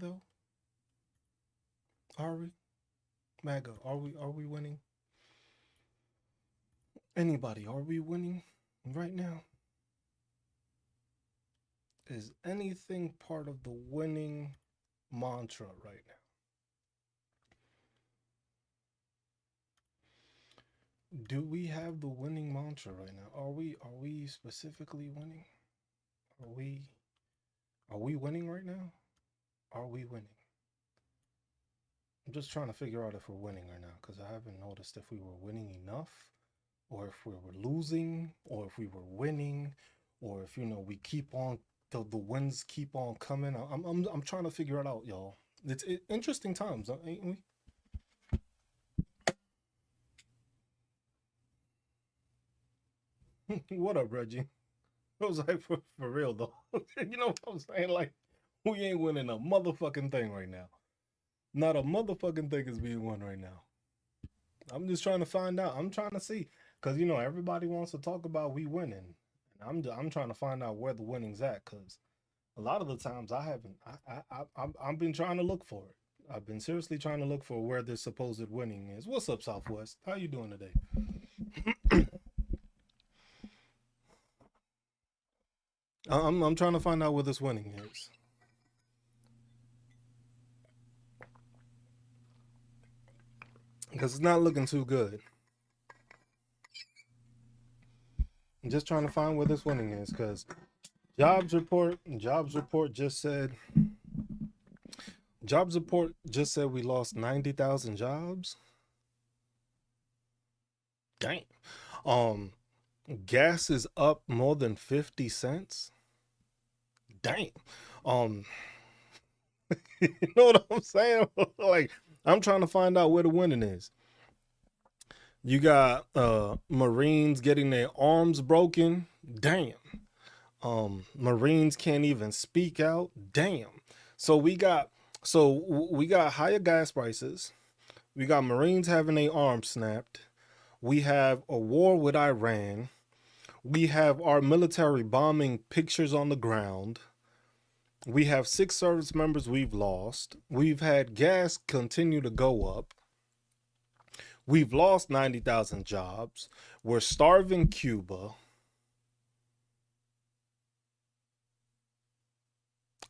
though? Are we? MAGA, are we winning? Anybody, are we winning right now? Is anything part of the winning mantra right now? Do we have the winning mantra right now? Are we specifically winning? Are we are we winning right now? Are we winning? I'm just trying to figure out if we're winning or not because I haven't noticed if we were winning enough or if we were losing or if we were winning or if we keep on the wins keep on coming. I'm trying to figure it out, y'all. It's interesting times, ain't we? What up, Reggie? I was like, for real though. You know what I'm saying? Like, we ain't winning a motherfucking thing right now. Not a motherfucking thing is being won right now. I'm just trying to find out. I'm trying to see because everybody wants to talk about we winning, and I'm trying to find out where the winning's at because a lot of the times I haven't. I've been trying to look for it. I've been seriously trying to look for where this supposed winning is. What's up, Southwest? How you doing today? I'm trying to find out where this winning is because it's not looking too good. I'm just trying to find where this winning is because jobs report just said we lost 90,000 jobs. Damn. Um, gas is up more than 50 cents. Damn. Um, you know what I'm saying? Like, I'm trying to find out where the winning is. You got Marines getting their arms broken. Damn. Marines can't even speak out. Damn. So we got higher gas prices. We got Marines having their arms snapped. We have a war with Iran. We have our military bombing pictures on the ground. We have 6 service members we've lost. We've had gas continue to go up. We've lost 90,000 jobs. We're starving Cuba.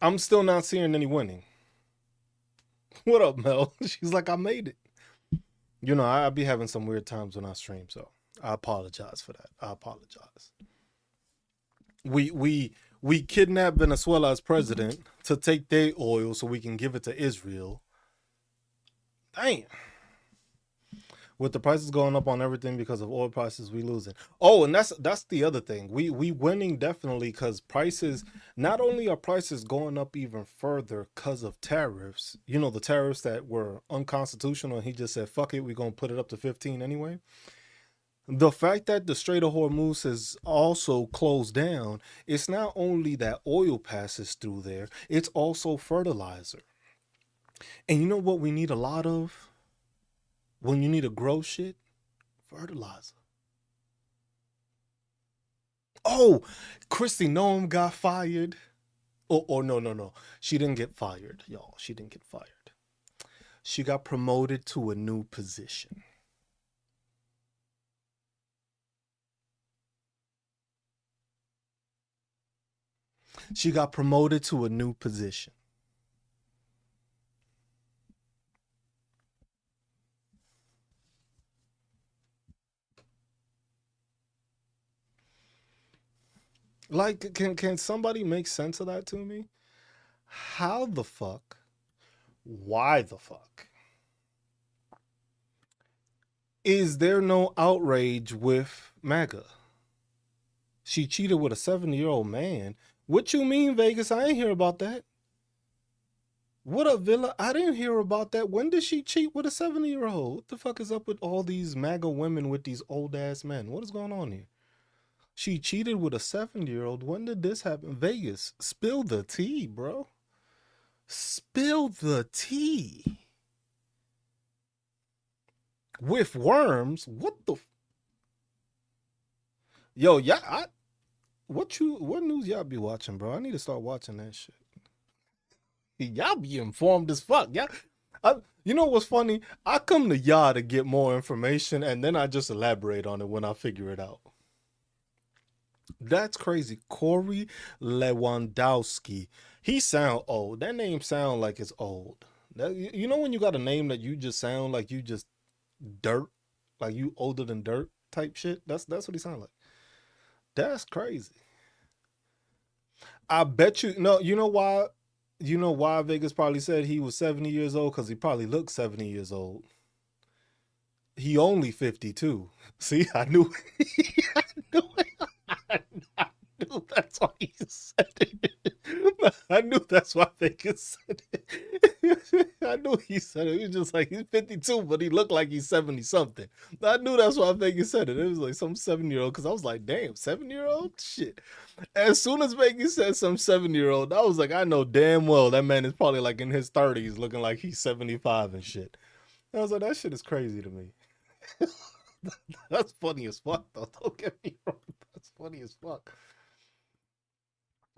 I'm still not seeing any winning. What up, Mel? She's like, I made it. I be having some weird times when I stream, so I apologize for that. I apologize. We kidnapped Venezuela's president to take their oil so we can give it to Israel. Damn. With the prices going up on everything because of oil prices, we losing. Oh, and that's the other thing. We winning definitely because prices. Not only are prices going up even further because of tariffs. The tariffs that were unconstitutional. And he just said, "Fuck it, we're gonna put it up to 15 anyway." The fact that the Strait of Hormuz is also closed down, it's not only that oil passes through there, it's also fertilizer. And you know what we need a lot of when you need to grow shit? Fertilizer. Oh, Christy Nome got fired. Oh, no, no, no. She didn't get fired, y'all. She didn't get fired. She got promoted to a new position. She got promoted to a new position. Like, can somebody make sense of that to me? How the fuck? Why the fuck? Is there no outrage with MAGA? She cheated with a 70-year-old man. What you mean, Vegas? I ain't hear about that. What up, Villa? I didn't hear about that. When did she cheat with a 70-year-old? What the fuck is up with all these MAGA women with these old ass men? What is going on here? She cheated with a 70-year-old. When did this happen? Vegas, spill the tea, bro. Spill the tea. With worms? What the? Yo, yeah. What news y'all be watching, bro? I need to start watching that shit. Y'all be informed as fuck. Yeah. You know what's funny? I come to y'all to get more information and then I just elaborate on it when I figure it out. That's crazy. Corey Lewandowski. He sound old. That name sound like it's old. You know when you got a name that you just sound like you just dirt, like you older than dirt type shit. That's what he sound like. That's crazy. I bet you no. You know why? You know why Vegas probably said he was 70 years old? Because he probably looked 70 years old. He only 52. See, I knew. I knew, I knew that's why he said it. I knew that's why Vegas said it. I knew he said it. He was just like, he's 52, but he looked like he's 70 something. I knew that's why Vegas said it. It was like some 7-year-old, because I was like, damn, 7-year-old? Shit. As soon as Vegas said some 7-year-old, I was like, I know damn well that man is probably like in his 30s looking like he's 75 and shit. I was like, that shit is crazy to me. That's funny as fuck, though. Don't get me wrong. That's funny as fuck.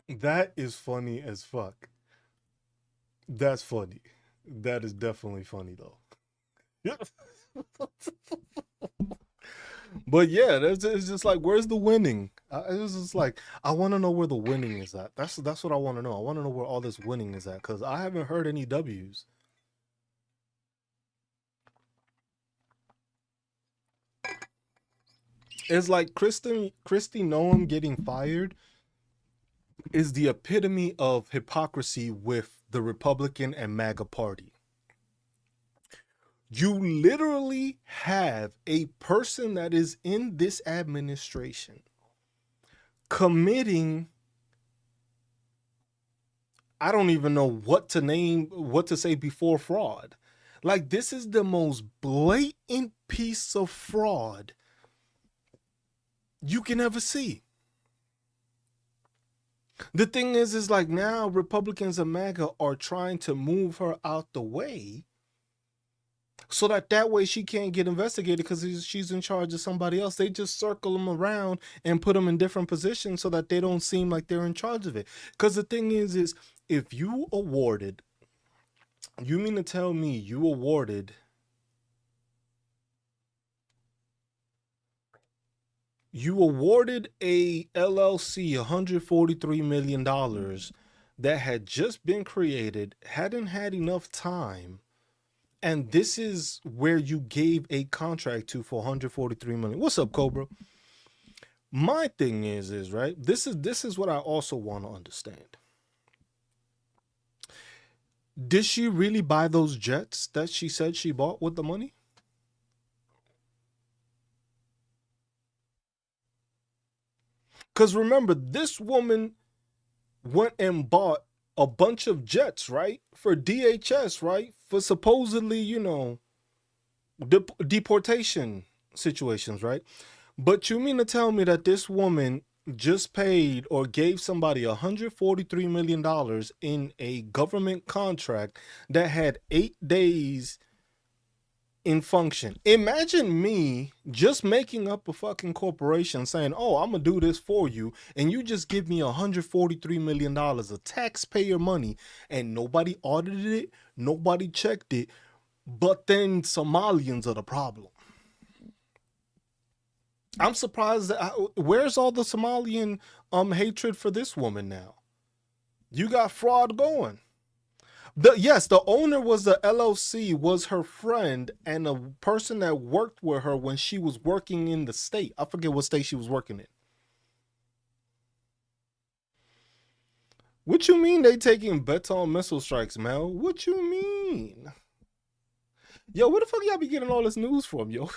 That is funny as fuck. That's funny. That is definitely funny, though. But yeah, it's just like, where's the winning? It's just like, I want to know where the winning is at. That's what I want to know. I want to know where all this winning is at, because I haven't heard any W's. It's like Kristi Noem getting fired is the epitome of hypocrisy with the Republican and MAGA party. You literally have a person that is in this administration committing, I don't even know what to say before fraud. Like, this is the most blatant piece of fraud you can ever see. The thing is like, now Republicans and MAGA are trying to move her out the way so that way she can't get investigated because she's in charge of somebody else. They just circle them around and put them in different positions so that they don't seem like they're in charge of it. Because the thing is if you awarded, you mean to tell me you awarded a LLC $143 million that had just been created, hadn't had enough time, and this is where you gave a contract to for $143 million. What's up, Cobra? My thing is right, this is what I also want to understand. Did she really buy those jets that she said she bought with the money? Because remember, this woman went and bought a bunch of jets, right? For DHS, right? For supposedly, deportation situations, right? But you mean to tell me that this woman just paid or gave somebody $143 million in a government contract that had 8 days in function? Imagine me just making up a fucking corporation saying, oh, I'm gonna do this for you, and you just give me $143 million of taxpayer money, and nobody audited it, nobody checked it, but then Somalians are the problem. I'm surprised that where's all the Somalian hatred for this woman now? You got fraud going. Yes, the owner was the LLC, was her friend and a person that worked with her when she was working in the state. I forget what state she was working in. What you mean they taking bets on missile strikes, Mel? What you mean? Yo, where the fuck y'all be getting all this news from, yo?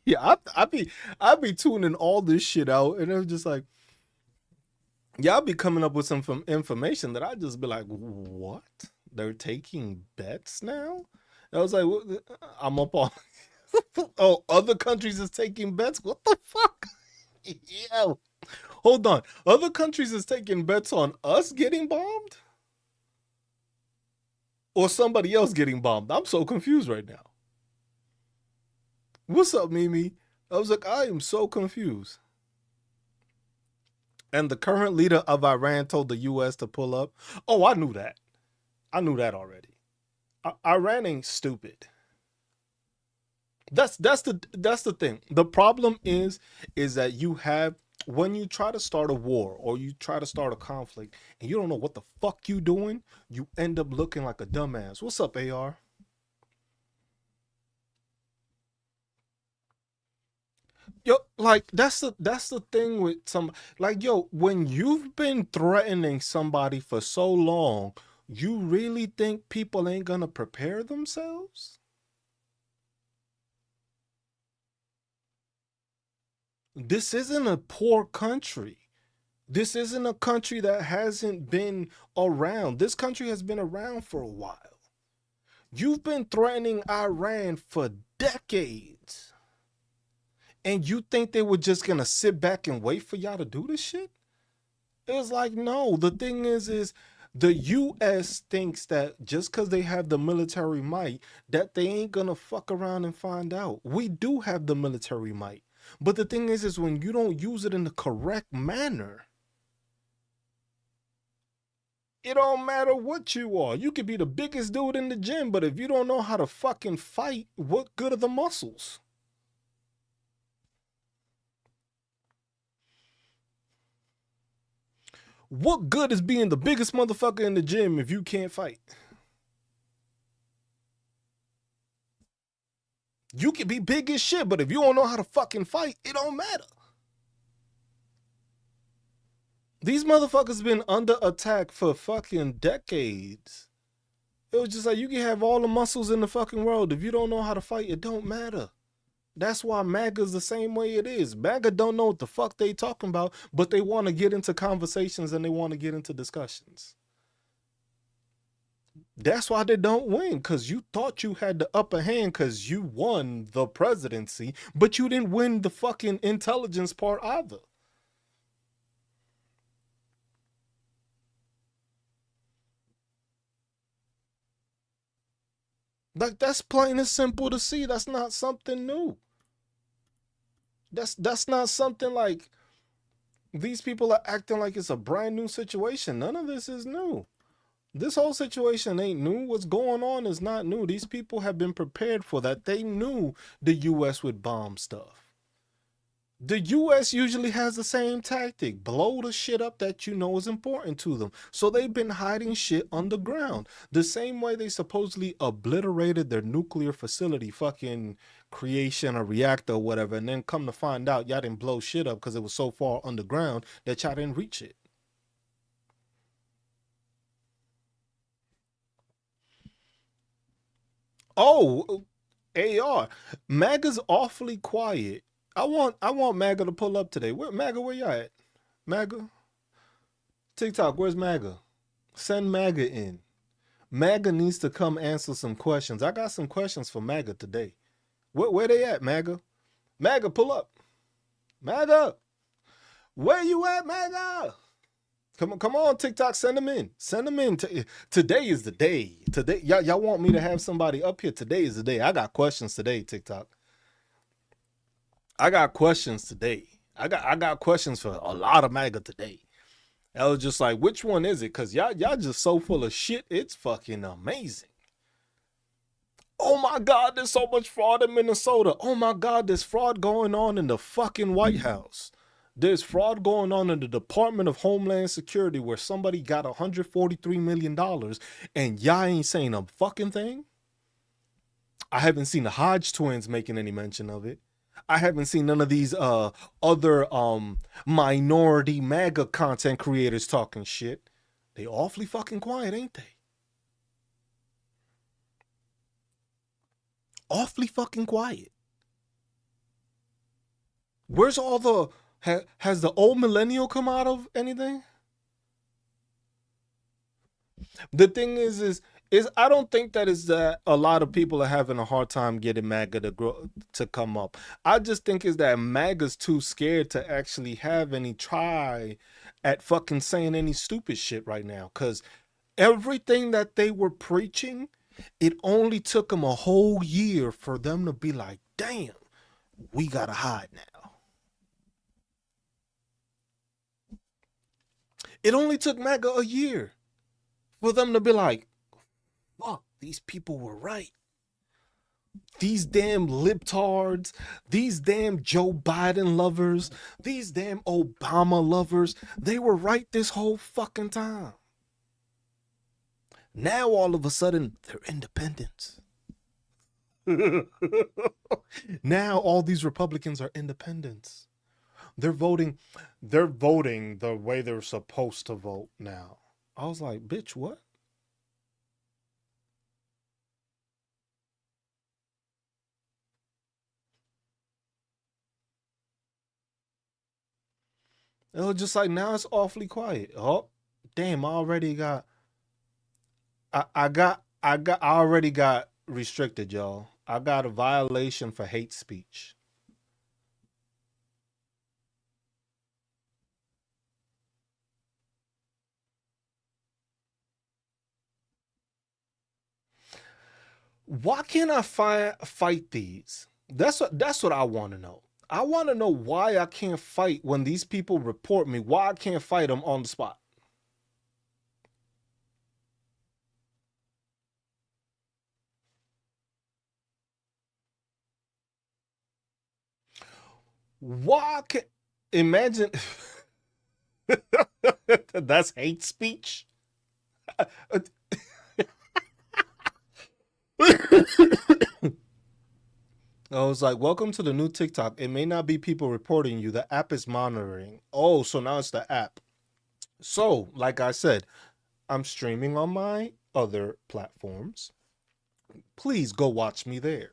Yeah, I be tuning all this shit out, and it was just like, y'all be coming up with some information that I just be like, what? They're taking bets now? I was like, I'm up on. Oh, other countries is taking bets? What the fuck? Yo, hold on. Other countries is taking bets on us getting bombed? Or somebody else getting bombed? I'm so confused right now. What's up, Mimi? I was like, I am so confused. And the current leader of Iran told the U.S. to pull up. Oh, I knew that. I knew that already. Iran ain't stupid. That's the thing. The problem is that you have, when you try to start a war or you try to start a conflict and you don't know what the fuck you doing, you end up looking like a dumbass. What's up, AR? Yo, like that's the thing with some, like, yo, when you've been threatening somebody for so long, you really think people ain't gonna prepare themselves? This isn't a poor country. This isn't a country that hasn't been around. This country has been around for a while. You've been threatening Iran for decades. And you think they were just gonna sit back and wait for y'all to do this shit? It's like, no. The thing is the US thinks that just because they have the military might, that they ain't gonna fuck around and find out. We do have the military might. But the thing is when you don't use it in the correct manner, it don't matter what you are. You could be the biggest dude in the gym, but if you don't know how to fucking fight, what good are the muscles? What good is being the biggest motherfucker in the gym if you can't fight? You can be big as shit, but if you don't know how to fucking fight, it don't matter. These motherfuckers been under attack for fucking decades. It was just like, you can have all the muscles in the fucking world. If you don't know how to fight, it don't matter. That's why MAGA's the same way it is. MAGA don't know what the fuck they talking about, but they want to get into conversations and they want to get into discussions. That's why they don't win, because you thought you had the upper hand because you won the presidency, but you didn't win the fucking intelligence part either. Like, that's plain and simple to see. That's not something new. That's not something like these people are acting like it's a brand new situation. None of this is new. This whole situation ain't new. What's going on is not new. These people have been prepared for that. They knew the US would bomb stuff. The US usually has the same tactic: blow the shit up that you know is important to them. So they've been hiding shit underground. The same way they supposedly obliterated their nuclear facility, fucking creation, a reactor or whatever, and then come to find out y'all didn't blow shit up because it was so far underground that y'all didn't reach it. Oh, AR. MAGA's awfully quiet. I want MAGA to pull up today. Where you at? MAGA? TikTok, where's MAGA? Send MAGA in. MAGA needs to come answer some questions. I got some questions for MAGA today. Where they at, MAGA? MAGA, pull up. MAGA, where you at, MAGA? Come on, TikTok, send them in. Send them in. Today is the day. Today, y'all want me to have somebody up here. Today is the day. I got questions today, TikTok. I got questions today. I got questions for a lot of MAGA today. I was just like, which one is it? Cause y'all just so full of shit. It's fucking amazing. Oh my God, there's so much fraud in Minnesota. Oh my God, there's fraud going on in the fucking White House. There's fraud going on in the Department of Homeland Security where somebody got $143 million and y'all ain't saying a fucking thing. I haven't seen the Hodge twins making any mention of it. I haven't seen none of these other minority MAGA content creators talking shit. They awfully fucking quiet, ain't they? Awfully fucking quiet. Where's all the has the old millennial come out of anything? The thing is I don't think that is that a lot of people are having a hard time getting MAGA to grow to come up. I just think is that MAGA's too scared to actually have any try at fucking saying any stupid shit right now. Cause everything that they were preaching, it only took them a whole year for them to be like, damn, we gotta hide now. It only took MAGA a year for them to be like, fuck, these people were right. These damn libtards, these damn Joe Biden lovers, these damn Obama lovers, they were right this whole fucking time. Now all of a sudden, they're independents. Now all these Republicans are independents. They're voting the way they're supposed to vote now. I was like, bitch, what? It was just like, now it's awfully quiet. Oh, damn, I already got restricted, y'all. I got a violation for hate speech. Why can't I fight these? That's what I want to know. I want to know why I can't fight when these people report me. Why I can't fight them on the spot. Why can imagine that's hate speech? I was like, welcome to the new TikTok. It may not be people reporting you. The app is monitoring. Oh, so now it's the app. So, like I said, I'm streaming on my other platforms. Please go watch me there.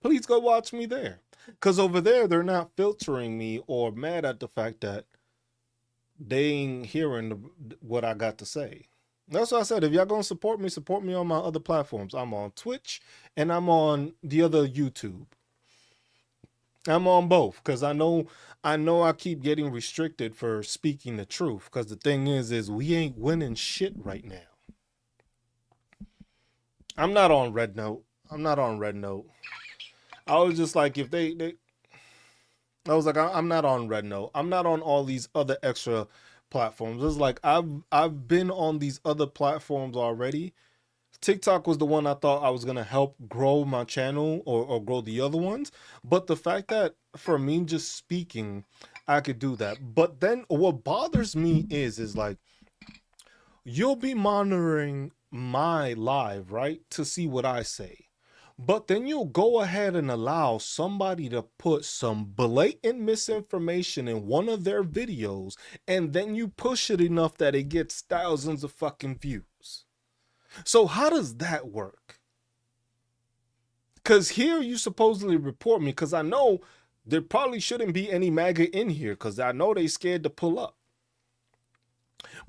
Please go watch me there. Because over there, they're not filtering me or mad at the fact that they ain't hearing what I got to say. That's what I said. If y'all gonna support me on my other platforms. I'm on Twitch and I'm on the other YouTube. I'm on both because I keep getting restricted for speaking the truth. Because the thing is we ain't winning shit right now. I'm not on Red Note. I'm not on Red Note. I was just like, if they I was like, I'm not on Red Note. I'm not on all these other extra platforms. It's like I've been on these other platforms already. TikTok was the one I thought I was gonna help grow my channel or grow the other ones. But the fact that for me just speaking, I could do that. But then what bothers me is like you'll be monitoring my live, right? To see what I say. But then you'll go ahead and allow somebody to put some blatant misinformation in one of their videos, and then you push it enough that it gets thousands of fucking views. So how does that work? Because here you supposedly report me, because I know there probably shouldn't be any MAGA in here, because I know they scared to pull up.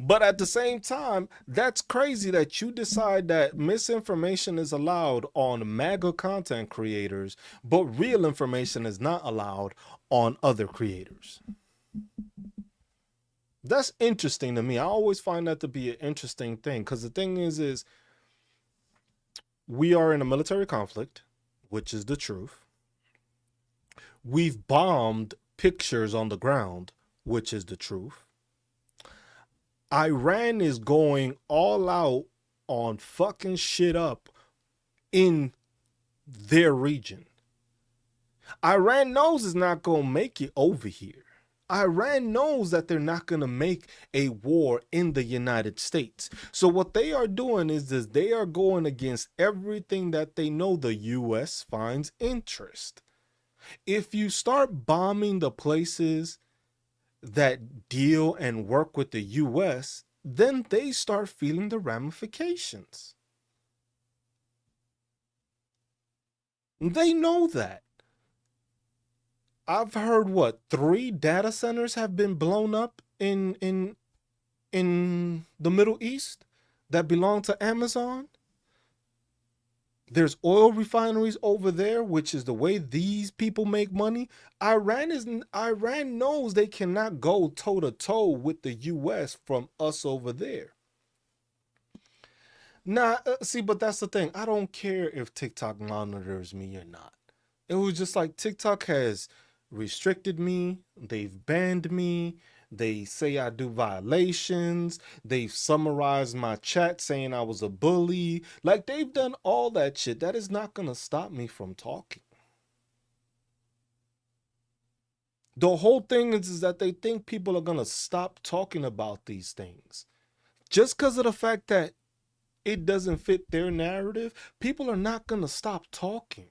But at the same time, that's crazy that you decide that misinformation is allowed on MAGA content creators, but real information is not allowed on other creators. That's interesting to me. I always find that to be an interesting thing because the thing is we are in a military conflict, which is the truth. We've bombed pictures on the ground, which is the truth. Iran is going all out on fucking shit up in their region. Iran knows it's not going to make it over here. Iran knows that they're not going to make a war in the United States. So what they are doing is this, they are going against everything that they know the US finds interest. If you start bombing the places that deal and work with the US, then they start feeling the ramifications. They know that. I've heard what 3 data centers have been blown up in the Middle East that belong to Amazon. There's oil refineries over there, which is the way these people make money. Iran knows they cannot go toe to toe with the US from us over there. Nah, see, but that's the thing. I don't care if TikTok monitors me or not. It was just like TikTok has restricted me, they've banned me, They say I do violations. They've summarized my chat saying I was a bully. Like, they've done all that shit. That is not going to stop me from talking. The whole thing is that they think people are going to stop talking about these things. Just because of the fact that it doesn't fit their narrative, people are not going to stop talking.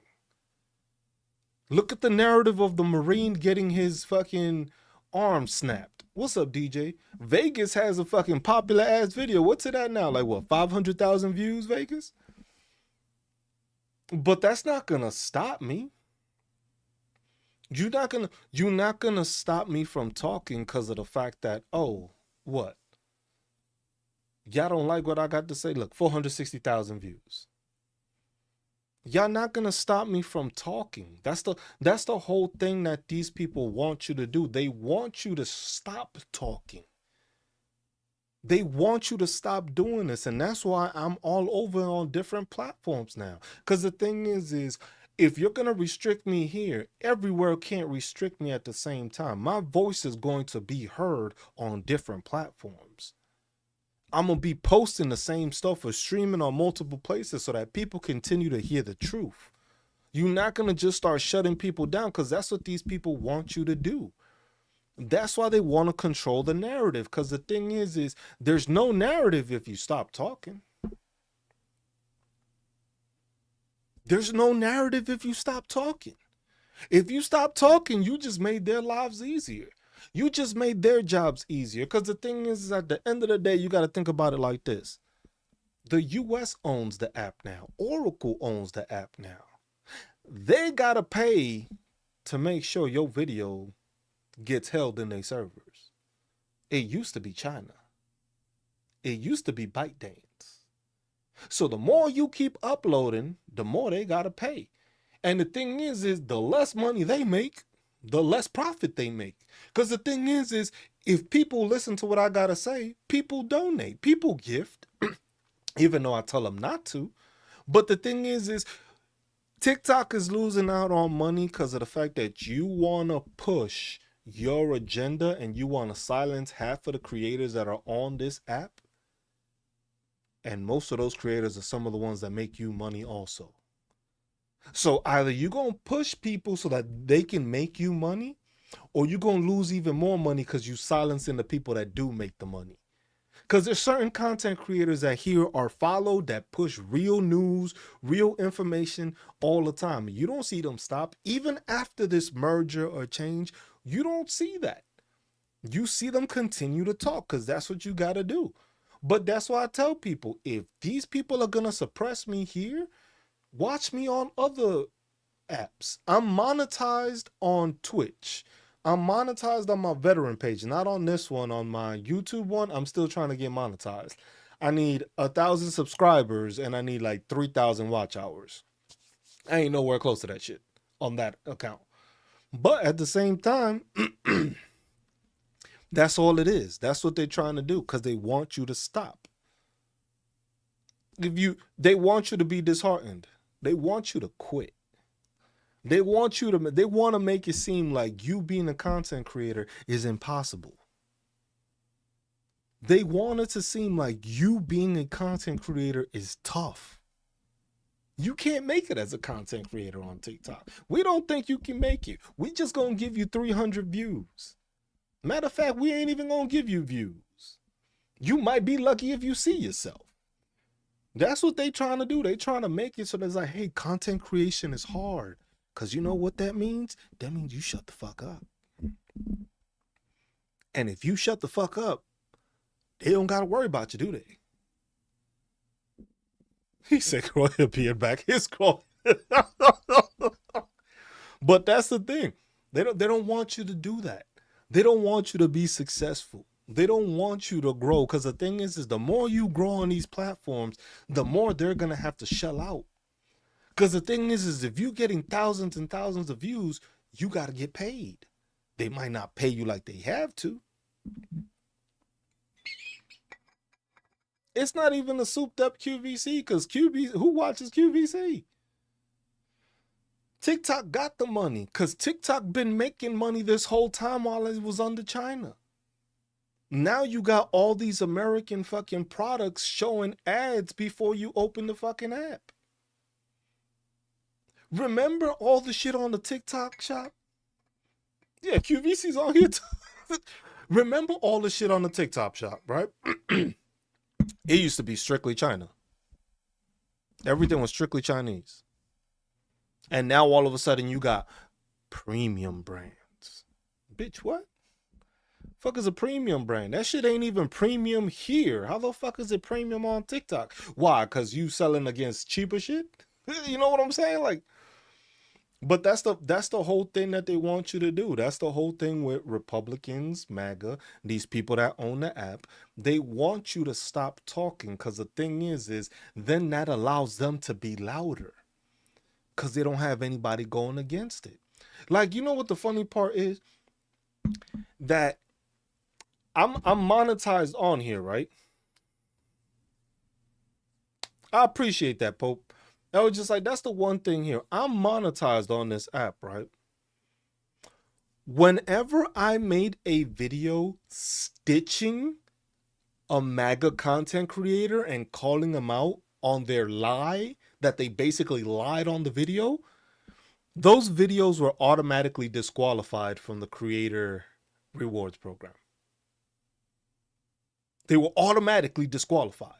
Look at the narrative of the Marine getting his fucking arm snapped. What's up, DJ? Vegas has a fucking popular ass video. What's it at now? Like what, 500,000 views, Vegas? But that's not going to stop me. You're not gonna stop me from talking because of the fact that, oh, what? Y'all don't like what I got to say? Look, 460,000 views. Y'all not gonna stop me from talking. That's the whole thing that these people want you to do. They want you to stop talking. They want you to stop doing this. And that's why I'm all over on different platforms now. Because the thing is if you're going to restrict me here, everywhere can't restrict me at the same time. My voice is going to be heard on different platforms. I'm going to be posting the same stuff or streaming on multiple places so that people continue to hear the truth. You're not going to just start shutting people down because that's what these people want you to do. That's why they want to control the narrative, because the thing is there's no narrative if you stop talking. There's no narrative if you stop talking. If you stop talking, you just made their lives easier. You just made their jobs easier. Because the thing is at the end of the day, you got to think about it like this. The US owns the app now. Oracle owns the app now. They got to pay to make sure your video gets held in their servers. It used to be China. It used to be ByteDance. So the more you keep uploading, the more they got to pay. And the thing is the less money they make, the less profit they make. Because the thing is if people listen to what I got to say, people donate, people gift, even though I tell them not to. But the thing is TikTok is losing out on money because of the fact that you want to push your agenda and you want to silence half of the creators that are on this app. And most of those creators are some of the ones that make you money also. So either you're going to push people so that they can make you money, or you're going to lose even more money because you're silencing the people that do make the money. Because there's certain content creators that here are followed that push real news, real information all the time. You don't see them stop. Even after this merger or change, you don't see that. You see them continue to talk because that's what you got to do. But that's why I tell people, if these people are going to suppress me here, watch me on other apps. I'm monetized on Twitch. I'm monetized on my veteran page, not on this one. On my YouTube one, I'm still trying to get monetized. I need 1,000 subscribers and I need like 3,000 watch hours. I ain't nowhere close to that shit on that account. But at the same time, that's all it is. That's what they're trying to do because they want you to stop. They want you to be disheartened. They want you to quit. They want to make it seem like you being a content creator is impossible. They want it to seem like you being a content creator is tough. You can't make it as a content creator on TikTok. We don't think you can make it. We just gonna give you 300 views. Matter of fact, we ain't even gonna give you views. You might be lucky if you see yourself. That's what they trying to do. They trying to make it so there's like, hey, content creation is hard. Because you know what that means? That means you shut the fuck up. And if you shut the fuck up, they don't got to worry about you, do they? He said, "Grow your beard back." His growing. But that's the thing. They don't want you to do that. They don't want you to be successful. They don't want you to grow, because the thing is the more you grow on these platforms, the more they're going to have to shell out. Because the thing is if you're getting thousands and thousands of views, you got to get paid. They might not pay you like they have to. It's not even a souped up QVC, because who watches QVC? TikTok got the money because TikTok been making money this whole time while it was under China. Now you got all these American fucking products showing ads before you open the fucking app. Remember all the shit on the TikTok shop? Yeah, QVC's on here too. Remember all the shit on the TikTok shop, right? It used to be strictly China. Everything was strictly Chinese. And now all of a sudden you got premium brands. Bitch, what? Fuck is a premium brand? That shit ain't even premium here. How the fuck is it premium on TikTok? Why? Because you selling against cheaper shit? You know what I'm saying? Like, but that's the whole thing that they want you to do. That's the whole thing with Republicans, MAGA, these people that own the app. They want you to stop talking because the thing is then that allows them to be louder because they don't have anybody going against it. Like, you know what the funny part is? That I'm monetized on here, right? I appreciate that, Pope. I was just like, that's the one thing here. I'm monetized on this app, right? Whenever I made a video stitching a MAGA content creator and calling them out on their lie, that they basically lied on the video, those videos were automatically disqualified from the creator rewards program. They were automatically disqualified.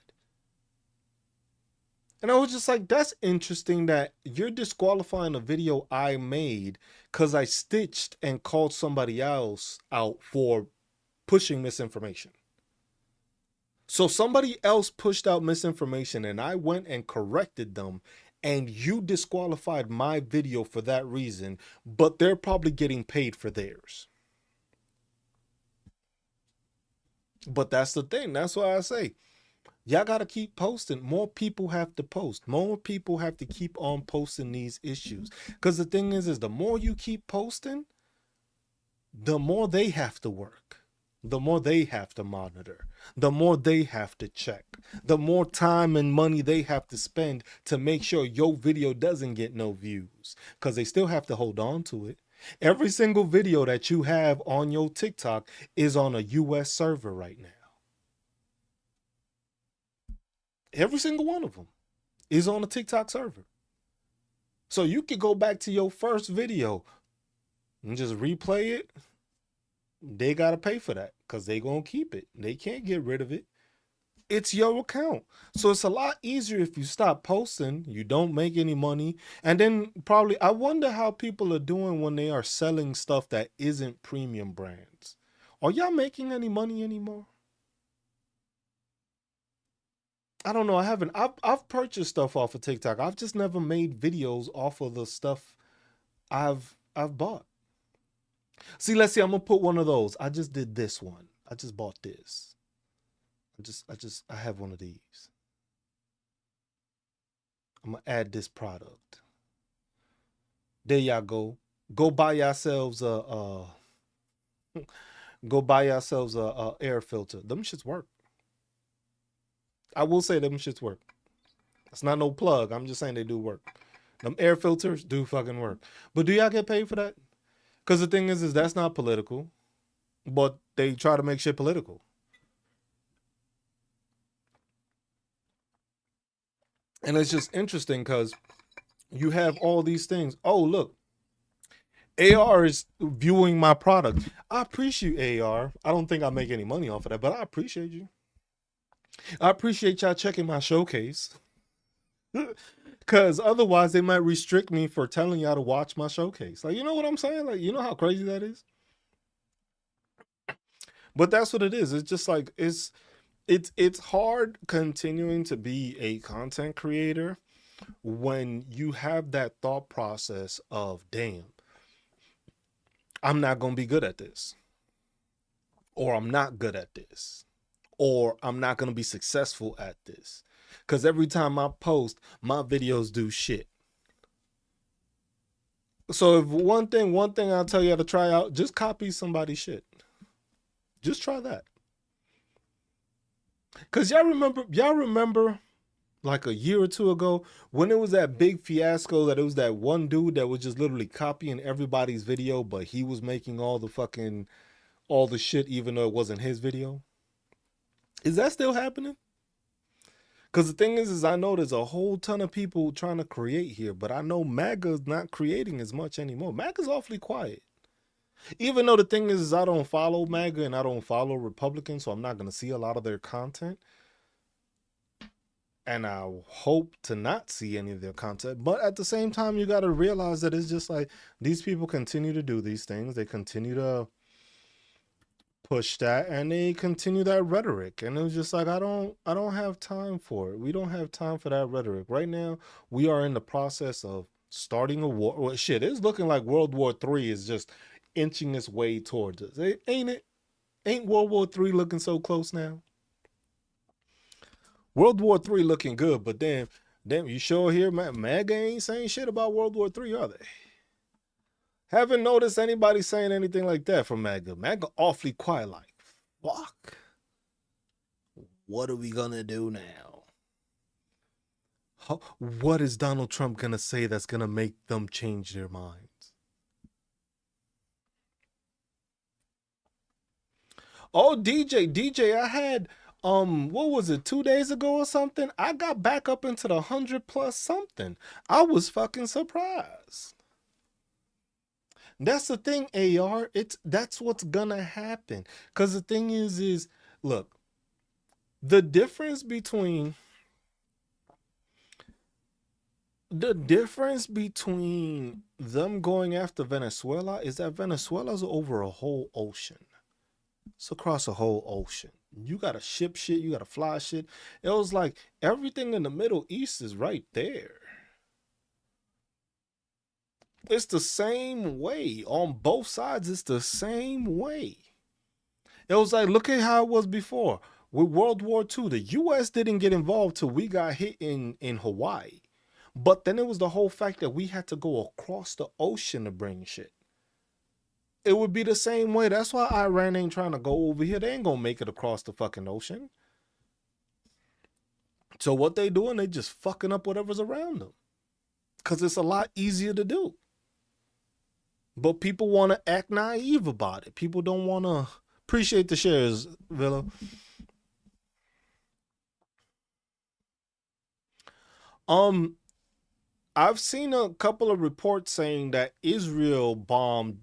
And I was just like, that's interesting that you're disqualifying a video I made because I stitched and called somebody else out for pushing misinformation. So somebody else pushed out misinformation and I went and corrected them, and you disqualified my video for that reason, but they're probably getting paid for theirs. But that's the thing. That's why I say, y'all got to keep posting. More people have to post. More people have to keep on posting these issues. Because the thing is the more you keep posting, the more they have to work. The more they have to monitor. The more they have to check. The more time and money they have to spend to make sure your video doesn't get no views. Because they still have to hold on to it. Every single video that you have on your TikTok is on a US server right now. Every single one of them is on a TikTok server. So you could go back to your first video and just replay it. They got to pay for that because they going to keep it. They can't get rid of it. It's your account. So it's a lot easier if you stop posting, you don't make any money. And then probably, I wonder how people are doing when they are selling stuff that isn't premium brands. Are y'all making any money anymore? I don't know. I haven't. I've purchased stuff off of TikTok. I've just never made videos off of the stuff I've bought. See, let's see. I'm gonna put one of those. I just did this one. I just bought this. I have one of these. I'm gonna add this product. There y'all go. Go buy yourselves a air filter. Them shits work. I will say them shits work. It's not no plug. I'm just saying they do work. Them air filters do fucking work. But do y'all get paid for that? Because the thing is that's not political. But they try to make shit political. And it's just interesting because you have all these things. Oh, look. AR is viewing my product. I appreciate AR. I don't think I make any money off of that, but I appreciate you. I appreciate y'all checking my showcase. Because otherwise they might restrict me for telling y'all to watch my showcase. Like, you know what I'm saying? Like, you know how crazy that is? But that's what it is. It's just like, it's hard continuing to be a content creator when you have that thought process of, damn, I'm not going to be good at this. Or I'm not good at this. Or I'm not going to be successful at this. Because every time I post, my videos do shit. So if one thing I'll tell you how to try out, just copy somebody's shit. Just try that. Because y'all remember like a year or two ago when it was that big fiasco that it was that one dude that was just literally copying everybody's video, but he was making all the fucking all the shit even though it wasn't his video. Is that still happening? Because the thing is I know there's a whole ton of people trying to create here, but I know MAGA's not creating as much anymore. MAGA's awfully quiet. Even though the thing is I don't follow MAGA and I don't follow Republicans, so I'm not going to see a lot of their content. And I hope to not see any of their content. But at the same time, you got to realize that it's just like these people continue to do these things. They continue to push that and they continue that rhetoric. And it was just like, I don't have time for it. We don't have time for that rhetoric. Right now, we are in the process of starting a war. Well, shit, it's looking like World War III is just inching its way towards us. Ain't it? Ain't World War III looking so close now? World War III looking good, but damn, you sure here, MAGA ain't saying shit about World War III, are they? Haven't noticed anybody saying anything like that from MAGA. MAGA awfully quiet, like, fuck. What are we gonna do now? What is Donald Trump gonna say that's gonna make them change their minds? Oh, DJ, I had what was it, 2 days ago or something? I got back up into the 100+ something. I was fucking surprised. That's the thing, AR. That's what's gonna happen. Cause the thing is look, the difference between them going after Venezuela is that Venezuela's over a whole ocean. It's across a whole ocean. You gotta ship shit, you gotta fly shit. It was like everything in the Middle East is right there. It's the same way on both sides. It's the same way. It was like, look at how it was before with World War II. The U.S. didn't get involved till we got hit in Hawaii. But then it was the whole fact that we had to go across the ocean to bring shit. It would be the same way. That's why Iran ain't trying to go over here. They ain't gonna make it across the fucking ocean. So what they doing, they just fucking up whatever's around them. Because it's a lot easier to do. But people want to act naive about it. People don't want to appreciate the shares, Villa. I've seen a couple of reports saying that Israel bombed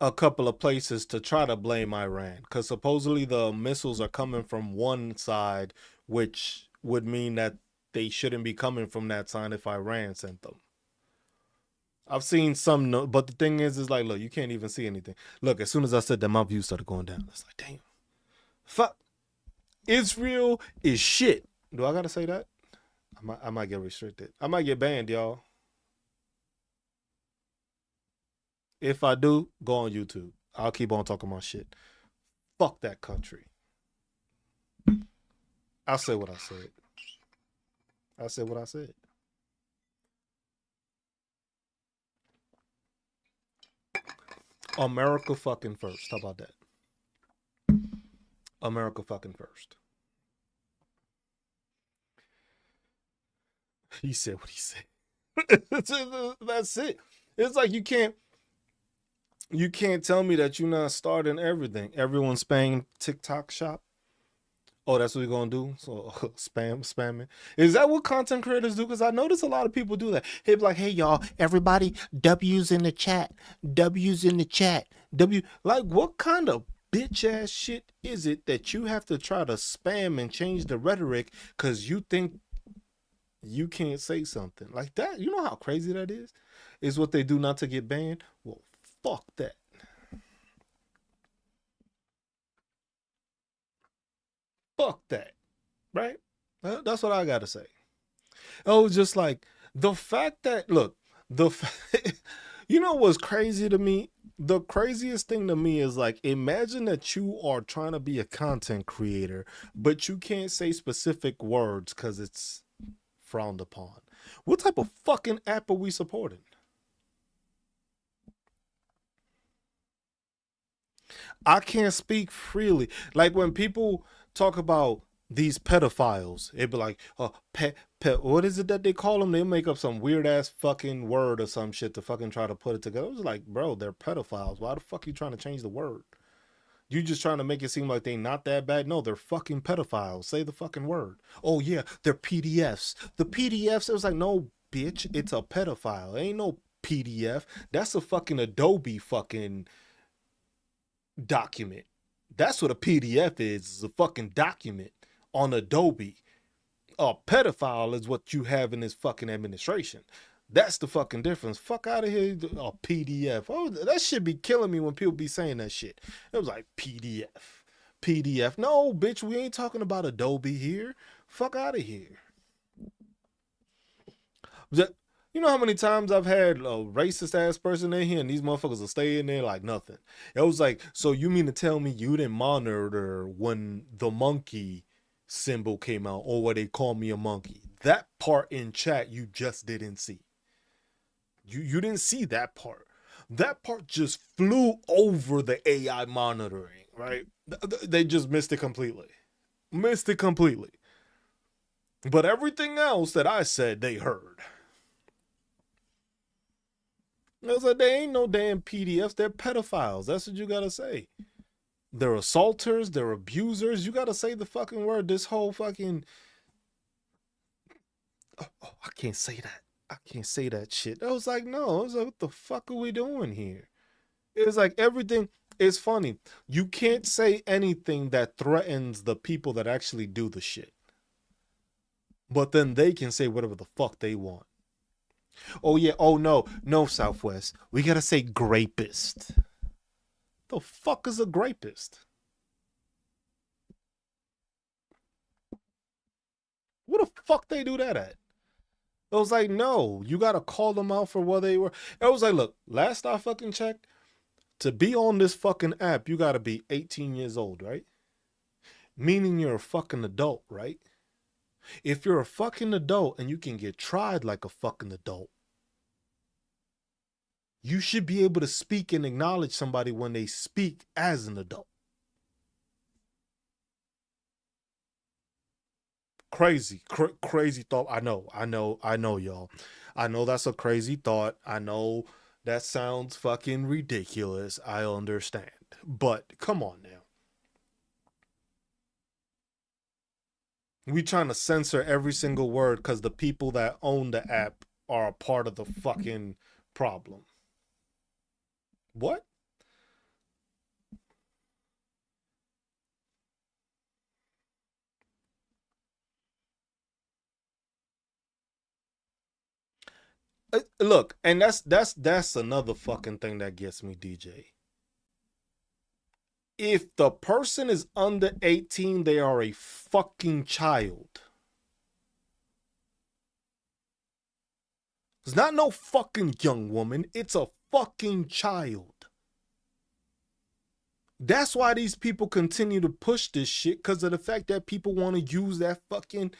a couple of places to try to blame Iran, because supposedly the missiles are coming from one side, which would mean that they shouldn't be coming from that side if Iran sent them. I've seen some, but the thing is like, look, you can't even see anything. Look, as soon as I said that, my views started going down. It's like, damn, fuck, Israel is shit. Do I gotta say that? I might get restricted. I might get banned, y'all. If I do, go on YouTube. I'll keep on talking my shit. Fuck that country. I said what I said. I said what I said. America fucking first. How about that? America fucking first. He said what he said. That's it. It's like you can't tell me that you're not starting everything. Everyone's spamming TikTok shop. Oh, that's what we're gonna do? So spamming. Is that what content creators do? Because I notice a lot of people do that. Hey, like, hey y'all, everybody, W's in the chat. W's in the chat. Like, what kind of bitch ass shit is it that you have to try to spam and change the rhetoric because you think you can't say something like that? You know how crazy that is? Is what they do not to get banned? Well, fuck that. Fuck that. Right? That's what I gotta say. Oh, just like the fact that, look, you know what's crazy to me? The craziest thing to me is like, imagine that you are trying to be a content creator, but you can't say specific words because it's frowned upon. What type of fucking app are we supporting? I can't speak freely. Like when people talk about these pedophiles. It'd be like, what is it that they call them? They make up some weird ass fucking word or some shit to fucking try to put it together. It was like, bro, they're pedophiles. Why the fuck are you trying to change the word? You just trying to make it seem like they not that bad. No, they're fucking pedophiles. Say the fucking word. Oh yeah, they're PDFs. The PDFs, it was like, no, bitch, it's a pedophile. It ain't no PDF. That's a fucking Adobe fucking document. That's what a PDF is a fucking document on Adobe. A pedophile is what you have in this fucking administration. That's the fucking difference. Fuck out of here. A PDF. Oh, that shit be killing me when people be saying that shit. It was like PDF. PDF. No, bitch, we ain't talking about Adobe here. Fuck out of here. You know how many times I've had a racist ass person in here and these motherfuckers will stay in there like nothing. It was like, so you mean to tell me you didn't monitor when the monkey symbol came out or what they call me a monkey? That part in chat you just didn't see. You didn't see that part. That part just flew over the AI monitoring, right? They just missed it completely. Missed it completely. But everything else that I said, they heard. I was like, they ain't no damn PDFs. They're pedophiles. That's what you gotta say. They're assaulters. They're abusers. You gotta say the fucking word. This whole fucking... Oh, I can't say that. I can't say that shit. I was like, no. I was like, what the fuck are we doing here? It was like everything is funny. You can't say anything that threatens the people that actually do the shit. But then they can say whatever the fuck they want. Oh yeah, oh no, Southwest. We gotta say grapist. The fuck is a grapist? What the fuck they do that at? It was like, no, you gotta call them out for what they were. It was like, look, last I fucking checked, to be on this fucking app, you gotta be 18 years old, right? Meaning you're a fucking adult, right? If you're a fucking adult and you can get tried like a fucking adult, you should be able to speak and acknowledge somebody when they speak as an adult. Crazy thought. I know, y'all. I know that's a crazy thought. I know that sounds fucking ridiculous. I understand. But come on now. We trying to censor every single word because the people that own the app are a part of the fucking problem. What? Look, and that's another fucking thing that gets me, DJ. If the person is under 18, they are a fucking child. It's not no fucking young woman. It's a fucking child. That's why these people continue to push this shit, because of the fact that people want to use that fucking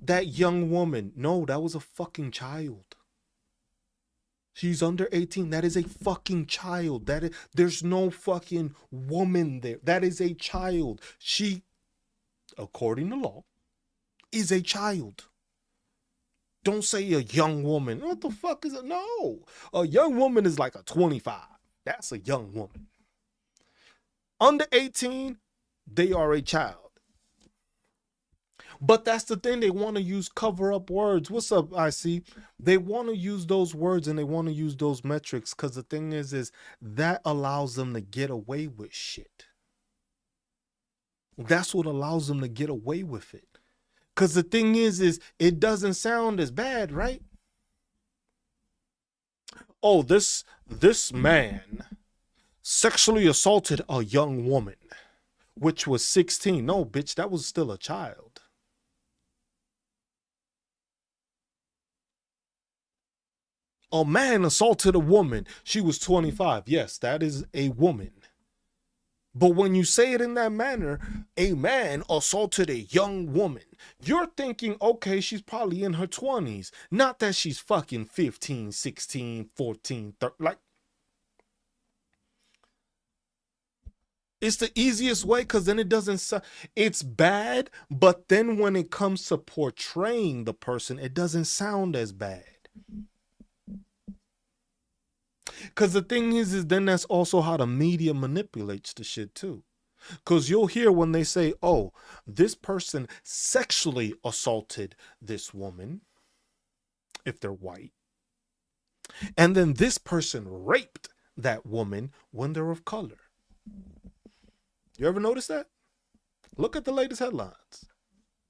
that young woman. No, that was a fucking child. She's under 18. That is a fucking child. There's no fucking woman there. That is a child. She, according to law, is a child. Don't say a young woman. What the fuck is it? No. A young woman is like a 25. That's a young woman. Under 18, they are a child. But that's the thing. They want to use cover up words. What's up, IC? They want to use those words and they want to use those metrics because the thing is that allows them to get away with shit. That's what allows them to get away with it. Because the thing is it doesn't sound as bad, right? Oh, this man sexually assaulted a young woman, which was 16. No, bitch, that was still a child. A man assaulted a woman. She was 25. Yes, that is a woman. But when you say it in that manner, a man assaulted a young woman, you're thinking, okay, she's probably in her 20s. Not that she's fucking 15, 16, 14, 13. Like, It's the easiest way because then it doesn't sound, it's bad, but then when it comes to portraying the person, it doesn't sound as bad. Because the thing is then that's also how the media manipulates the shit too. Because you'll hear when they say, oh, this person sexually assaulted this woman, if they're white. And then this person raped that woman when they're of color. You ever notice that? Look at the latest headlines.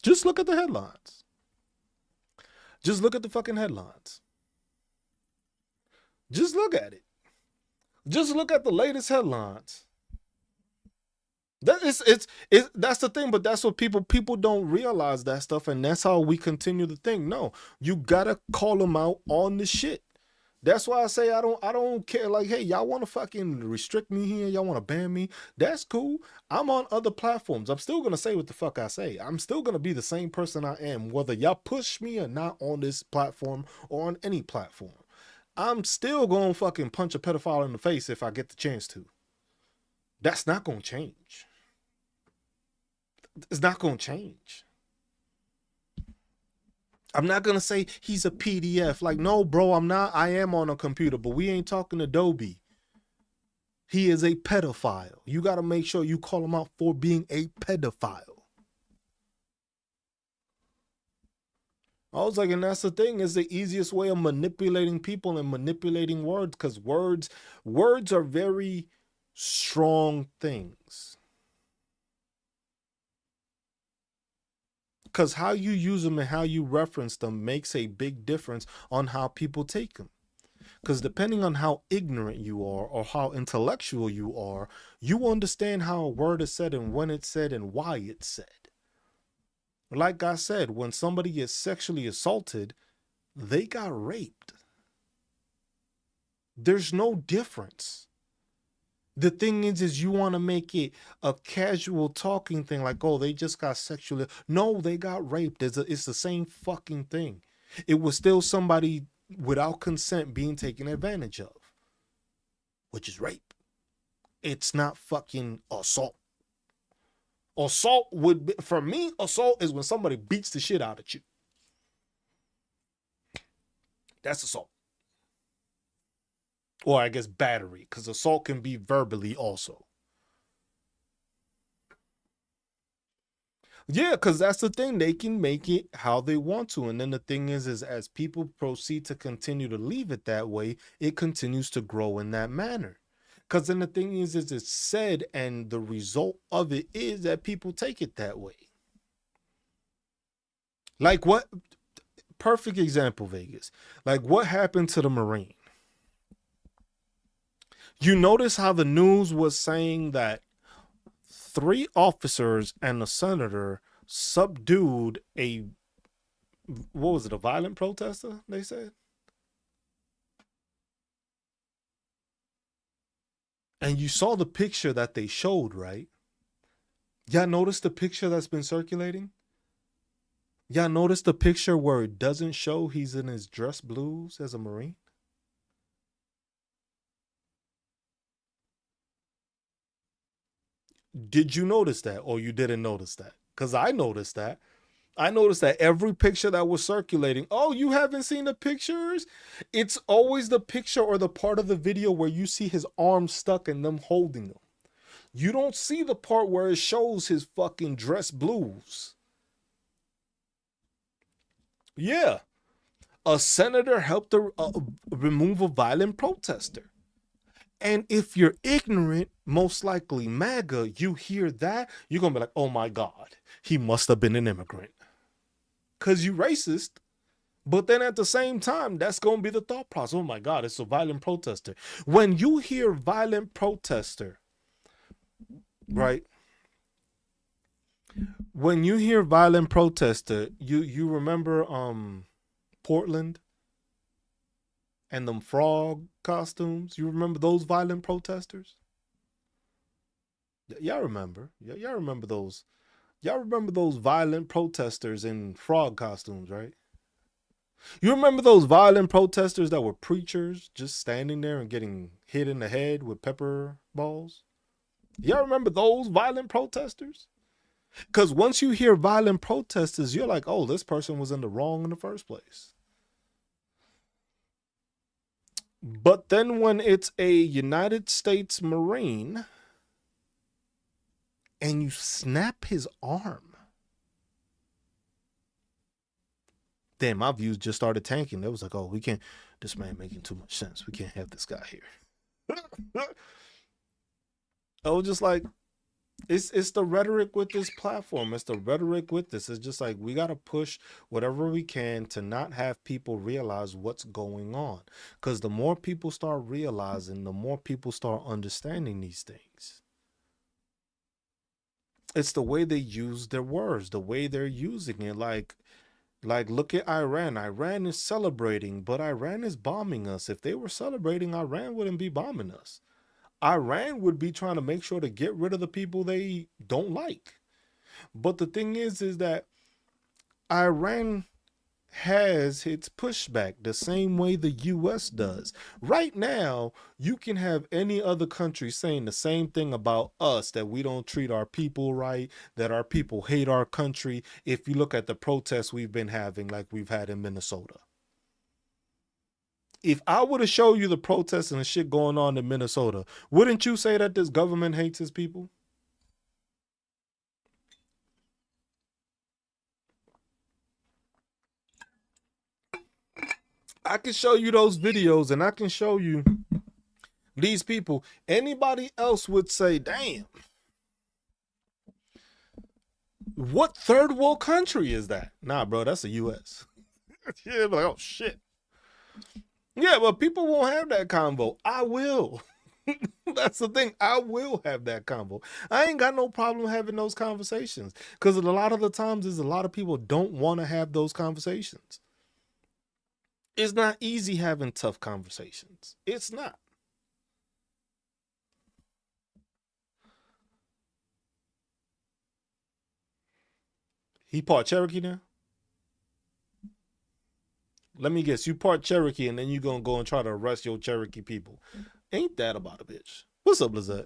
Just look at the headlines. Just look at the fucking headlines. Just look at it. Just look at the latest headlines. That's the thing, but that's what people don't realize that stuff, and that's how we continue to think. No, you gotta call them out on the shit. That's why I say I don't care. Like, hey, y'all want to fucking restrict me here? Y'all want to ban me? That's cool. I'm on other platforms. I'm still gonna say what the fuck I say. I'm still gonna be the same person I am, whether y'all push me or not on this platform or on any platform. I'm still gonna fucking punch a pedophile in the face if I get the chance to. That's not gonna change. It's not gonna change. I'm not gonna say he's a PDF. Like, no, bro, I'm not. I am on a computer, but we ain't talking Adobe. He is a pedophile. You gotta make sure you call him out for being a pedophile. I was like, and that's the thing, is the easiest way of manipulating people and manipulating words, because words are very strong things. Because how you use them and how you reference them makes a big difference on how people take them. Because depending on how ignorant you are or how intellectual you are, you understand how a word is said and when it's said and why it's said. Like I said, when somebody gets sexually assaulted, they got raped. There's no difference. The thing is you want to make it a casual talking thing, like, oh, they just got sexually. No, they got raped. It's the same fucking thing. It was still somebody without consent being taken advantage of, which is rape. It's not fucking assault. Assault would be, for me, assault is when somebody beats the shit out of you. That's assault. Or I guess battery, because assault can be verbally also. Yeah, because that's the thing. They can make it how they want to. And then the thing is as people proceed to continue to leave it that way, it continues to grow in that manner. Because then the thing is it's said, and the result of it is that people take it that way. Like what? Perfect example, Vegas. Like what happened to the Marine? You notice how the news was saying that 3 officers and a senator subdued a, what was it, a violent protester, they said? And you saw the picture that they showed, right? Y'all notice the picture that's been circulating? Y'all notice the picture where it doesn't show he's in his dress blues as a Marine? Did you notice that, or you didn't notice that? Because I noticed that. I noticed that every picture that was circulating, oh, you haven't seen the pictures? It's always the picture or the part of the video where you see his arm stuck and them holding him. You don't see the part where it shows his fucking dress blues. Yeah. A senator helped to remove a violent protester. And if you're ignorant, most likely MAGA, you hear that, you're going to be like, oh my God, he must have been an immigrant. Because you racist. But then at the same time, that's going to be the thought process. Oh my God, it's a violent protester. When you hear violent protester, right? When you hear violent protester, you remember Portland and them frog costumes? You remember those violent protesters? Y'all remember. Y'all remember those. Y'all remember those violent protesters in frog costumes, right? You remember those violent protesters that were preachers just standing there and getting hit in the head with pepper balls? Y'all remember those violent protesters? Because once you hear violent protesters, you're like, oh, this person was in the wrong in the first place. But then when it's a United States Marine and you snap his arm, then my views just started tanking. It was like, oh, we can't, this man making too much sense. We can't have this guy here. I was just like, it's the rhetoric with this platform. It's the rhetoric with this. It's just like we got to push whatever we can to not have people realize what's going on. Because the more people start realizing, the more people start understanding these things. It's the way they use their words, the way they're using it. Like look at Iran. Iran is celebrating, but Iran is bombing us. If they were celebrating, Iran wouldn't be bombing us. Iran would be trying to make sure to get rid of the people they don't like. But the thing is that Iran has its pushback the same way the US does. Right now, you can have any other country saying the same thing about us, that we don't treat our people right, that our people hate our country. If you look at the protests we've been having, like we've had in Minnesota. If I were to show you the protests and the shit going on in Minnesota, wouldn't you say that this government hates his people? I can show you those videos and I can show you these people. Anybody else would say, damn, what third world country is that? Nah, bro, that's the US. Yeah, like, oh shit. Yeah, but people won't have that convo. I will. That's the thing. I will have that convo. I ain't got no problem having those conversations, because a lot of the times there's a lot of people don't want to have those conversations. It's not easy having tough conversations. It's not. He part Cherokee now? Let me guess, you part Cherokee and then you gonna go and try to arrest your Cherokee people. Ain't that about a bitch? What's up, Lizette?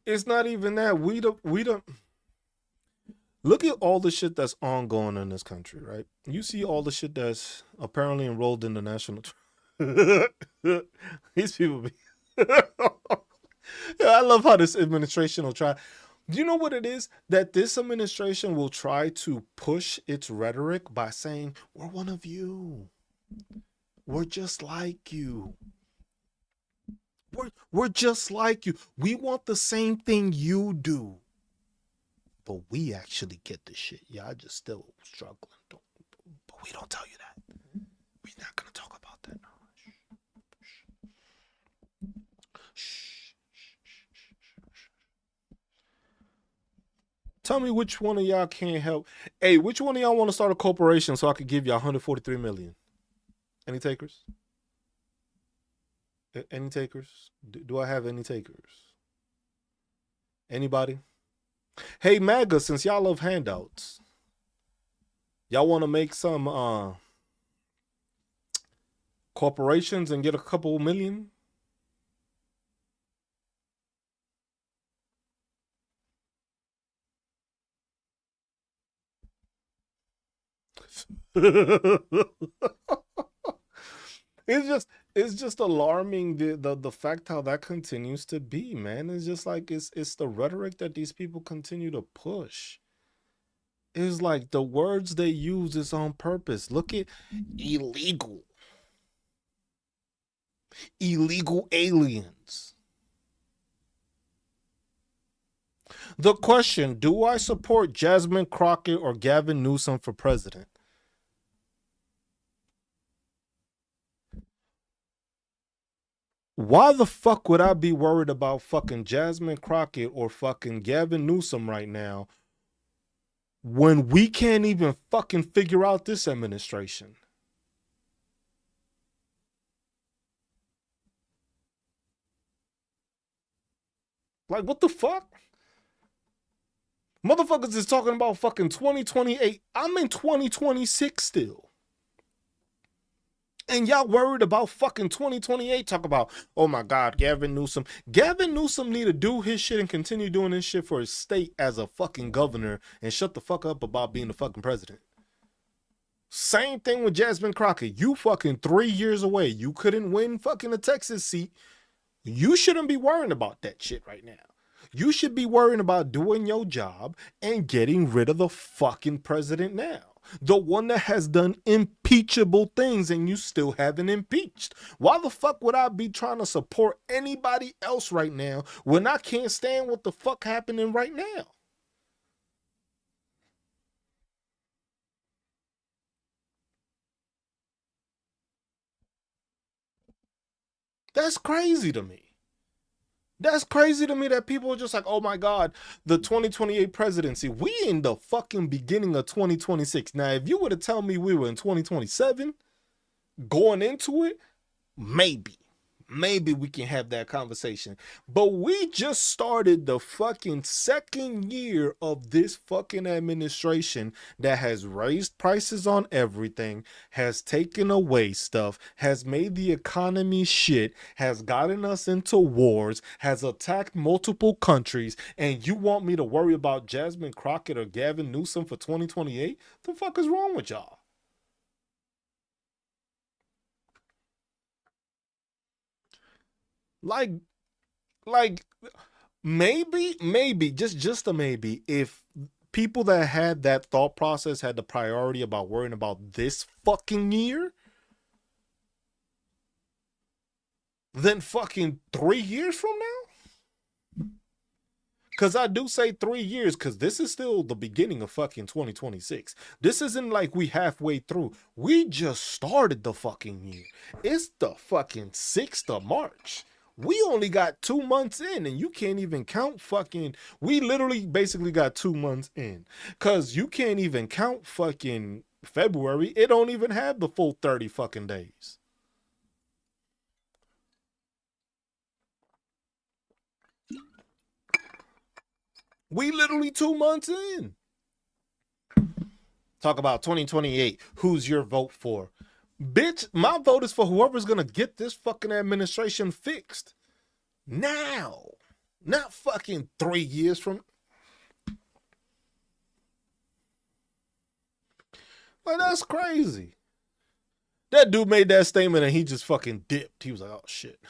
It's not even that. We don't look at all the shit that's ongoing in this country, right? You see all the shit that's apparently enrolled in the national. These people be. Yeah, I love how this administration will try. Do you know what it is? That this administration will try to push its rhetoric by saying, we're one of you. We're just like you. We're just like you. We want the same thing you do. But we actually get the shit. Y'all just still struggling. But we don't tell you that. We're not going to talk about that now. Tell me which one of y'all can't help. Hey, which one of y'all want to start a corporation so I could give y'all 143 million? Any takers? Any takers? Do I have any takers? Anybody? Hey, MAGA, since y'all love handouts, y'all want to make some corporations and get a couple million? It's just alarming the fact how that continues to be, man. It's just like it's the rhetoric that these people continue to push. It's like the words they use is on purpose. Look at illegal aliens. The question, do I support Jasmine Crockett or Gavin Newsom for president? Why the fuck would I be worried about fucking Jasmine Crockett or fucking Gavin Newsom right now when we can't even fucking figure out this administration? Like, what the fuck? Motherfuckers is talking about fucking 2028. I'm in 2026 still. And y'all worried about fucking 2028. Talk about, oh my God, Gavin Newsom. Gavin Newsom need to do his shit and continue doing his shit for his state as a fucking governor and shut the fuck up about being the fucking president. Same thing with Jasmine Crockett. You fucking 3 years away. You couldn't win fucking a Texas seat. You shouldn't be worrying about that shit right now. You should be worrying about doing your job and getting rid of the fucking president now. The one that has done impeachable things and you still haven't impeached. Why the fuck would I be trying to support anybody else right now when I can't stand what the fuck happening right now? That's crazy to me. That's crazy to me that people are just like, oh my God, the 2028 presidency. We in the fucking beginning of 2026. Now, if you were to tell me we were in 2027 going into it, maybe we can have that conversation. But we just started the fucking second year of this fucking administration that has raised prices on everything, has taken away stuff, has made the economy shit, has gotten us into wars, has attacked multiple countries, and you want me to worry about Jasmine Crockett or Gavin Newsom for 2028? The fuck is wrong with y'all? Like maybe just a maybe, if people that had that thought process had the priority about worrying about this fucking year, then fucking 3 years from now. Because I do say 3 years, because this is still the beginning of fucking 2026. This isn't like we halfway through. We just started the fucking year. It's the fucking 6th of March. We only got 2 months in, and you can't even count fucking. We literally basically got 2 months in, because you can't even count fucking February. It don't even have the full 30 fucking days. We literally 2 months in. Talk about 2028. Who's your vote for? Bitch, my vote is for whoever's gonna get this fucking administration fixed. Now. Not fucking 3 years from. Like, that's crazy. That dude made that statement and he just fucking dipped. He was like, oh shit.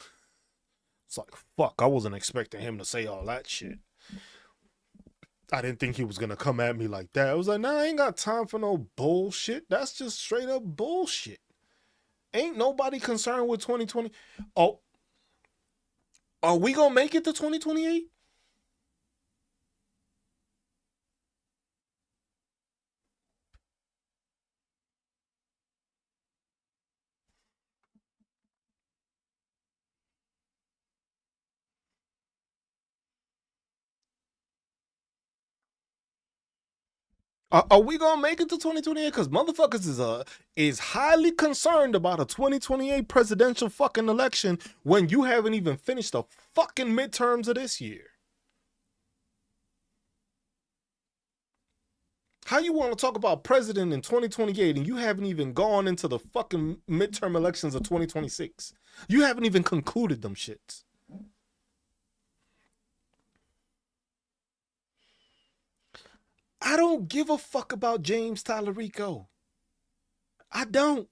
It's like, fuck, I wasn't expecting him to say all that shit. I didn't think he was gonna come at me like that. I was like, nah, I ain't got time for no bullshit. That's just straight up bullshit. Ain't nobody concerned with 2020. Oh, are we gonna make it to 2028? Are we gonna make it to 2028? Because motherfuckers is highly concerned about a 2028 presidential fucking election when you haven't even finished the fucking midterms of this year. How you want to talk about president in 2028 and you haven't even gone into the fucking midterm elections of 2026? You haven't even concluded them shits. I don't give a fuck about James Tallarico. I don't.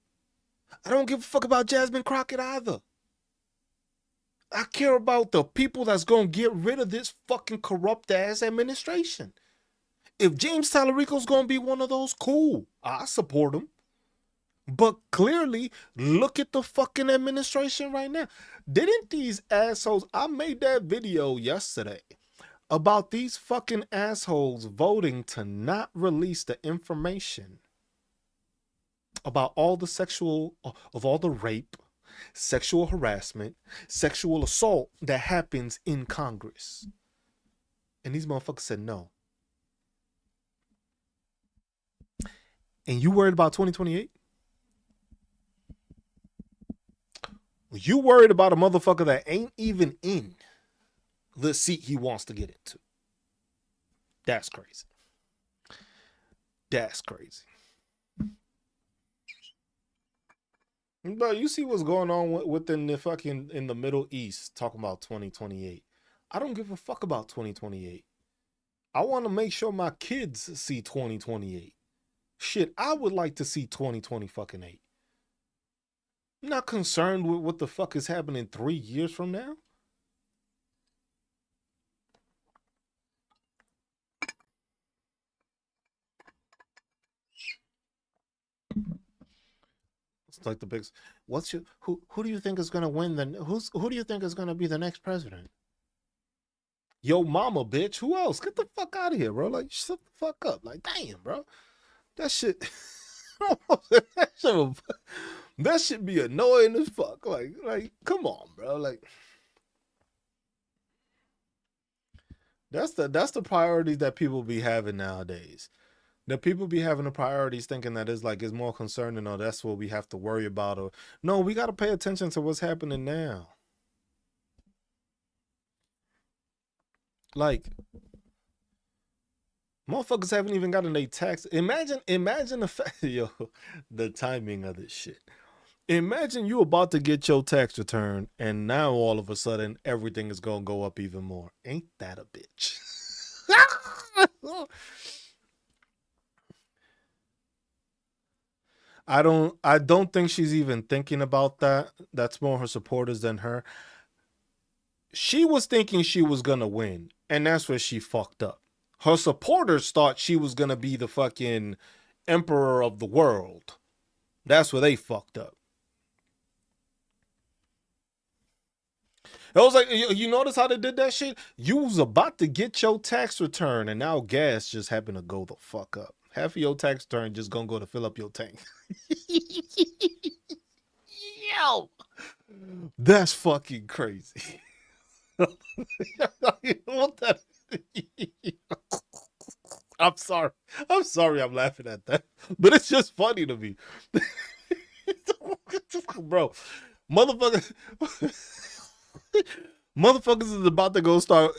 I don't give a fuck about Jasmine Crockett either. I care about the people that's gonna get rid of this fucking corrupt ass administration. If James Tallarico's gonna be one of those, cool. I support him. But clearly, look at the fucking administration right now. Didn't these assholes? I made that video yesterday about these fucking assholes voting to not release the information about all the all the rape, sexual harassment, sexual assault that happens in Congress. And these motherfuckers said no. And you worried about 2028? You worried about a motherfucker that ain't even in the seat he wants to get into. That's crazy. That's crazy. Bro, you see what's going on within the fucking in the Middle East talking about 2028. I don't give a fuck about 2028. I want to make sure my kids see 2028. Shit, I would like to see 2020 fucking 8. I'm not concerned with what the fuck is happening 3 years from now. It's like the big. What's your who do you think is gonna win? Who do you think is gonna be the next president? Yo, mama, bitch. Who else? Get the fuck out of here, bro. Like, shut the fuck up. Like, damn, bro. That shit. that should be annoying as fuck. Like, come on, bro. Like, that's the priorities that people be having nowadays. That people be having the priorities thinking that it's more concerning or that's what we have to worry about. Or no, we got to pay attention to what's happening now. Like, motherfuckers haven't even gotten their tax. Imagine the fact, yo, the timing of this shit. Imagine you about to get your tax return, and now all of a sudden everything is gonna go up even more. Ain't that a bitch? I don't think she's even thinking about that. That's more her supporters than her. She was thinking she was gonna win, and that's where she fucked up. Her supporters thought she was gonna be the fucking emperor of the world. That's where they fucked up. It was like, you notice how they did that shit? You was about to get your tax return, and now gas just happened to go the fuck up. Half of your tax return just gonna go to fill up your tank. Yo, that's fucking crazy. You know what that? I'm sorry. I'm sorry. I'm laughing at that, but it's just funny to me, bro. Motherfucker. Motherfuckers is about to go start.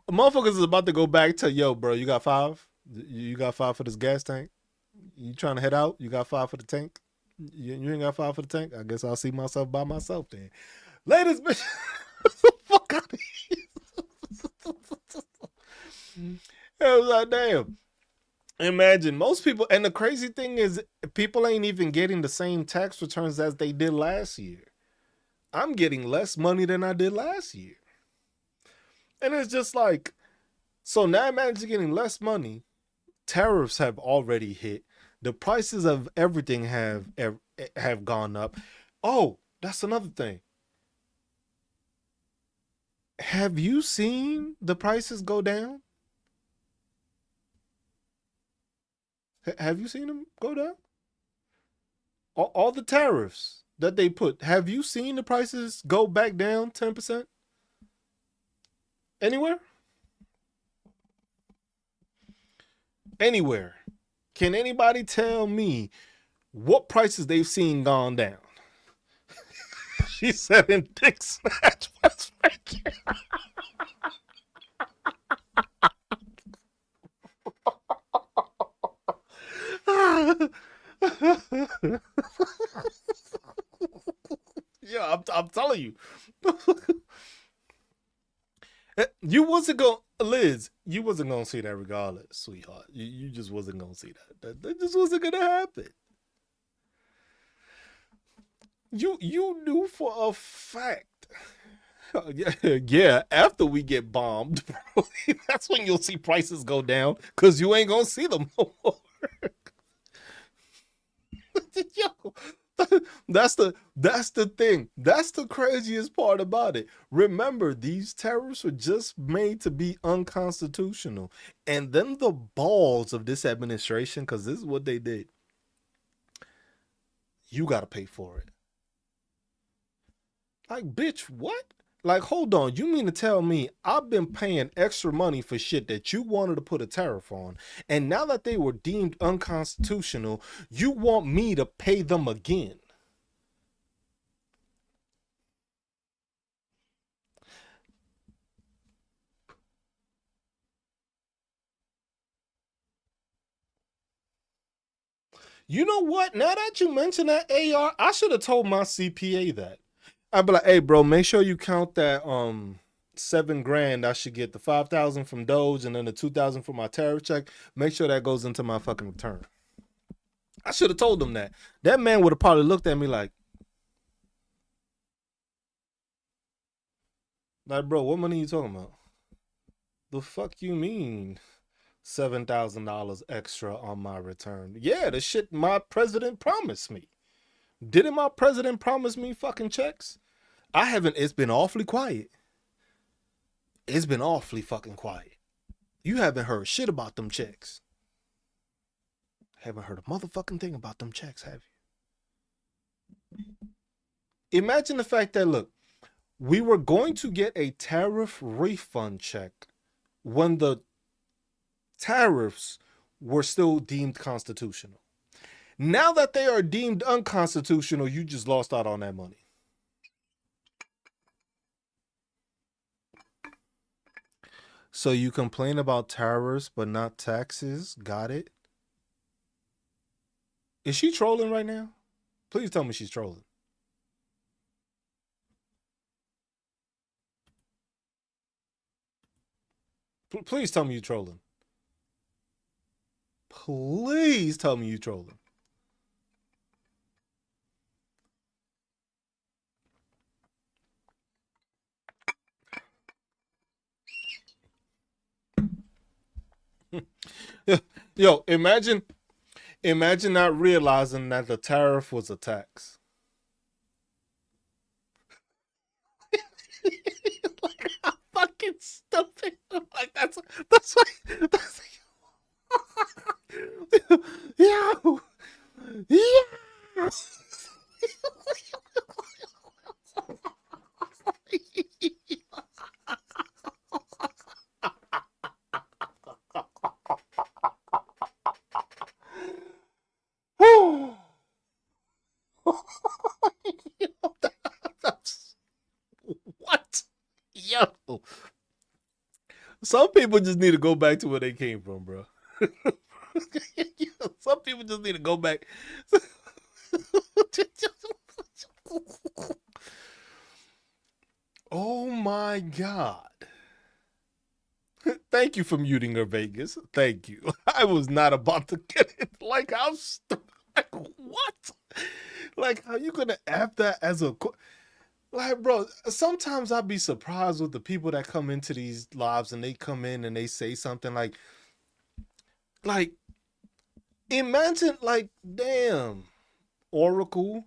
Motherfuckers is about to go back to yo, bro. You got 5? You got 5 for this gas tank? You trying to head out? You got 5 for the tank? You ain't got 5 for the tank? I guess I'll see myself by myself then. Ladies, bitch, fuck out of here. I was like, damn. Imagine most people, and the crazy thing is, people ain't even getting the same tax returns as they did last year. I'm getting less money than I did last year. And it's just like, so now imagine getting less money. Tariffs have already hit. The prices of everything have gone up. Oh, that's another thing. Have you seen the prices go down? Have you seen them go down? All the tariffs that they put. Have you seen the prices go back down 10%? Anywhere? Anywhere. Can anybody tell me what prices they've seen gone down? She said in Dick Snatch, West Virginia. Yeah, I'm telling you. You wasn't going, Liz. You wasn't gonna see that regardless, sweetheart. You just wasn't gonna see that just wasn't gonna happen. You knew for a fact. Yeah. After we get bombed, bro, that's when you'll see prices go down because you ain't gonna see them no more. Yo, that's the thing. That's the craziest part about it. Remember, these tariffs were just made to be unconstitutional, and then the balls of this administration, because this is what they did. You got to pay for it. Like, bitch, what? Like, hold on. You mean to tell me I've been paying extra money for shit that you wanted to put a tariff on, and now that they were deemed unconstitutional, you want me to pay them again? You know what? Now that you mention that AR, I should have told my CPA that. I'd be like, hey, bro, make sure you count that $7,000 I should get, the 5,000 from Doge and then the 2,000 for my tariff check. Make sure that goes into my fucking return. I should have told him that. That man would have probably looked at me like, bro, what money you talking about? The fuck you mean $7,000 extra on my return? Yeah, the shit my president promised me. Didn't my president promise me fucking checks? I haven't. It's been awfully quiet. It's been awfully fucking quiet. You haven't heard shit about them checks. Haven't heard a motherfucking thing about them checks, have you? Imagine the fact that, look, we were going to get a tariff refund check when the tariffs were still deemed constitutional. Now that they are deemed unconstitutional, you just lost out on that money. So you complain about tariffs but not taxes? Got it? Is she trolling right now? Please tell me she's trolling. Please tell me you're trolling. Please tell me you're trolling. Yo, imagine not realizing that the tariff was a tax. Like, how fucking stupid. Like, that's yo. Yeah. What? Yo. Some people just need to go back to where they came from, bro. Some people just need to go back. Oh my God. Thank you for muting her, Vegas. Thank you. I was not about to get it. Like, I'm like, what? Like, how you gonna have that as a like, bro? Sometimes I'd be surprised with the people that come into these lives and they come in and they say something like, imagine, like, damn, Oracle,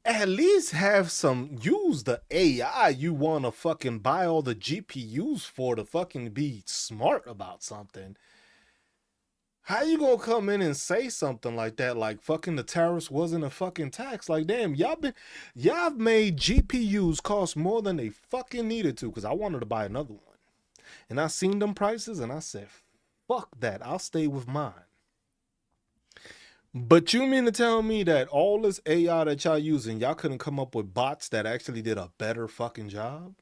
at least have some, use the AI you want to fucking buy all the GPUs for to fucking be smart about something. How you gonna come in and say something like that? Like, fucking the tariffs wasn't a fucking tax. Like, damn, y'all made GPUs cost more than they fucking needed to, because I wanted to buy another one. And I seen them prices and I said, fuck that, I'll stay with mine. But you mean to tell me that all this AI that y'all using, y'all couldn't come up with bots that actually did a better fucking job?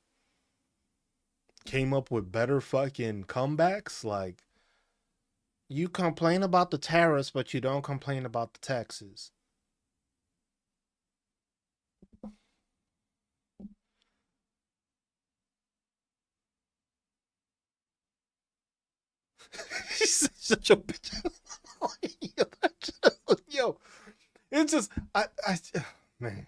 Came up with better fucking comebacks? Like, you complain about the tariffs, but you don't complain about the taxes. She's such a bitch. Yo, it's just, man.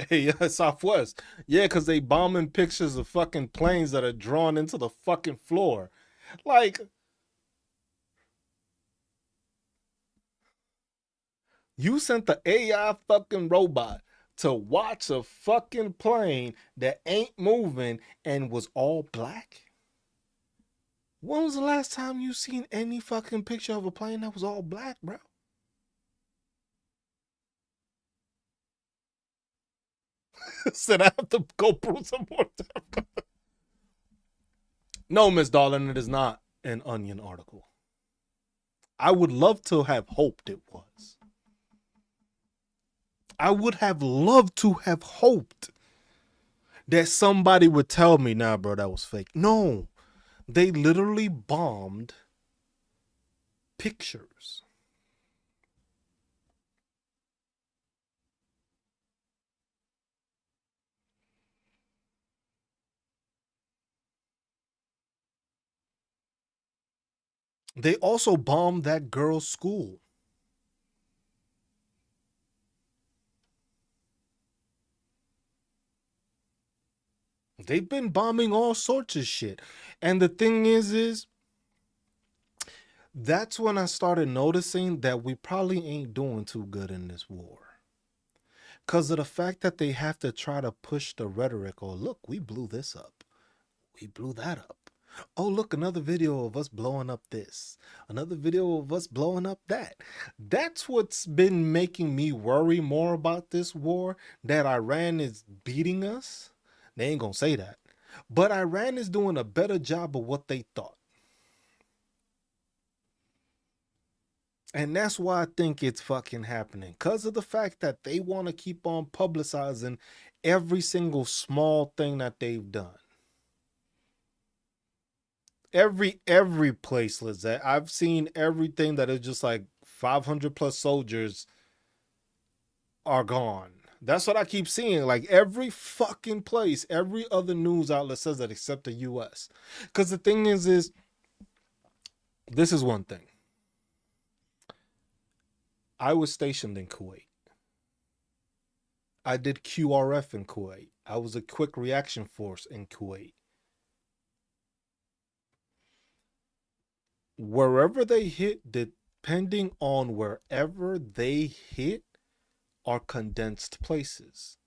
Hey, Southwest. Yeah, because they bombing pictures of fucking planes that are drawn into the fucking floor. Like, you sent the AI fucking robot to watch a fucking plane that ain't moving and was all black? When was the last time you seen any fucking picture of a plane that was all black, bro? Said I have to go prove some more time. No, Miss Darling, it is not an Onion article. I would love to have hoped it was. I would have loved to have hoped that somebody would tell me, nah, bro, that was fake. No, they literally bombed pictures. They also bombed that girl's school. They've been bombing all sorts of shit. And the thing is that's when I started noticing that we probably ain't doing too good in this war. Because of the fact that they have to try to push the rhetoric, or look, we blew this up. We blew that up. Oh, look, another video of us blowing up this. Another video of us blowing up that. That's what's been making me worry more about this war, that Iran is beating us. They ain't gonna say that. But Iran is doing a better job of what they thought. And that's why I think it's fucking happening. Because of the fact that they want to keep on publicizing every single small thing that they've done. Every place, Lizette. I've seen everything that is just like 500 plus soldiers are gone. That's what I keep seeing. Like every fucking place, every other news outlet says that except the US. Because the thing is this is one thing. I was stationed in Kuwait. I did QRF in Kuwait. I was a quick reaction force in Kuwait. Wherever they hit, depending on wherever they hit, are condensed places.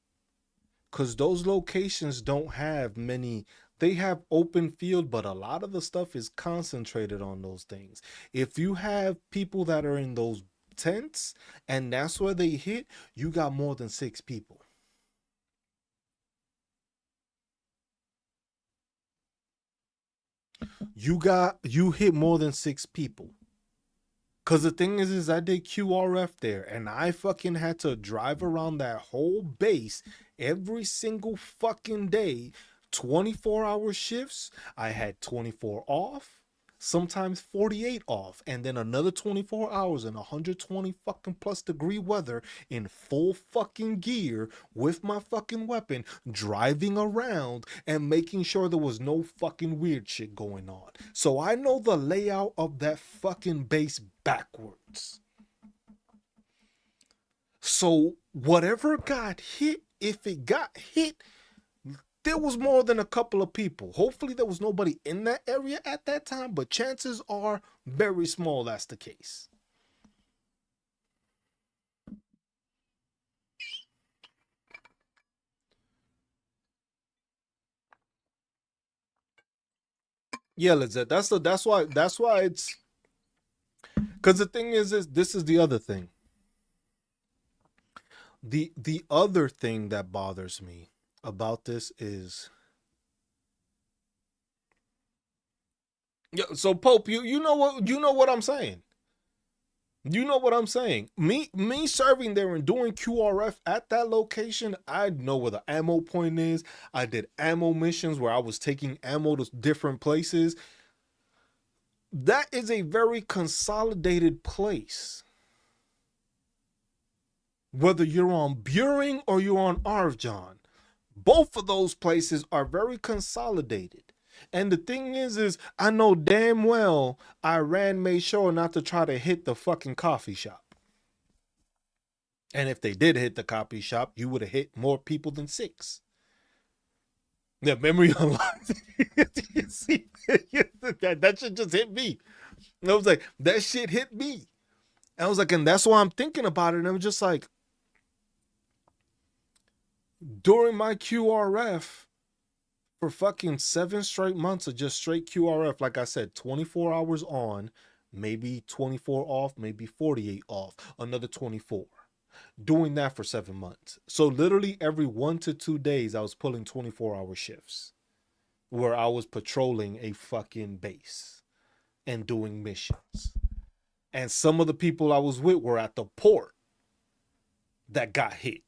Because those locations don't have many, they have open field, but a lot of the stuff is concentrated on those things. If you have people that are in those tents and that's where they hit, you got more than 6 people. You hit more than 6 people. Cause the thing is I did QRF there and I fucking had to drive around that whole base every single fucking day, 24-hour shifts. I had 24 off, sometimes 48 off, and then another 24 hours in 120 fucking plus degree weather in full fucking gear with my fucking weapon, driving around and making sure there was no fucking weird shit going on. So I know the layout of that fucking base backwards. So whatever got hit, if it got hit, there was more than a couple of people. Hopefully there was nobody in that area at that time, but chances are very small that's the case. Yeah, Lizette, that's why it's, because the thing is this is the other thing. The other thing that bothers me about this is, yeah, so Pope, you know what I'm saying. You know what I'm saying. Me serving there and doing QRF at that location, I know where the ammo point is. I did ammo missions where I was taking ammo to different places. That is a very consolidated place. Whether you're on Buring or you're on Arvjan, both of those places are very consolidated. And the thing is I know damn well Iran made sure not to try to hit the fucking coffee shop. And if they did hit the coffee shop, you would have hit more people than 6. Yeah, memory unlocked. You see, that shit just hit me. And I was like, that shit hit me. And I was like, and that's why I'm thinking about it. And I'm just like, during my QRF, for fucking 7 straight months of just straight QRF, like I said, 24 hours on, maybe 24 off, maybe 48 off, another 24. Doing that for 7 months. So literally every 1 to 2 days, I was pulling 24-hour shifts where I was patrolling a fucking base and doing missions. And some of the people I was with were at the port. that got hit.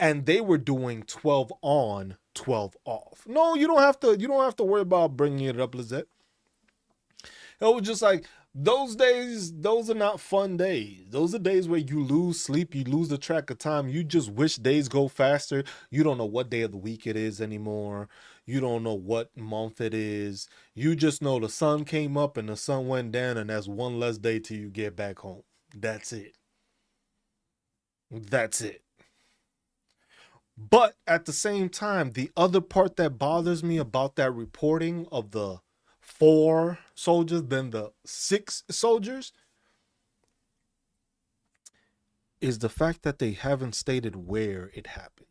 And they were doing 12 on, 12 off. No, you don't have to worry about bringing it up, Lizette. It was just like those days, those are not fun days. Those are days where you lose sleep, you lose the track of time. You just wish days go faster. You don't know what day of the week it is anymore. You don't know what month it is. You just know the sun came up and the sun went down, and that's one less day till you get back home. That's it. That's it. But at the same time, the other part that bothers me about that reporting of the 4 soldiers than the 6 soldiers is the fact that they haven't stated where it happened.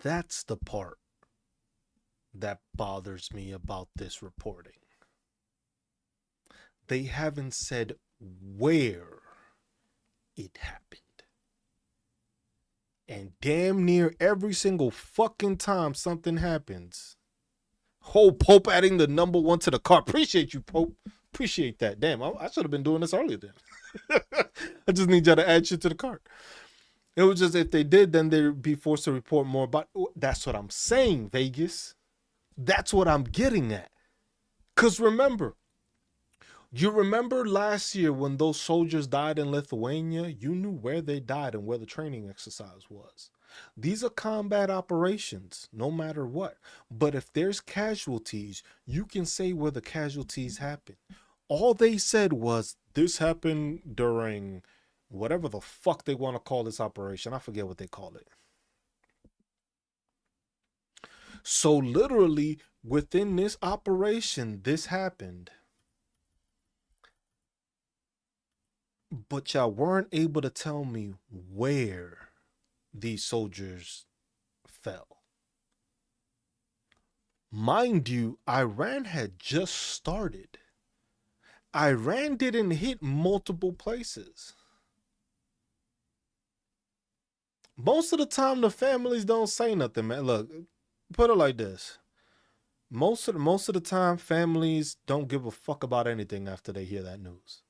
That's the part that bothers me about this reporting. They haven't said where it happened. And damn near every single fucking time something happens, Pope adding the number 1 to the card. Appreciate you, Pope. Appreciate that. Damn, I should have been doing this earlier then. I just need y'all to add shit to the card. It was just if they did, then they'd be forced to report more about. That's what I'm saying, Vegas. That's what I'm getting at. Because remember, you remember last year when those soldiers died in Lithuania? You knew where they died and where the training exercise was. These are combat operations, no matter what. But if there's casualties, you can say where the casualties happen. All they said was this happened during whatever the fuck they want to call this operation. I forget what they call it. So literally within this operation, this happened. But y'all weren't able to tell me where these soldiers fell. Mind you, Iran had just started. Iran didn't hit multiple places. Most of the time, the families don't say nothing, man. Look, put it like this. Most of the time, families don't give a fuck about anything after they hear that news.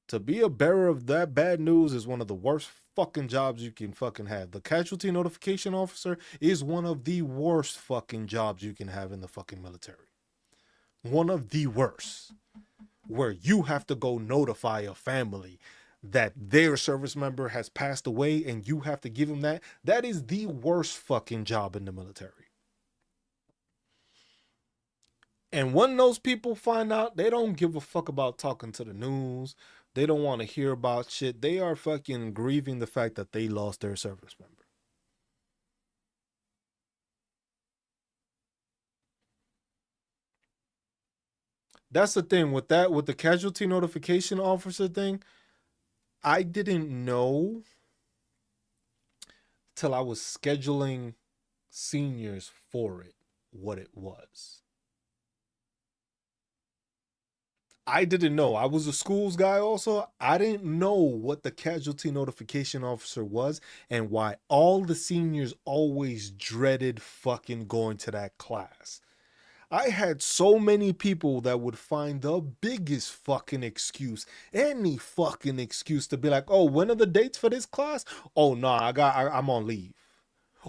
To be a bearer of that bad news is one of the worst fucking jobs you can fucking have. The casualty notification officer is one of the worst fucking jobs you can have in the fucking military. One of the worst. Where you have to go notify a family that their service member has passed away and you have to give them that. That is the worst fucking job in the military. And when those people find out, they don't give a fuck about talking to the news. They don't want to hear about shit. They are fucking grieving the fact that they lost their service member. That's the thing with that, with the casualty notification officer thing. I didn't know till I was scheduling seniors for it, what it was. I didn't know. I was a schools guy also. I didn't know what the casualty notification officer was and why all the seniors always dreaded fucking going to that class. I had so many people that would find the biggest fucking excuse, any fucking excuse to be like, oh, when are the dates for this class? Oh, nah, I'm on leave.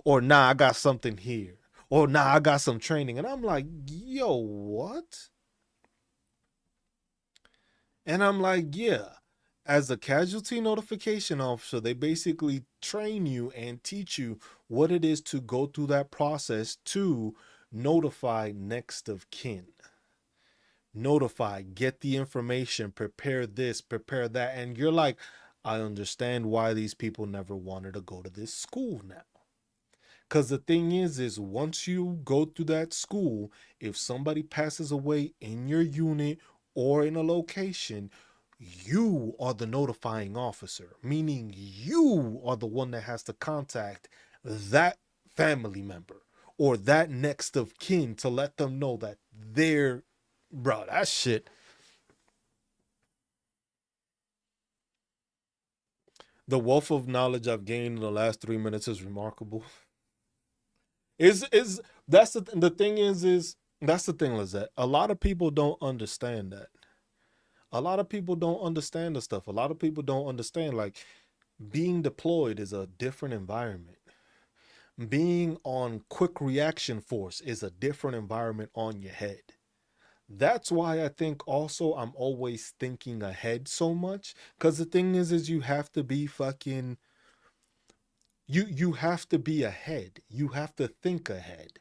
Or nah, I got something here. Or nah, I got some training. And I'm like, yo, what? And I'm like, yeah, as a casualty notification officer, they basically train you and teach you what it is to go through that process to notify next of kin. Notify, get the information, prepare this, prepare that. And you're like, I understand why these people never wanted to go to this school now. Because the thing is once you go through that school, if somebody passes away in your unit or in a location, you are the notifying officer, meaning you are the one that has to contact that family member or that next of kin to let them know that they're, bro, that shit. The wealth of knowledge I've gained in the last 3 minutes is remarkable. Is that's the thing is That's the thing, Lizette. A lot of people don't understand that. A lot of people don't understand the stuff. A lot of people don't understand, like, being deployed is a different environment. Being on quick reaction force is a different environment on your head. That's why I think also I'm always thinking ahead so much. Cause the thing is you have to be fucking you have to be ahead. You have to think ahead.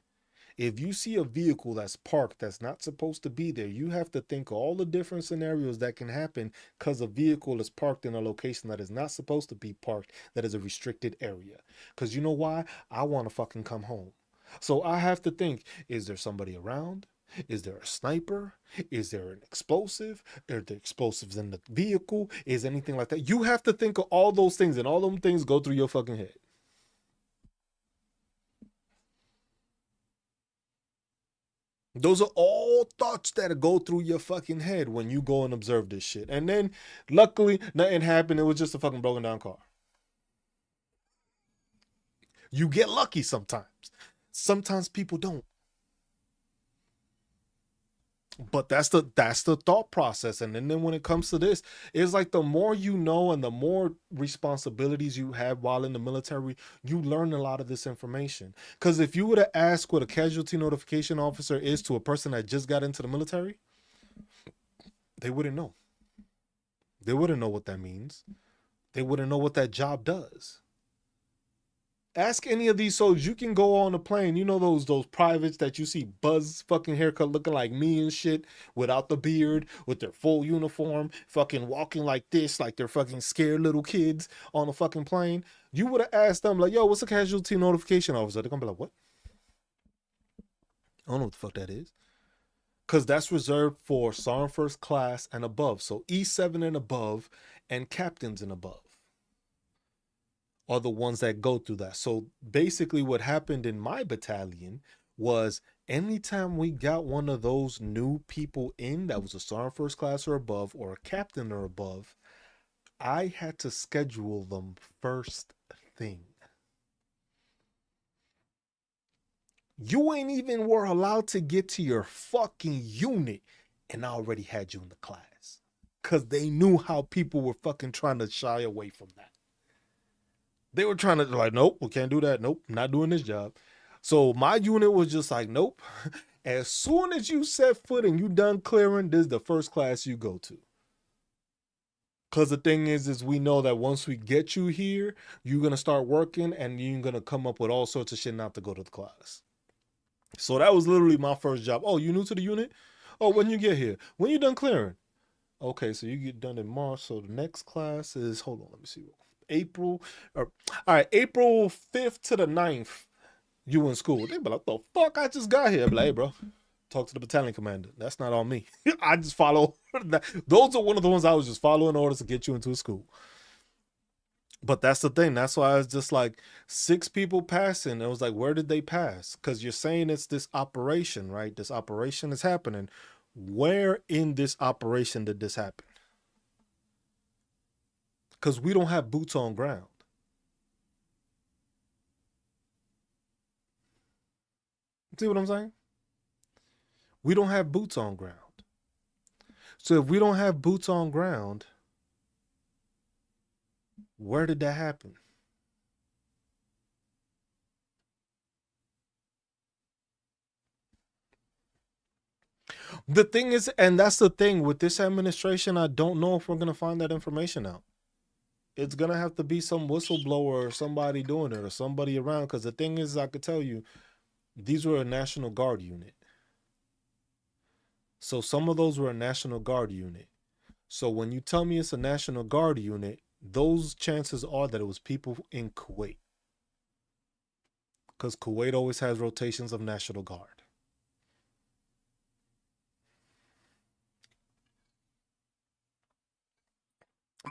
If you see a vehicle that's parked that's not supposed to be there, you have to think of all the different scenarios that can happen because a vehicle is parked in a location that is not supposed to be parked, that is a restricted area. Because you know why? I want to fucking come home. So I have to think, is there somebody around? Is there a sniper? Is there an explosive? Are there explosives in the vehicle? Is anything like that? You have to think of all those things, and all them things go through your fucking head. Those are all thoughts that go through your fucking head when you go and observe this shit. And then, luckily, nothing happened. It was just a fucking broken down car. You get lucky sometimes. Sometimes people don't. But that's the thought process. And then when it comes to this, it's like the more you know and the more responsibilities you have while in the military, you learn a lot of this information. Because if you were to ask what a casualty notification officer is to a person that just got into the military, they wouldn't know. They wouldn't know what that means. They wouldn't know what that job does. Ask any of these soldiers. You can go on a plane. You know those privates that you see buzz fucking haircut looking like me and shit without the beard, with their full uniform, fucking walking like this, like they're fucking scared little kids on a fucking plane. You would have asked them like, yo, what's a casualty notification officer? They're gonna be like, what? I don't know what the fuck that is. Because that's reserved for Sergeant First Class and above. So E7 and above and captains and above are the ones that go through that. So basically what happened in my battalion was anytime we got one of those new people in that was a sergeant first class or above or a captain or above, I had to schedule them first thing. You ain't even were allowed to get to your fucking unit and I already had you in the class. Cause they knew how people were fucking trying to shy away from that. They were trying to like, nope, we can't do that. Nope, not doing this job. So my unit was just like, nope. As soon as you set foot and you done clearing, this is the first class you go to. Cause the thing is we know that once we get you here, you're gonna start working and you're gonna come up with all sorts of shit not to go to the class. So that was literally my first job. Oh, you new to the unit? Oh, when you get here? When you done clearing? Okay, so you get done in March. So the next class is, hold on, let me see. April, or all right, April 5th to the 9th, you in school. They be like, what the fuck? I just got here. I be like, hey, bro, talk to the battalion commander. That's not on me. I just follow. Those are one of the ones I was just following orders to get you into a school. But that's the thing. That's why it's just like 6 people passing. It was like, where did they pass? Because you're saying it's this operation, right? This operation is happening. Where in this operation did this happen? Because we don't have boots on ground. See what I'm saying? We don't have boots on ground. So if we don't have boots on ground, where did that happen? The thing is, and that's the thing with this administration, I don't know if we're going to find that information out. It's going to have to be some whistleblower or somebody doing it or somebody around. Because the thing is, I could tell you, these were a National Guard unit. So some of those were a National Guard unit. So when you tell me it's a National Guard unit, those chances are that it was people in Kuwait. Because Kuwait always has rotations of National Guard.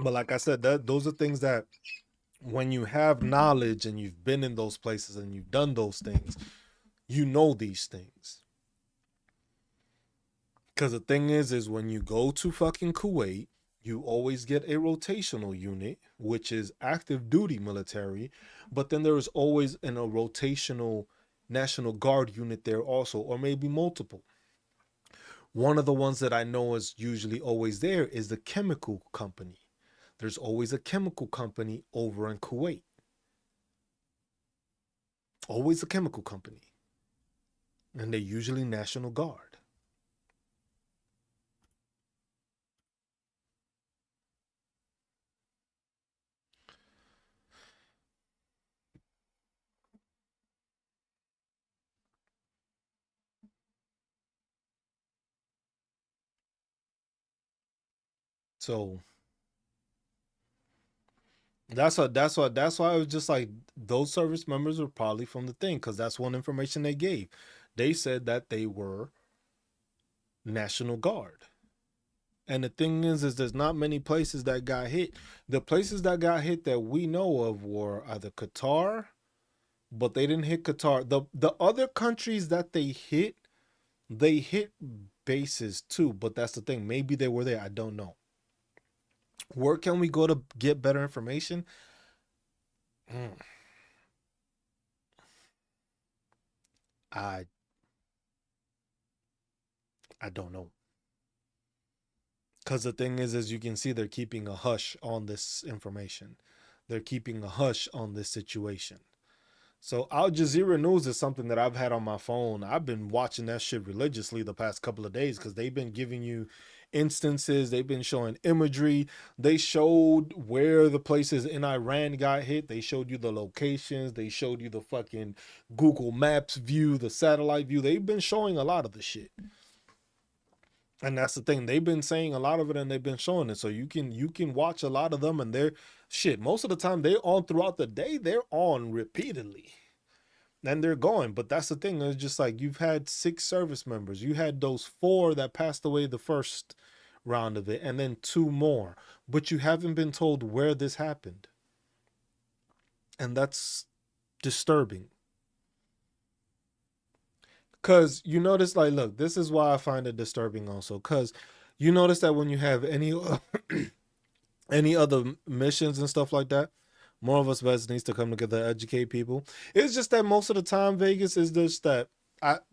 But like I said, those are things that when you have knowledge and you've been in those places and you've done those things, you know these things. Because the thing is when you go to fucking Kuwait, you always get a rotational unit, which is active duty military, but then there is always a rotational National Guard unit there also, or maybe multiple. One of the ones that I know is usually always there is the chemical company. There's always a chemical company over in Kuwait. Always a chemical company. And they're usually National Guard. So that's why it was just like those service members were probably from the thing, because that's one information they gave. They said that they were National Guard. And the thing is there's not many places that got hit. The places that got hit that we know of were either Qatar, but they didn't hit Qatar. The other countries that they hit bases too, but that's the thing. Maybe they were there. I don't know. Where can we go to get better information? Hmm. I I don't know. Because the thing is you can see they're keeping a hush on this information. They're keeping a hush on this situation. So Al Jazeera News is something that I've had on my phone. I've been watching that shit religiously the past couple of days because they've been giving you instances. They've been showing imagery. They showed where the places in Iran got hit. They showed you the locations. They showed you the fucking Google Maps view, the satellite view. They've been showing a lot of the shit. And that's the thing. They've been saying a lot of it and they've been showing it. So you can watch a lot of them and they're shit. Most of the time they're on throughout the day. They're on repeatedly. And they're going. But that's the thing. It's just like you've had 6 service members. You had those 4 that passed away the first round of it, and then 2 more. But you haven't been told where this happened. And that's disturbing. Cause you notice, like, look, this is why I find it disturbing also. Cause you notice that when you have any any other missions and stuff like that, more of us vets needs to come together, educate people. It's just that most of the time, Vegas is just that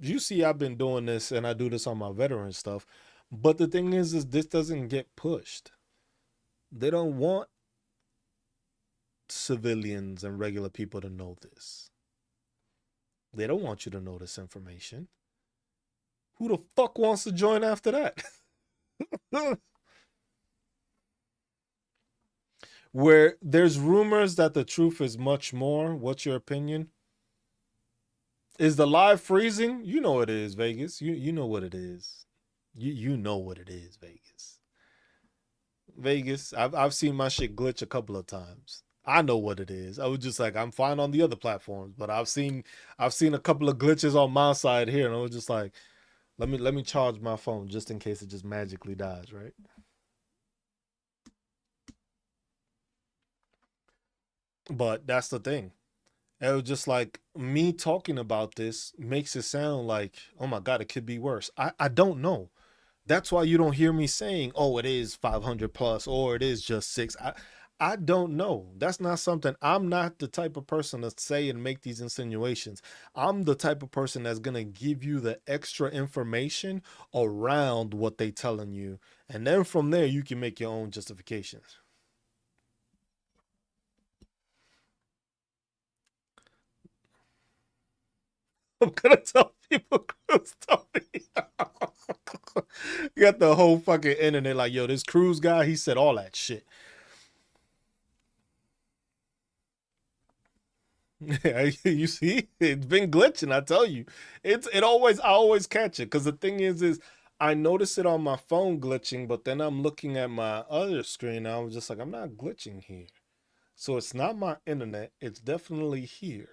you see I've been doing this and I do this on my veteran stuff. But the thing is this doesn't get pushed. They don't want civilians and regular people to know this. They don't want you to know this information. Who the fuck wants to join after that? Where there's rumors that the truth is much more. What's your opinion? Is the live freezing? You know what it is, Vegas. You know what it is. You know what it is, Vegas. Vegas. I've seen my shit glitch a couple of times. I know what it is. I was just like, I'm fine on the other platforms, but I've seen a couple of glitches on my side here, and I was just like, let me charge my phone just in case it just magically dies, right? But that's the thing. It was just like me talking about this makes it sound like, oh my God, it could be worse. I don't know. That's why you don't hear me saying, oh, it is 500 plus or it is just 6. I don't know. That's not something. I'm not the type of person to say and make these insinuations. I'm the type of person that's going to give you the extra information around what they telling you. And then from there, you can make your own justifications. I'm gonna tell people Cruz told me. You got the whole fucking internet like, yo, this Cruz guy, he said all that shit. Yeah, you see, it's been glitching. I tell you, I always catch it because the thing is I notice it on my phone glitching, but then I'm looking at my other screen. And I was just like, I'm not glitching here, so it's not my internet. It's definitely here.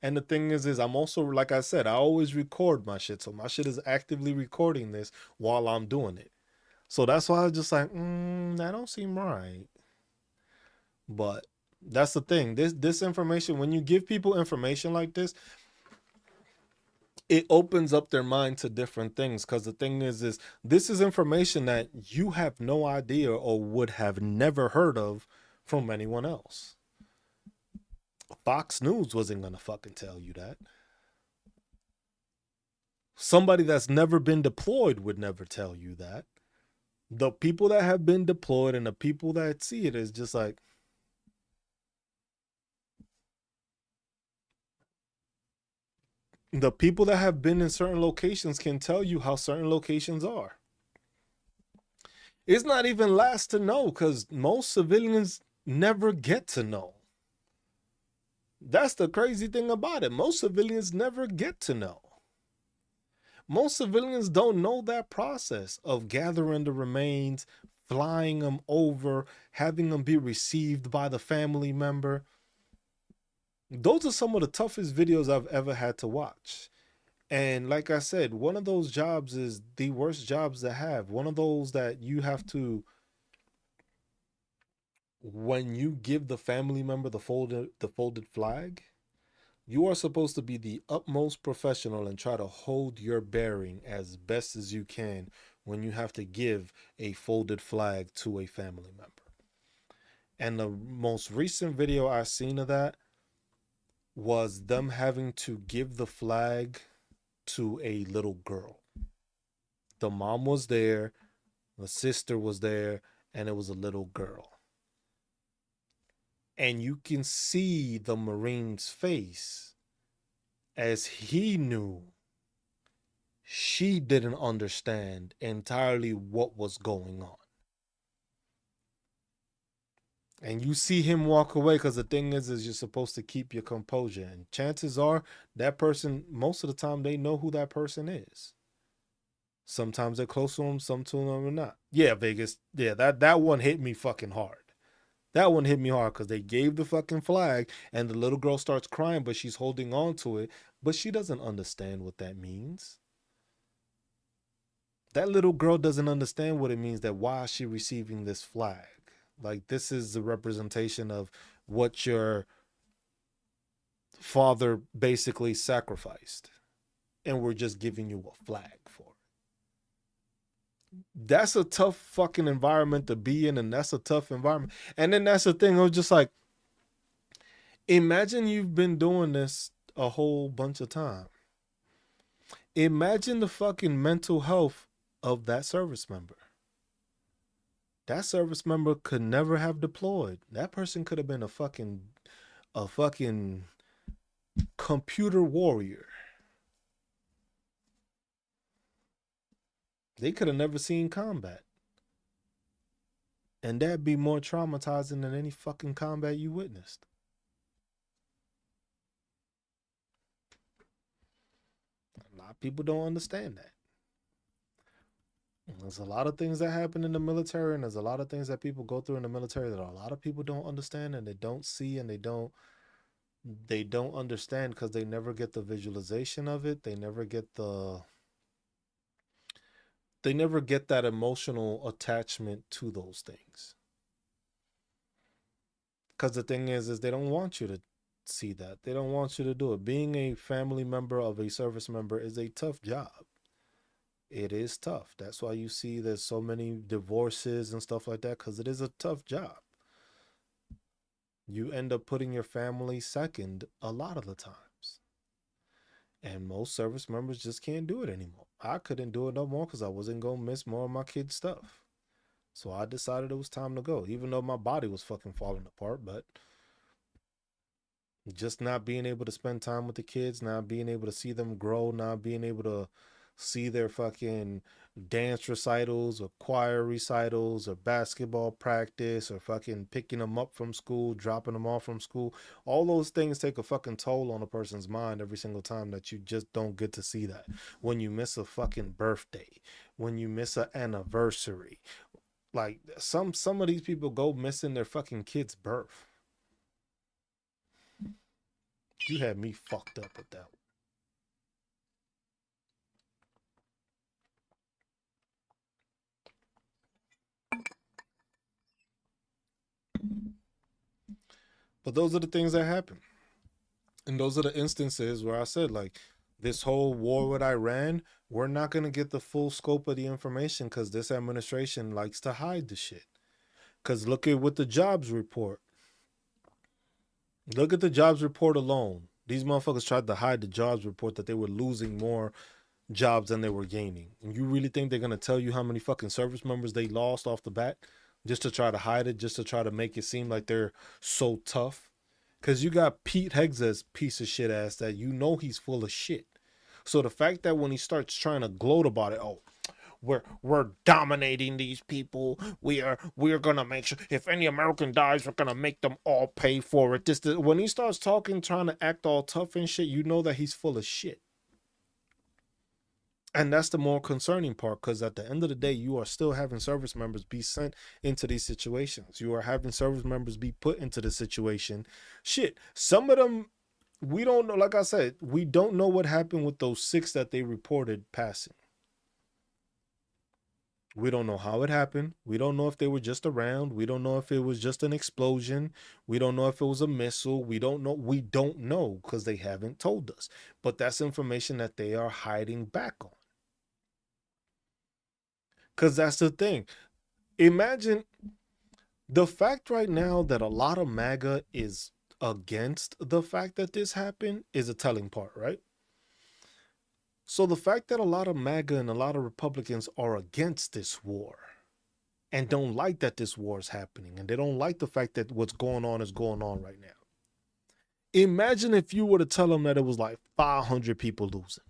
And the thing is I'm also, like I said, I always record my shit. So my shit is actively recording this while I'm doing it. So that's why I was just like, that don't seem right. But that's the thing. This information, when you give people information like it opens up their mind to different things. Because the thing is this is information that you have no idea or would have never heard of from anyone else. Fox News wasn't gonna fucking tell you that. Somebody that's never been deployed would never tell you that. The people that have been deployed and the people that see it is just like, the people that have been in certain locations can tell you how certain locations are. It's not even last to know because most civilians never get to know. That's the crazy thing about it. Most civilians never get to know. Most civilians don't know that process of gathering the remains, flying them over, having them be received by the family member. Those are some of the toughest videos I've ever had to watch. And like I said, one of those jobs is the worst jobs to have. One of those that you have to, when you give the family member the folded flag, you are supposed to be the utmost professional and try to hold your bearing as best as you can when you have to give a folded flag to a family member. And the most recent video I seen of that was them having to give the flag to a little girl. The mom was there, the sister was there, and it was a little girl. And you can see the Marine's face as he knew she didn't understand entirely what was going on. And you see him walk away because the thing is you're supposed to keep your composure. And chances are that person, most of the time, they know who that person is. Sometimes they're close to him, some to them or not. Yeah, Vegas. Yeah, that one hit me fucking hard. That one hit me hard because they gave the fucking flag and the little girl starts crying, but she's holding on to it. But she doesn't understand what that means. That little girl doesn't understand what it means, that why is she receiving this flag? Like, this is the representation of what your father basically sacrificed. And we're just giving you a flag for it. That's a tough fucking environment to be in, and that's a tough environment. And then that's the thing, I was just like, imagine you've been doing this a whole bunch of time. Imagine the fucking mental health of that service member. That service member could never have deployed. That person could have been a fucking computer warrior. They could have never seen combat. And that'd be more traumatizing than any fucking combat you witnessed. A lot of people don't understand that. There's a lot of things that happen in the military, and there's a lot of things that people go through in the military that a lot of people don't understand, and they don't see, and they don't understand because they never get the visualization of it. They never get that emotional attachment to those things. Because the thing is they don't want you to see that. They don't want you to do it. Being a family member of a service member is a tough job. It is tough. That's why you see there's so many divorces and stuff like that, because it is a tough job. You end up putting your family second a lot of the times. And most service members just can't do it anymore. I couldn't do it no more because I wasn't going to miss more of my kids' stuff. So I decided it was time to go, even though my body was fucking falling apart. But just not being able to spend time with the kids, not being able to see them grow, not being able to see their fucking dance recitals or choir recitals or basketball practice or fucking picking them up from school, dropping them off from school. All those things take a fucking toll on a person's mind every single time that you just don't get to see that. When you miss a fucking birthday, when you miss an anniversary, like some of these people go missing their fucking kid's birth. You had me fucked up with that. But those are the things that happen. And those are the instances where I said, like, this whole war with Iran, we're not going to get the full scope of the information because this administration likes to hide the shit. Because look at what the jobs report. Look at the jobs report alone. These motherfuckers tried to hide the jobs report that they were losing more jobs than they were gaining. And you really think they're gonna tell you how many fucking service members they lost off the bat just to try to hide it, just to try to make it seem like they're so tough? Because you got Pete Hegseth's piece of shit ass that you know he's full of shit. So the fact that when he starts trying to gloat about it, oh, we're dominating these people. We're gonna make sure if any American dies, we're gonna make them all pay for it. When he starts talking, trying to act all tough and shit, you know that he's full of shit. And that's the more concerning part, because at the end of the day, you are still having service members be sent into these situations. You are having service members be put into the situation. Shit, some of them, we don't know. Like I said, we don't know what happened with those 6 that they reported passing. We don't know how it happened. We don't know if they were just around. We don't know if it was just an explosion. We don't know if it was a missile. We don't know. We don't know because they haven't told us. But that's information that they are hiding back on. Because that's the thing. Imagine the fact right now that a lot of MAGA is against the fact that this happened is a telling part, right? So the fact that a lot of MAGA and a lot of Republicans are against this war and don't like that this war is happening, and they don't like the fact that what's going on is going on right now. Imagine if you were to tell them that it was like 500 people losing.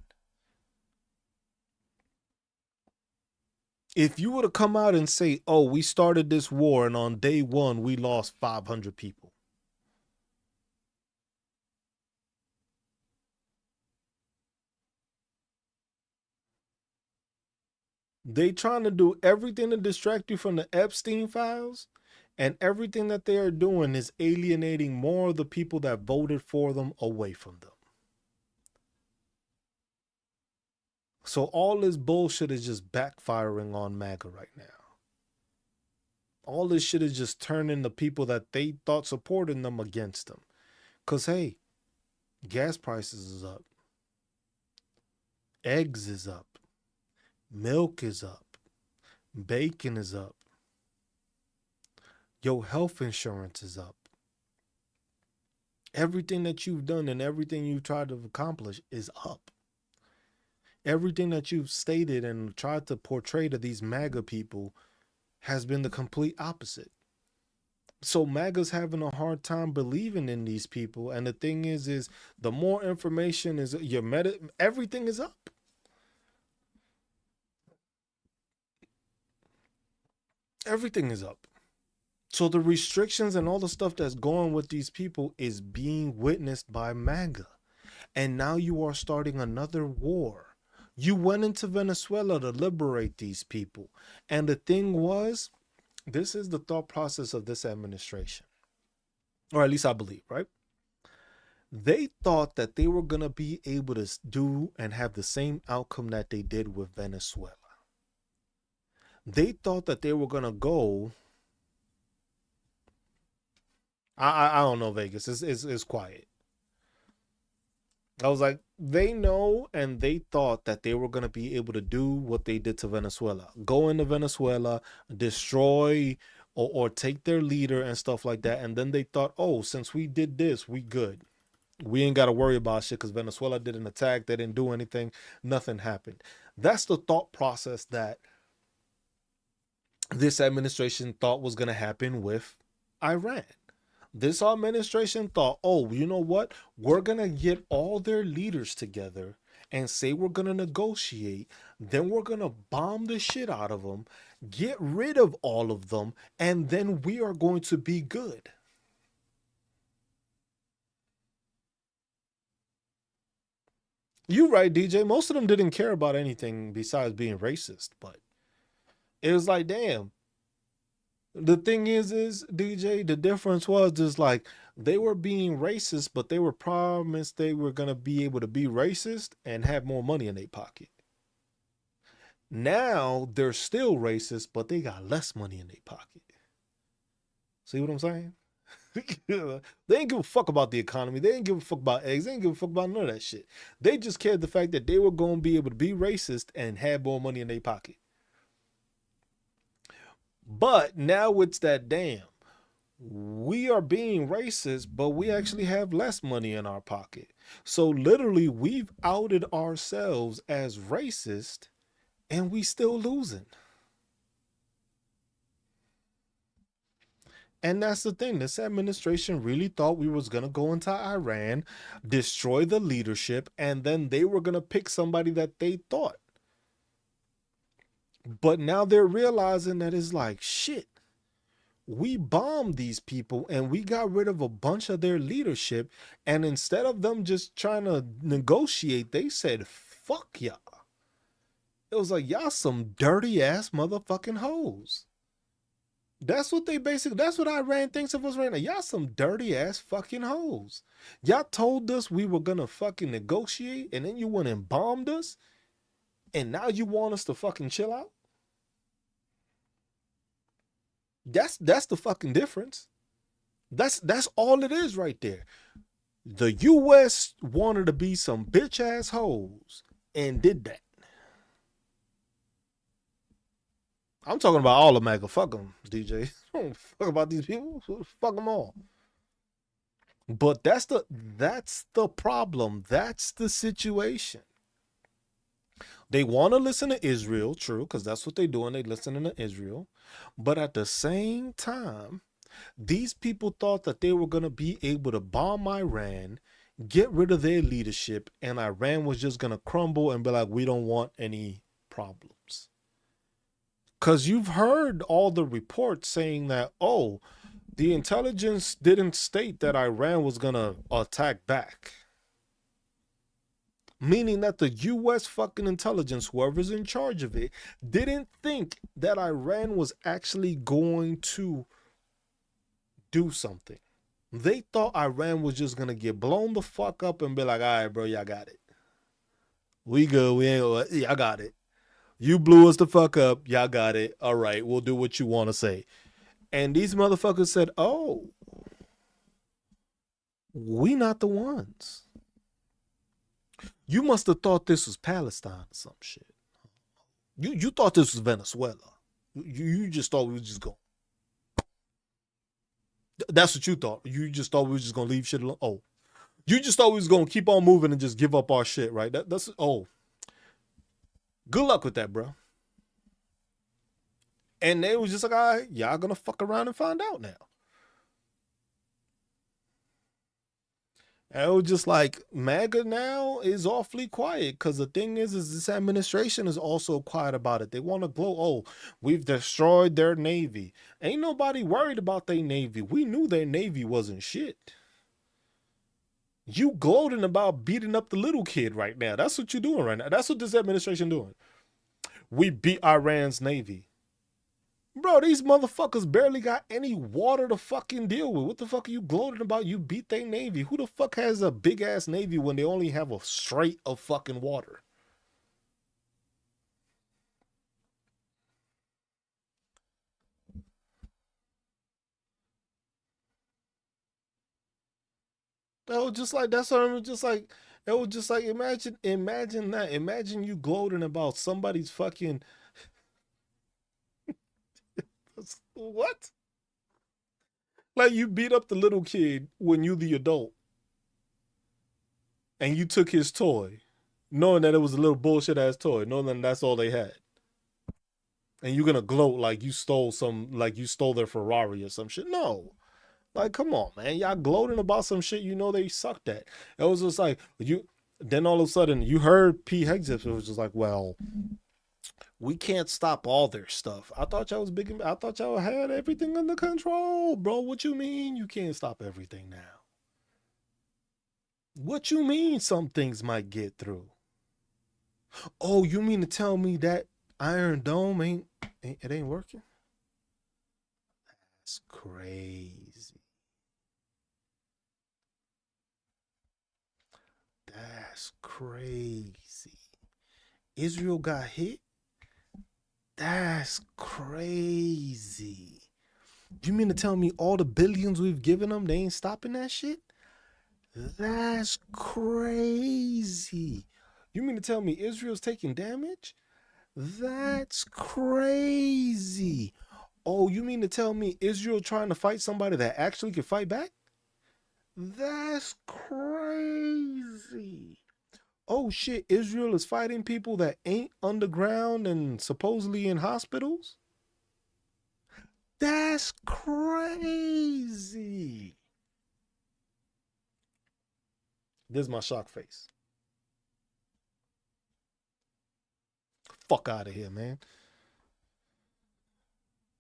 If you were to come out and say, oh, we started this war and on day 1 we lost 500 people. They trying to do everything to distract you from the Epstein files, and everything that they are doing is alienating more of the people that voted for them away from them. So all this bullshit is just backfiring on MAGA right now. All this shit is just turning the people that they thought supported them against them. Because, hey, gas prices is up. Eggs is up. Milk is up. Bacon is up. Your health insurance is up. Everything that you've done and everything you've tried to accomplish is up. Everything that you've stated and tried to portray to these MAGA people has been the complete opposite. So MAGA's having a hard time believing in these people. And the thing is the more information is everything is up. Everything is up. So the restrictions and all the stuff that's going with these people is being witnessed by MAGA. And now you are starting another war. You went into Venezuela to liberate these people. And the thing was, this is the thought process of this administration. Or at least I believe, right? They thought that they were going to be able to do and have the same outcome that they did with Venezuela. They thought that they were going to go. I don't know, Vegas. It's quiet. I was like, they know, and they thought that they were going to be able to do what they did to Venezuela. Go into Venezuela, destroy or take their leader and stuff like that. And then they thought, oh, since we did this, we good. We ain't got to worry about shit because Venezuela didn't attack. They didn't do anything. Nothing happened. That's the thought process that this administration thought was going to happen with Iran. This administration thought, oh, you know what? We're going to get all their leaders together and say we're going to negotiate. Then we're going to bomb the shit out of them, get rid of all of them, and then we are going to be good. You're right, DJ. Most of them didn't care about anything besides being racist, but it was like, damn. The thing is DJ, the difference was just like they were being racist, but they were promised they were going to be able to be racist and have more money in their pocket. Now they're still racist, but they got less money in their pocket. See what I'm saying? They ain't give a fuck about the economy. They ain't give a fuck about eggs. They ain't give a fuck about none of that shit. They just cared the fact that they were going to be able to be racist and have more money in their pocket. But now it's that damn. We are being racist, but we actually have less money in our pocket. So literally, we've outed ourselves as racist, and we still losing. And that's the thing. This administration really thought we was gonna go into Iran, destroy the leadership, and then they were gonna pick somebody that they thought. But now they're realizing that it's like shit. We bombed these people and we got rid of a bunch of their leadership. And instead of them just trying to negotiate, they said, fuck y'all. It was like, y'all some dirty ass motherfucking hoes. That's what they basically, that's what Iran thinks of us right now. Y'all some dirty ass fucking hoes. Y'all told us we were gonna fucking negotiate and then you went and bombed us. And now you want us to fucking chill out? That's the fucking difference. That's all it is right there. The US wanted to be some bitch ass hoes and did that. I'm talking about all of MAGA. Fuck them, DJ. I don't fuck about these people. Fuck them all. But that's the problem. That's the situation. They want to listen to Israel, true, because that's what they're doing. They listening to Israel. But at the same time, these people thought that they were going to be able to bomb Iran, get rid of their leadership, and Iran was just going to crumble and be like, we don't want any problems. Because you've heard all the reports saying that, oh, the intelligence didn't state that Iran was going to attack back. Meaning that the US fucking intelligence, whoever's in charge of it, didn't think that Iran was actually going to do something. They thought Iran was just going to get blown the fuck up and be like, all right, bro, y'all got it. We good. We ain't, y'all got it. You blew us the fuck up. Y'all got it. All right, we'll do what you want to say. And these motherfuckers said, oh, we not the ones. You must have thought this was Palestine or some shit. You thought this was Venezuela. You just thought we was just going. That's what you thought. You just thought we was just gonna leave shit alone. Oh, you just thought we was gonna keep on moving and just give up our shit, right? That's good luck with that, bro. And they was just like, all right, y'all gonna fuck around and find out now. And it was just like MAGA now is awfully quiet because the thing is this administration is also quiet about it. They want to glow. Oh, we've destroyed their navy. Ain't nobody worried about their navy. We knew their navy wasn't shit. You gloating about beating up the little kid right now. That's what you're doing right now. That's what this administration doing. We beat Iran's navy. Bro, these motherfuckers barely got any water to fucking deal with. What the fuck are you gloating about? You beat their navy. Who the fuck has a big ass navy when they only have a strait of fucking water? That was just like that's what I'm just like. It was just like imagine that. Imagine you gloating about somebody's fucking what? Like you beat up the little kid when you the adult and you took his toy, knowing that it was a little bullshit ass toy, knowing that that's all they had. And you're gonna gloat like you stole their Ferrari or some shit. No. Like, come on, man. Y'all gloating about some shit you know they sucked at. It was just like you then all of a sudden you heard P. Hexif. It was just like, well, we can't stop all their stuff. I thought y'all was big. I thought y'all had everything under control, bro. What you mean you can't stop everything now? What you mean some things might get through? Oh, you mean to tell me that Iron Dome ain't working? That's crazy. That's crazy. Israel got hit? That's crazy. You mean to tell me all the billions we've given them, they ain't stopping that shit? That's crazy. You mean to tell me Israel's taking damage? That's crazy. Oh, you mean to tell me Israel trying to fight somebody that actually can fight back? That's crazy. Oh shit, Israel is fighting people that ain't underground and supposedly in hospitals? That's crazy. This is my shock face. Fuck out of here, man.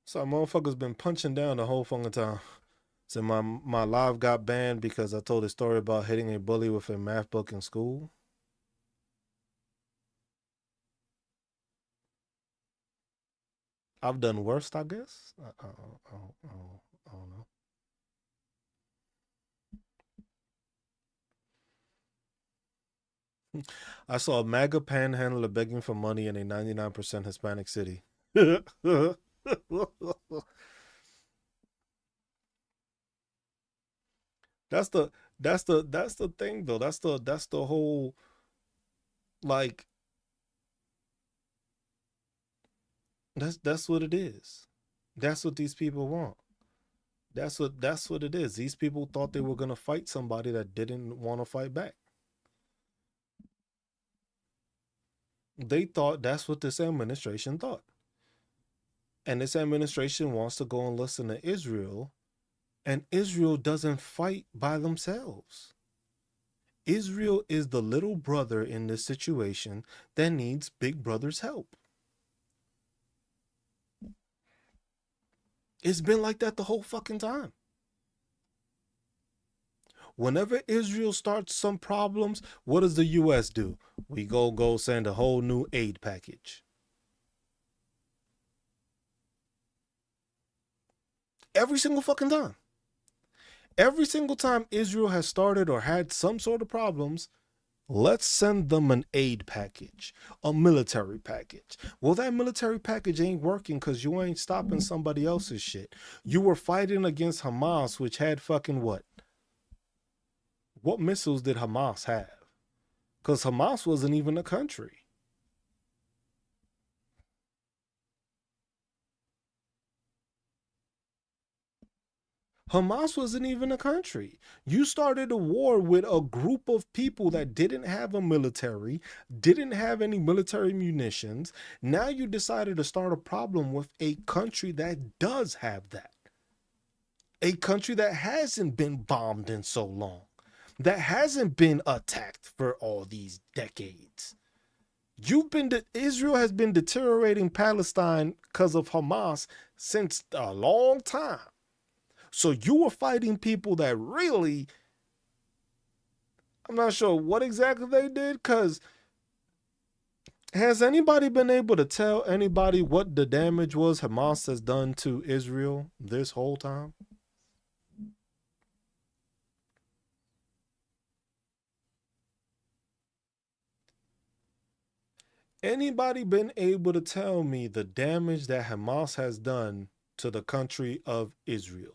So motherfuckers been punching down the whole fucking time. So my live got banned because I told a story about hitting a bully with a math book in school. I've done worse, I guess. I don't know. I saw a MAGA panhandler begging for money in a 99% Hispanic city. That's the that's the thing though. That's the whole, like, that's what it is. That's what these people want. That's what it is. These people thought they were gonna fight somebody that didn't want to fight back. They thought that's what this administration thought. And this administration wants to go and listen to Israel, and Israel doesn't fight by themselves. Israel is the little brother in this situation that needs big brother's help. It's been like that the whole fucking time. Whenever Israel starts some problems, what does the US do? We go send a whole new aid package. Every single fucking time. Every single time Israel has started or had some sort of problems, let's send them an aid package, a military package. Well, that military package ain't working because you ain't stopping somebody else's shit. You were fighting against Hamas, which had fucking what? What missiles did Hamas have? Because Hamas wasn't even a country. Hamas wasn't even a country. You started a war with a group of people that didn't have a military, didn't have any military munitions. Now you decided to start a problem with a country that does have that. A country that hasn't been bombed in so long, that hasn't been attacked for all these decades. Israel has been deteriorating Palestine because of Hamas since a long time. So you were fighting people that really, I'm not sure what exactly they did, because has anybody been able to tell anybody what the damage was Hamas has done to Israel this whole time? Anybody been able to tell me the damage that Hamas has done to the country of Israel?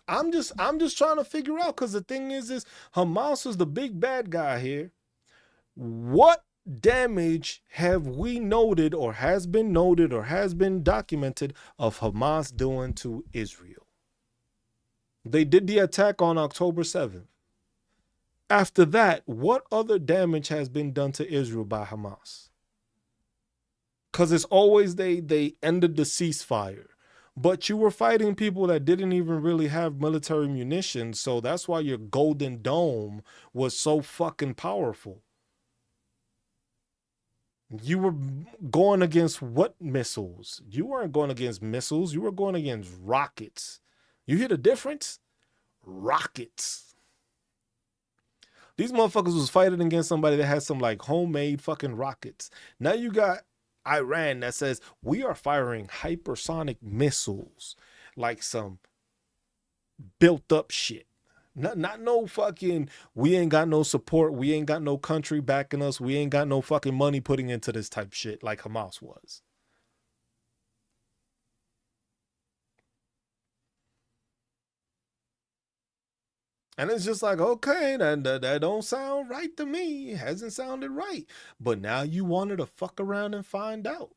I'm just trying to figure out, because the thing is Hamas is the big bad guy here. What damage have we noted or has been documented of Hamas doing to Israel? They did the attack on October 7th. After that, what other damage has been done to Israel by Hamas? Because it's always they ended the ceasefire. But you were fighting people that didn't even really have military munitions, so that's why your Golden Dome was so fucking powerful. You were going against what missiles? You weren't going against missiles. You were going against rockets. You hear the difference? Rockets. These motherfuckers was fighting against somebody that had some like homemade fucking rockets. Now you got Iran that says we are firing hypersonic missiles, like some built up shit. Not no fucking, we ain't got no support, we ain't got no country backing us, we ain't got no fucking money putting into this type shit like Hamas was. And it's just like, okay, that don't sound right to me. It hasn't sounded right. But now you wanted to fuck around and find out.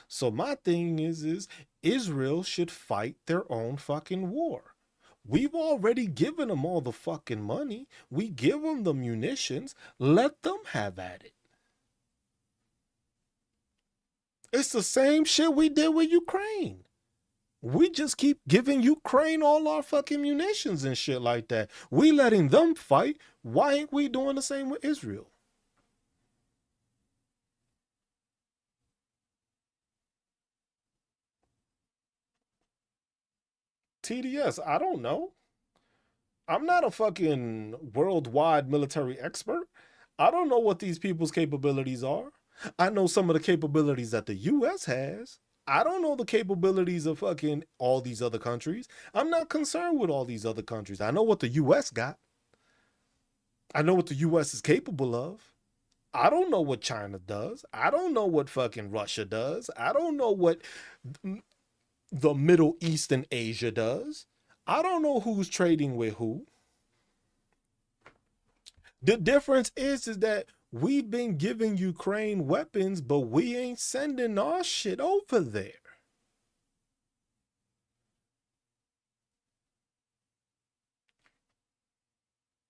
So my thing is Israel should fight their own fucking war. We've already given them all the fucking money. We give them the munitions. Let them have at it. It's the same shit we did with Ukraine. We just keep giving Ukraine all our fucking munitions and shit like that. We letting them fight. Why ain't we doing the same with Israel? TDS, I don't know. I'm not a fucking worldwide military expert. I don't know what these people's capabilities are. I know some of the capabilities that the US has. I don't know the capabilities of fucking all these other countries. I'm not concerned with all these other countries. I know what the US got. I know what the US is capable of. I don't know what China does. I don't know what fucking Russia does. I don't know what the Middle East and Asia does. I don't know who's trading with who. The difference is that we've been giving Ukraine weapons, but we ain't sending our shit over there.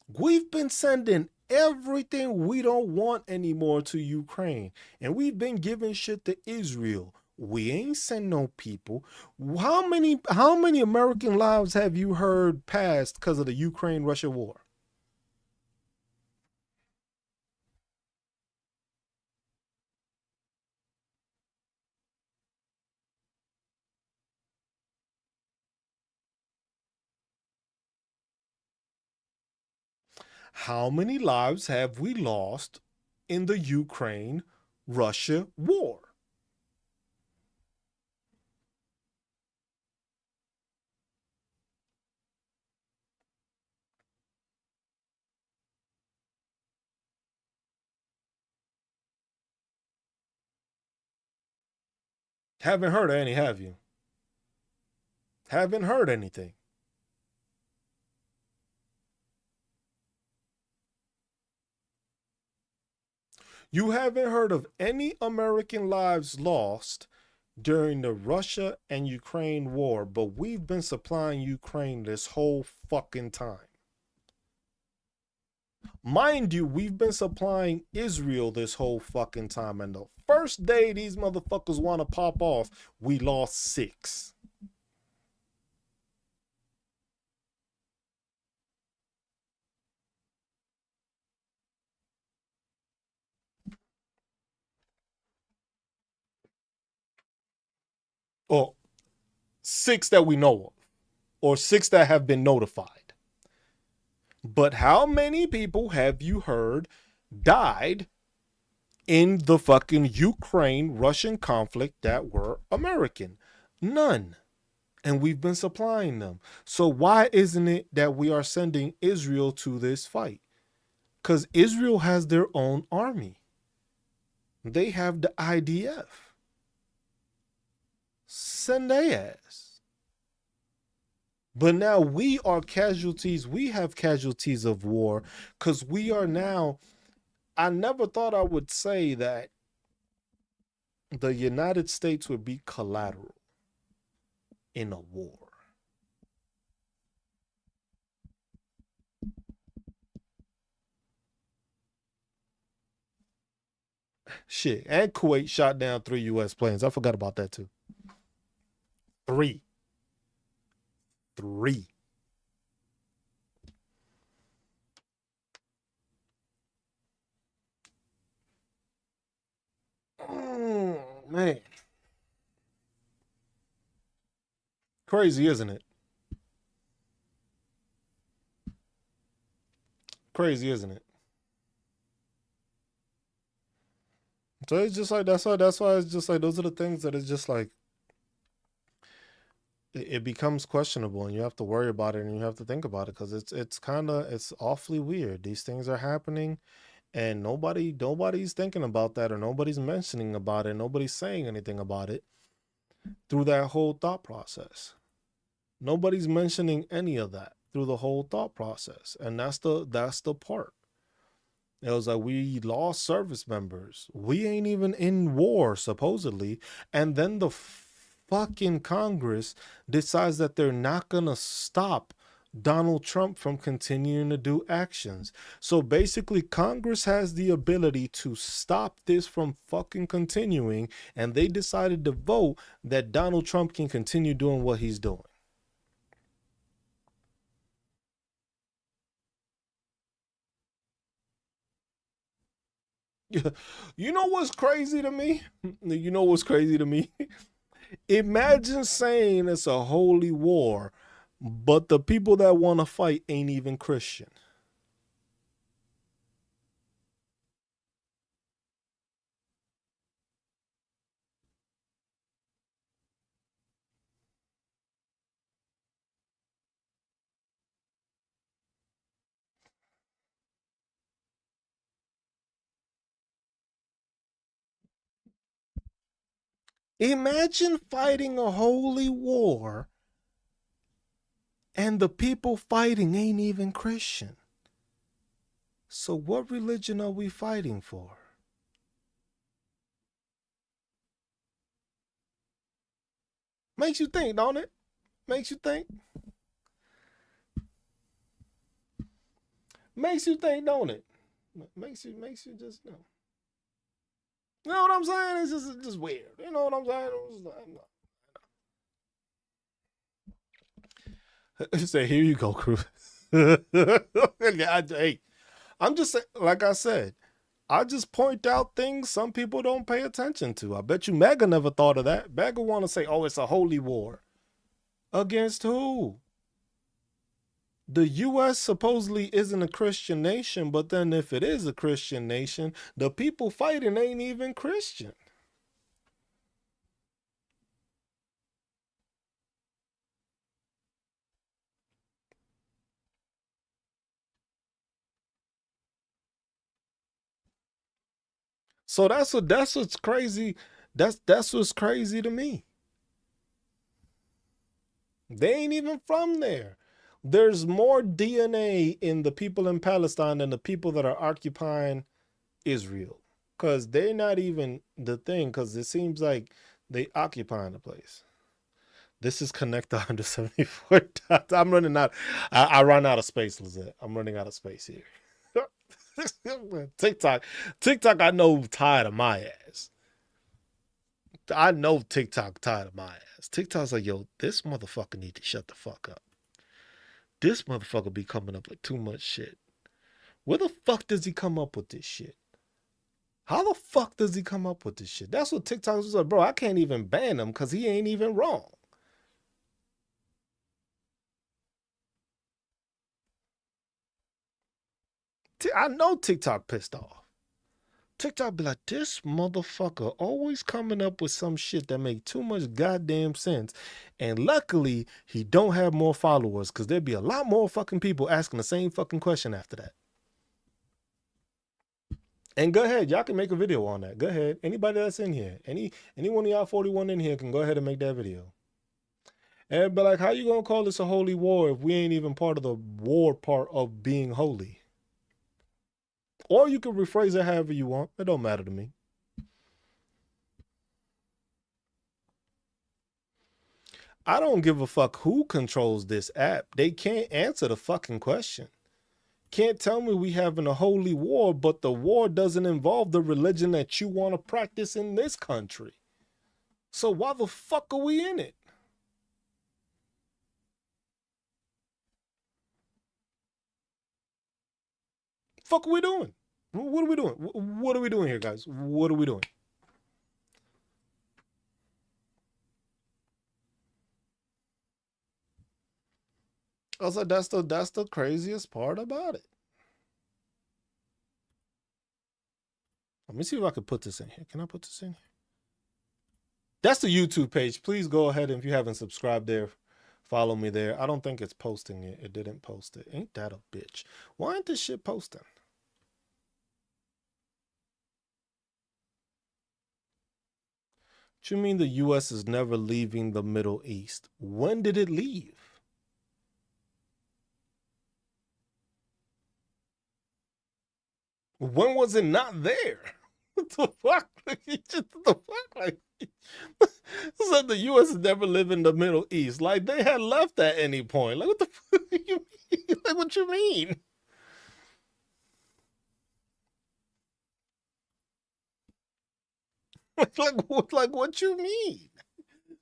We've been sending everything we don't want anymore to Ukraine, and we've been giving shit to Israel. We ain't send no people. How many American lives have you heard passed because of the Ukraine-Russia war? How many lives have we lost in the Ukraine-Russia war? Haven't heard any, have you? Haven't heard anything. You haven't heard of any American lives lost during the Russia and Ukraine war, but we've been supplying Ukraine this whole fucking time. Mind you, we've been supplying Israel this whole fucking time, and the first day these motherfuckers want to pop off, we lost 6. Or 6 that we know of, or 6 that have been notified. But how many people have you heard died in the fucking Ukraine Russian conflict that were American? None. And we've been supplying them. So why isn't it that we are sending Israel to this fight? Because Israel has their own army. They have the IDF. Send their ass. But now we are casualties. We have casualties of war because we are now. I never thought I would say that the United States would be collateral in a war. Shit. And Kuwait shot down 3 US planes. I forgot about that too. 3. 3. Man. Crazy, isn't it? Crazy, isn't it? So it's just like that's why it's just like those are the things that it's just like it becomes questionable and you have to worry about it and you have to think about it because it's kind of it's awfully weird. These things are happening and nobody's thinking about that or nobody's mentioning about it. Nobody's saying anything about it through that whole thought process. Nobody's mentioning any of that. through the whole thought process. And that's the part. It was like we lost service members. We ain't even in war, supposedly. And then the fucking Congress decides that they're not going to stop Donald Trump from continuing to do actions. So basically, Congress has the ability to stop this from fucking continuing. And they decided to vote that Donald Trump can continue doing what he's doing. You know what's crazy to me? You know what's crazy to me? Imagine saying it's a holy war, but the people that want to fight ain't even Christian. Imagine fighting a holy war and the people fighting ain't even Christian. So what religion are we fighting for? Makes you think, don't it? Makes you think. Makes you think, don't it? Makes you just know. You know what I'm saying? It's just weird. You know what I'm saying? Say, here you go, crew. Hey, I'm just saying, like I said, I just point out things some people don't pay attention to. I bet you Mega never thought of that. Mega want to say, oh, it's a holy war. Against who? The U.S. supposedly isn't a Christian nation, but then if it is a Christian nation, the people fighting ain't even Christian. So that's what's crazy. That's what's crazy to me. They ain't even from there. There's more DNA in the people in Palestine than the people that are occupying Israel. Because they're not even the thing, because it seems like they occupying the place. This is Connect 174 dots. I'm running out. I run out of space, Lizette. I'm running out of space here. TikTok. TikTok, I know tired of my ass. I know TikTok tired of my ass. TikTok's like, yo, this motherfucker need to shut the fuck up. This motherfucker be coming up with too much shit. Where the fuck does he come up with this shit? How the fuck does he come up with this shit? That's what TikTok was like, bro. I can't even ban him because he ain't even wrong. I know TikTok pissed off. TikTok be like, this motherfucker always coming up with some shit that make too much goddamn sense. And luckily, he don't have more followers because there'd be a lot more fucking people asking the same fucking question after that. And go ahead, y'all can make a video on that. Go ahead. Anybody that's in here, any one of y'all 41 in here can go ahead and make that video. And be like, how you gonna call this a holy war if we ain't even part of the war part of being holy? Or you can rephrase it however you want. It don't matter to me. I don't give a fuck who controls this app. They can't answer the fucking question. Can't tell me we having a holy war, but the war doesn't involve the religion that you want to practice in this country. So why the fuck are we in it? Fuck are we doing? What are we doing? What are we doing here, guys? What are we doing? I was like, that's the craziest part about it. Let me see if I can put this in here. Can I put this in here? That's the YouTube page. Please go ahead, and if you haven't subscribed there, follow me there. I don't think it's posting it. It didn't post it. Ain't that a bitch? Why ain't this shit posting? What you mean the US is never leaving the Middle East? When did it leave? When was it not there? What the fuck? Like, the fuck? Like, said the U.S. has never lived in the Middle East. Like, they had left at any point. Like, what the fuck you mean? Like, what you mean? Like what you mean?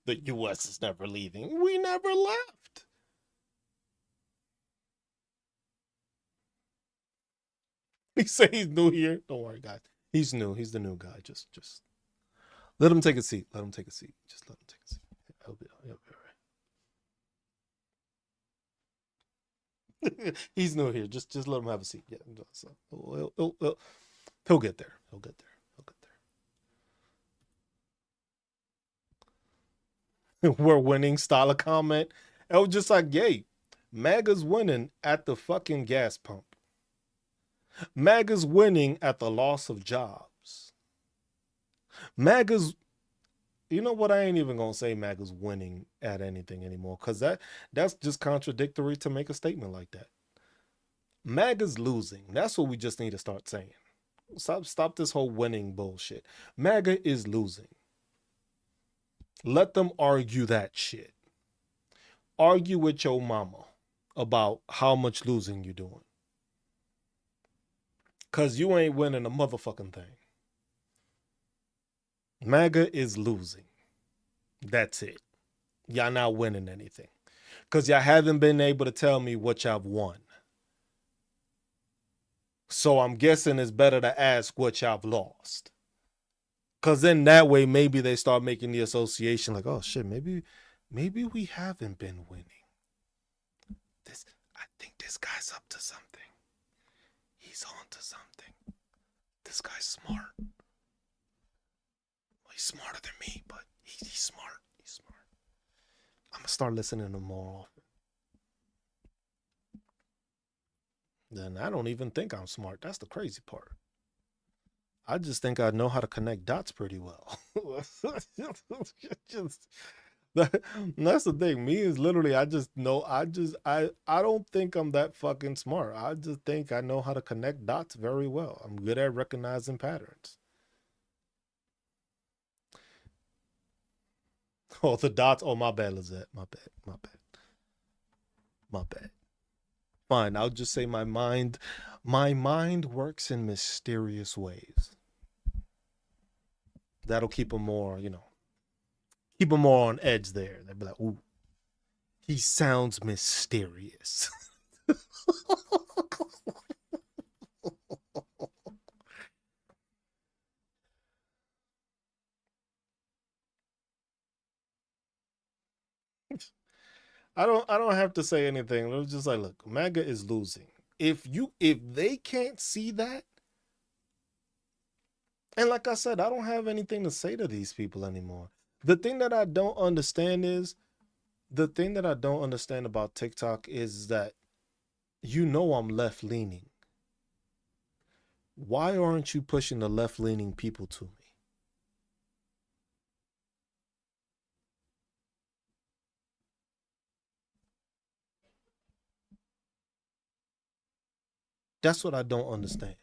The U.S. is never leaving. We never left. He say he's new here. Don't worry, guys. He's new. He's the new guy. Just let him take a seat. Let him take a seat. Just let him take a seat. He'll be all right. He's new here. Just let him have a seat. Yeah. So he'll get there. He'll get there. He'll get there. We're winning style of comment. It was just like, yay, MAGA's winning at the fucking gas pump. MAGA's winning at the loss of jobs. MAGA's, you know what? I ain't even gonna say MAGA's winning at anything anymore, because that's just contradictory to make a statement like that. MAGA's losing. That's what we just need to start saying. Stop this whole winning bullshit. MAGA is losing. Let them argue that shit. Argue with your mama about how much losing you doing. Because you ain't winning a motherfucking thing. MAGA is losing. That's it. Y'all not winning anything. Because y'all haven't been able to tell me what y'all won. So I'm guessing it's better to ask what y'all lost. Because then that way, maybe they start making the association like, oh shit, maybe we haven't been winning. I think this guy's up to something. He's on to something. This guy's smart. Well, he's smarter than me, but he's smart. He's smart. I'm gonna start listening to him more often. Then I don't even think I'm smart. That's the crazy part. I just think I know how to connect dots pretty well. Just that's the thing. Me is literally, I just know, I don't think I'm that fucking smart. I just think I know how to connect dots very well. I'm good at recognizing patterns. Oh, the dots. Oh, my bad, Lizette. My bad. My bad. My bad. Fine. I'll just say my mind works in mysterious ways. That'll keep them more, keep them more on edge there. They'll be like, ooh, he sounds mysterious. I don't have to say anything. It was just like, look, MAGA is losing. If they can't see that, and like I said, I don't have anything to say to these people anymore. The thing that I don't understand about TikTok is that I'm left leaning. Why aren't you pushing the left leaning people to me? That's what I don't understand.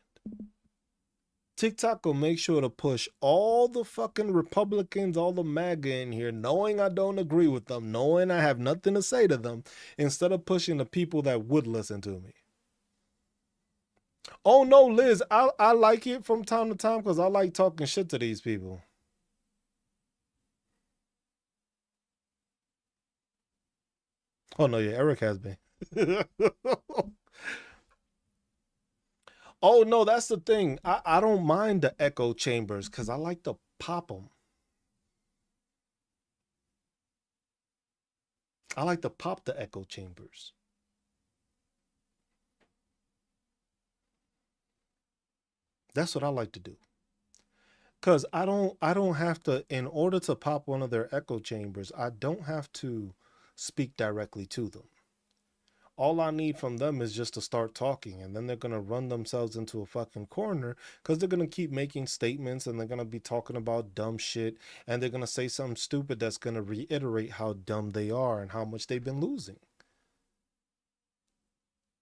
TikTok will make sure to push all the fucking Republicans, all the MAGA in here, knowing I don't agree with them, knowing I have nothing to say to them, instead of pushing the people that would listen to me. Oh no, Liz, I like it from time to time because I like talking shit to these people. Oh no, yeah, Eric has been. Oh no, that's the thing. I don't mind the echo chambers because I like to pop them. I like to pop the echo chambers. That's what I like to do. Cause I don't have to, in order to pop one of their echo chambers, I don't have to speak directly to them. All I need from them is just to start talking, and then they're gonna run themselves into a fucking corner because they're gonna keep making statements and they're gonna be talking about dumb shit, and they're gonna say something stupid that's gonna reiterate how dumb they are and how much they've been losing.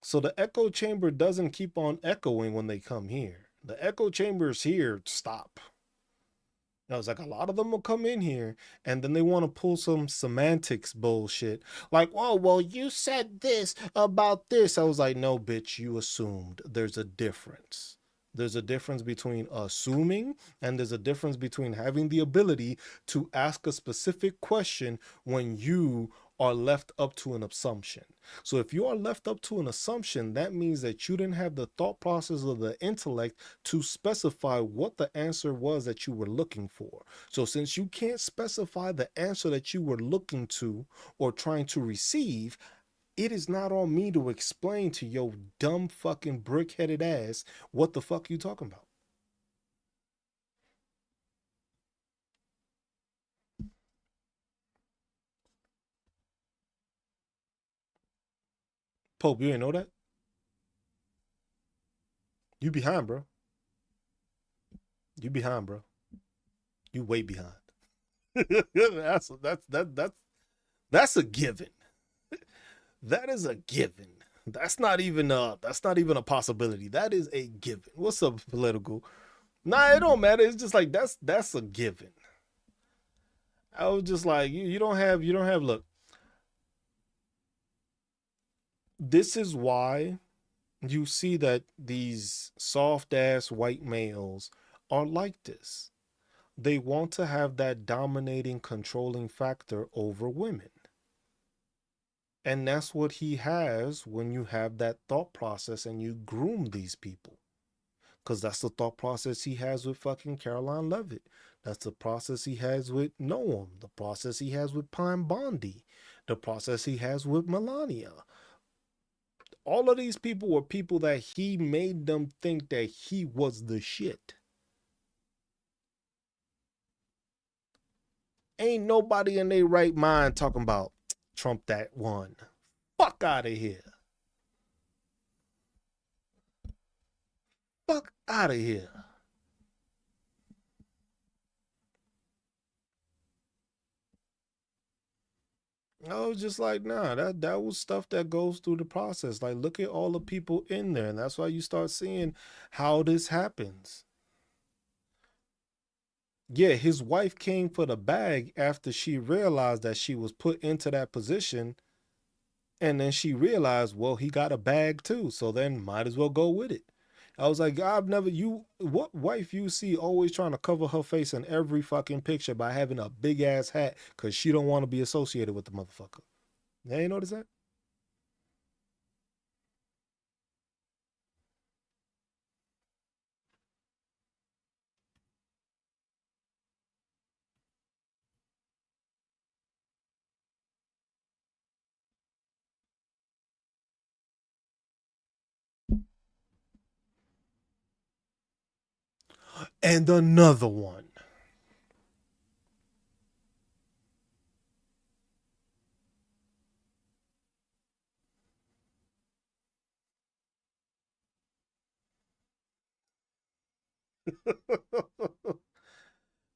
So the echo chamber doesn't keep on echoing when they come here. The echo chamber is here. Stop. I was like, a lot of them will come in here and then they want to pull some semantics bullshit. Like, oh, well, you said this about this. I was like, no, bitch, you assumed. There's a difference. There's a difference between assuming and there's a difference between having the ability to ask a specific question when you are left up to an assumption. So if you are left up to an assumption, that means that you didn't have the thought process of the intellect to specify what the answer was that you were looking for. So since you can't specify the answer that you were looking to or trying to receive, it is not on me to explain to your dumb fucking brick-headed ass what the fuck you talking about. Pope, you ain't know that? You behind, bro. You behind, bro. You way behind. That's a given. That is a given. That's not even a possibility. That is a given. What's up, political? Nah, it don't matter. It's just like that's a given. I was just like, you don't have look. This is why you see that these soft ass white males are like this. They want to have that dominating, controlling factor over women. And that's what he has when you have that thought process and you groom these people. Because that's the thought process he has with fucking Caroline Levitt. That's the process he has with Noam. The process he has with Pine Bondi. The process he has with Melania. All of these people were people that he made them think that he was the shit. Ain't nobody in their right mind talking about Trump that one. Fuck out of here. Fuck out of here. I was just like, nah, that was stuff that goes through the process. Like, look at all the people in there, and that's why you start seeing how this happens. Yeah, his wife came for the bag after she realized that she was put into that position, and then she realized, well, he got a bag too, so then might as well go with it. I was like, I've never what wife you see always trying to cover her face in every fucking picture by having a big ass hat because she don't want to be associated with the motherfucker. You ain't notice that? And another one.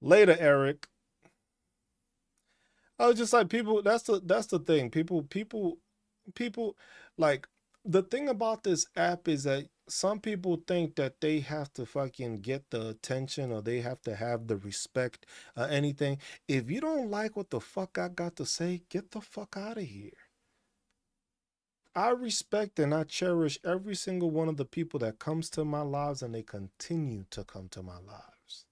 Later, Eric. I was just like people. That's the thing. People like the thing about this app is that some people think that they have to fucking get the attention or they have to have the respect or anything. If you don't like what the fuck I got to say, get the fuck out of here. I respect and I cherish every single one of the people that comes to my lives and they continue to come to my lives.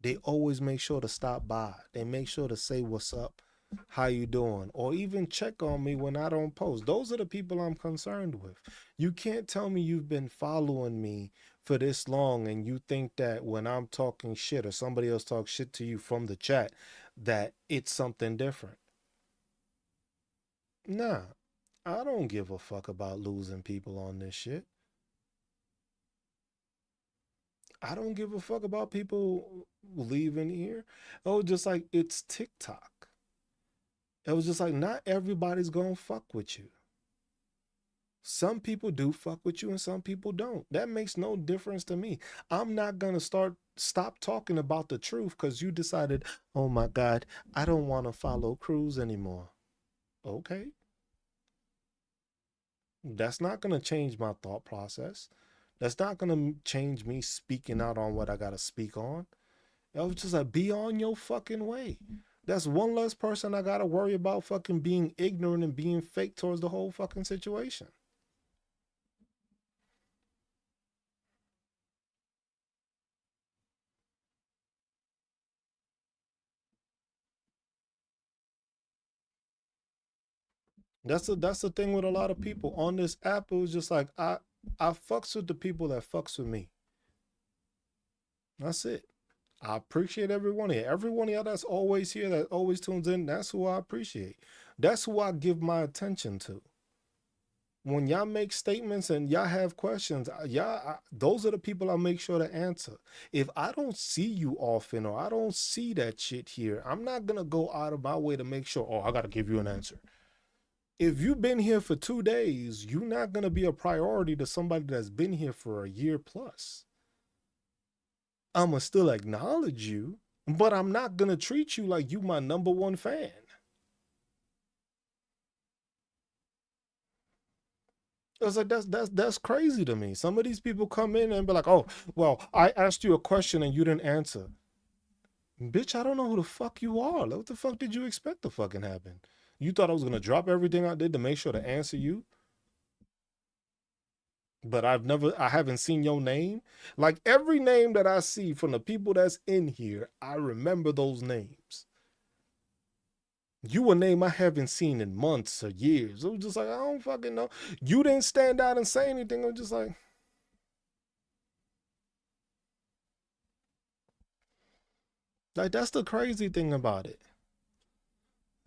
They always make sure to stop by. They make sure to say what's up, how you doing, or even check on me when I don't post. Those are the people I'm concerned with. You can't tell me you've been following me for this long and you think that when I'm talking shit or somebody else talks shit to you from the chat that it's something different. Nah, I don't give a fuck about losing people on this shit. I don't give a fuck about people leaving here. Oh, just like it's TikTok. It was just like not everybody's gonna fuck with you. Some people do fuck with you and some people don't. That makes no difference to me. I'm not gonna stop talking about the truth because you decided, oh my God, I don't want to follow Cruz anymore. Okay. That's not gonna change my thought process. That's not gonna change me speaking out on what I gotta speak on. I was just like, be on your fucking way. That's one less person I gotta worry about fucking being ignorant and being fake towards the whole fucking situation. That's the thing with a lot of people on this app. It was just like I fucks with the people that fucks with me. That's it. I appreciate everyone here. Everyone here that's always here, that always tunes in. That's who I appreciate. That's who I give my attention to. When y'all make statements and y'all have questions, those are the people I make sure to answer. If I don't see you often or I don't see that shit here, I'm not gonna go out of my way to make sure, oh, I gotta give you an answer. If you've been here for 2 days, you're not gonna be a priority to somebody that's been here for a year plus. I'ma still acknowledge you, but I'm not gonna treat you like you my number one fan. I was like, that's crazy to me. Some of these people come in and be like, oh, well, I asked you a question and you didn't answer. Bitch, I don't know who the fuck you are. Like, what the fuck did you expect to fucking happen? You thought I was gonna drop everything I did to make sure to answer you? But I haven't seen your name. Like every name that I see from the people that's in here, I remember those names. You a name I haven't seen in months or years. It was just like, I don't fucking know. You didn't stand out and say anything. I'm just like that's the crazy thing about it.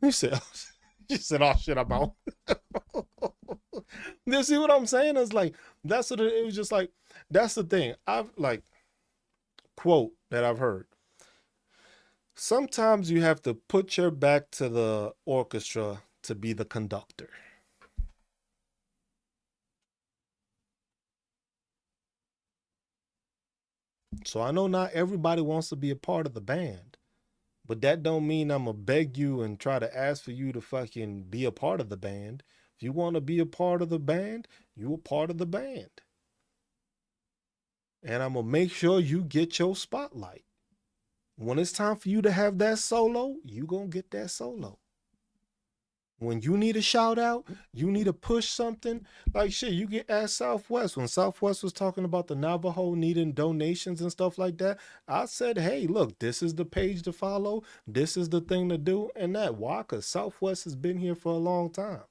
You said, you said, oh shit, I'm out. You see what I'm saying? It's like, that's what it was just like, that's the thing. I've like, quote that I've heard. Sometimes you have to put your back to the orchestra to be the conductor. So I know not everybody wants to be a part of the band, but that don't mean I'm gonna beg you and try to ask for you to fucking be a part of the band. If you want to be a part of the band, you a part of the band. And I'm gonna make sure you get your spotlight. When it's time for you to have that solo, you gonna get that solo. When you need a shout out, you need to push something. Like shit, you get at Southwest. When Southwest was talking about the Navajo needing donations and stuff like that, I said, hey, look, this is the page to follow. This is the thing to do. And that, why? Because Southwest has been here for a long time.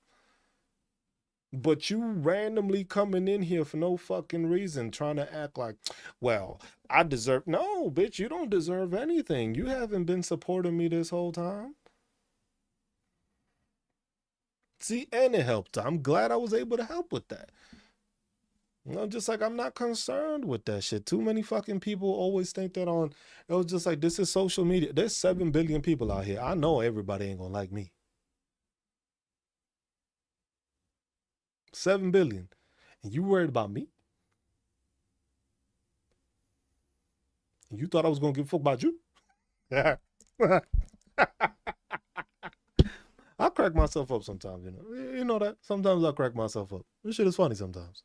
But you randomly coming in here for no fucking reason, trying to act like, well, I deserve. No, bitch, you don't deserve anything. You haven't been supporting me this whole time. See, and it helped. I'm glad I was able to help with that. You know, just like I'm not concerned with that shit. Too many fucking people always think that on. It was just like, this is social media. There's 7 billion people out here. I know everybody ain't gonna like me. 7 billion. And you worried about me? You thought I was gonna give a fuck about you? Yeah. I crack myself up sometimes, you know. You know that? Sometimes I crack myself up. This shit is funny sometimes.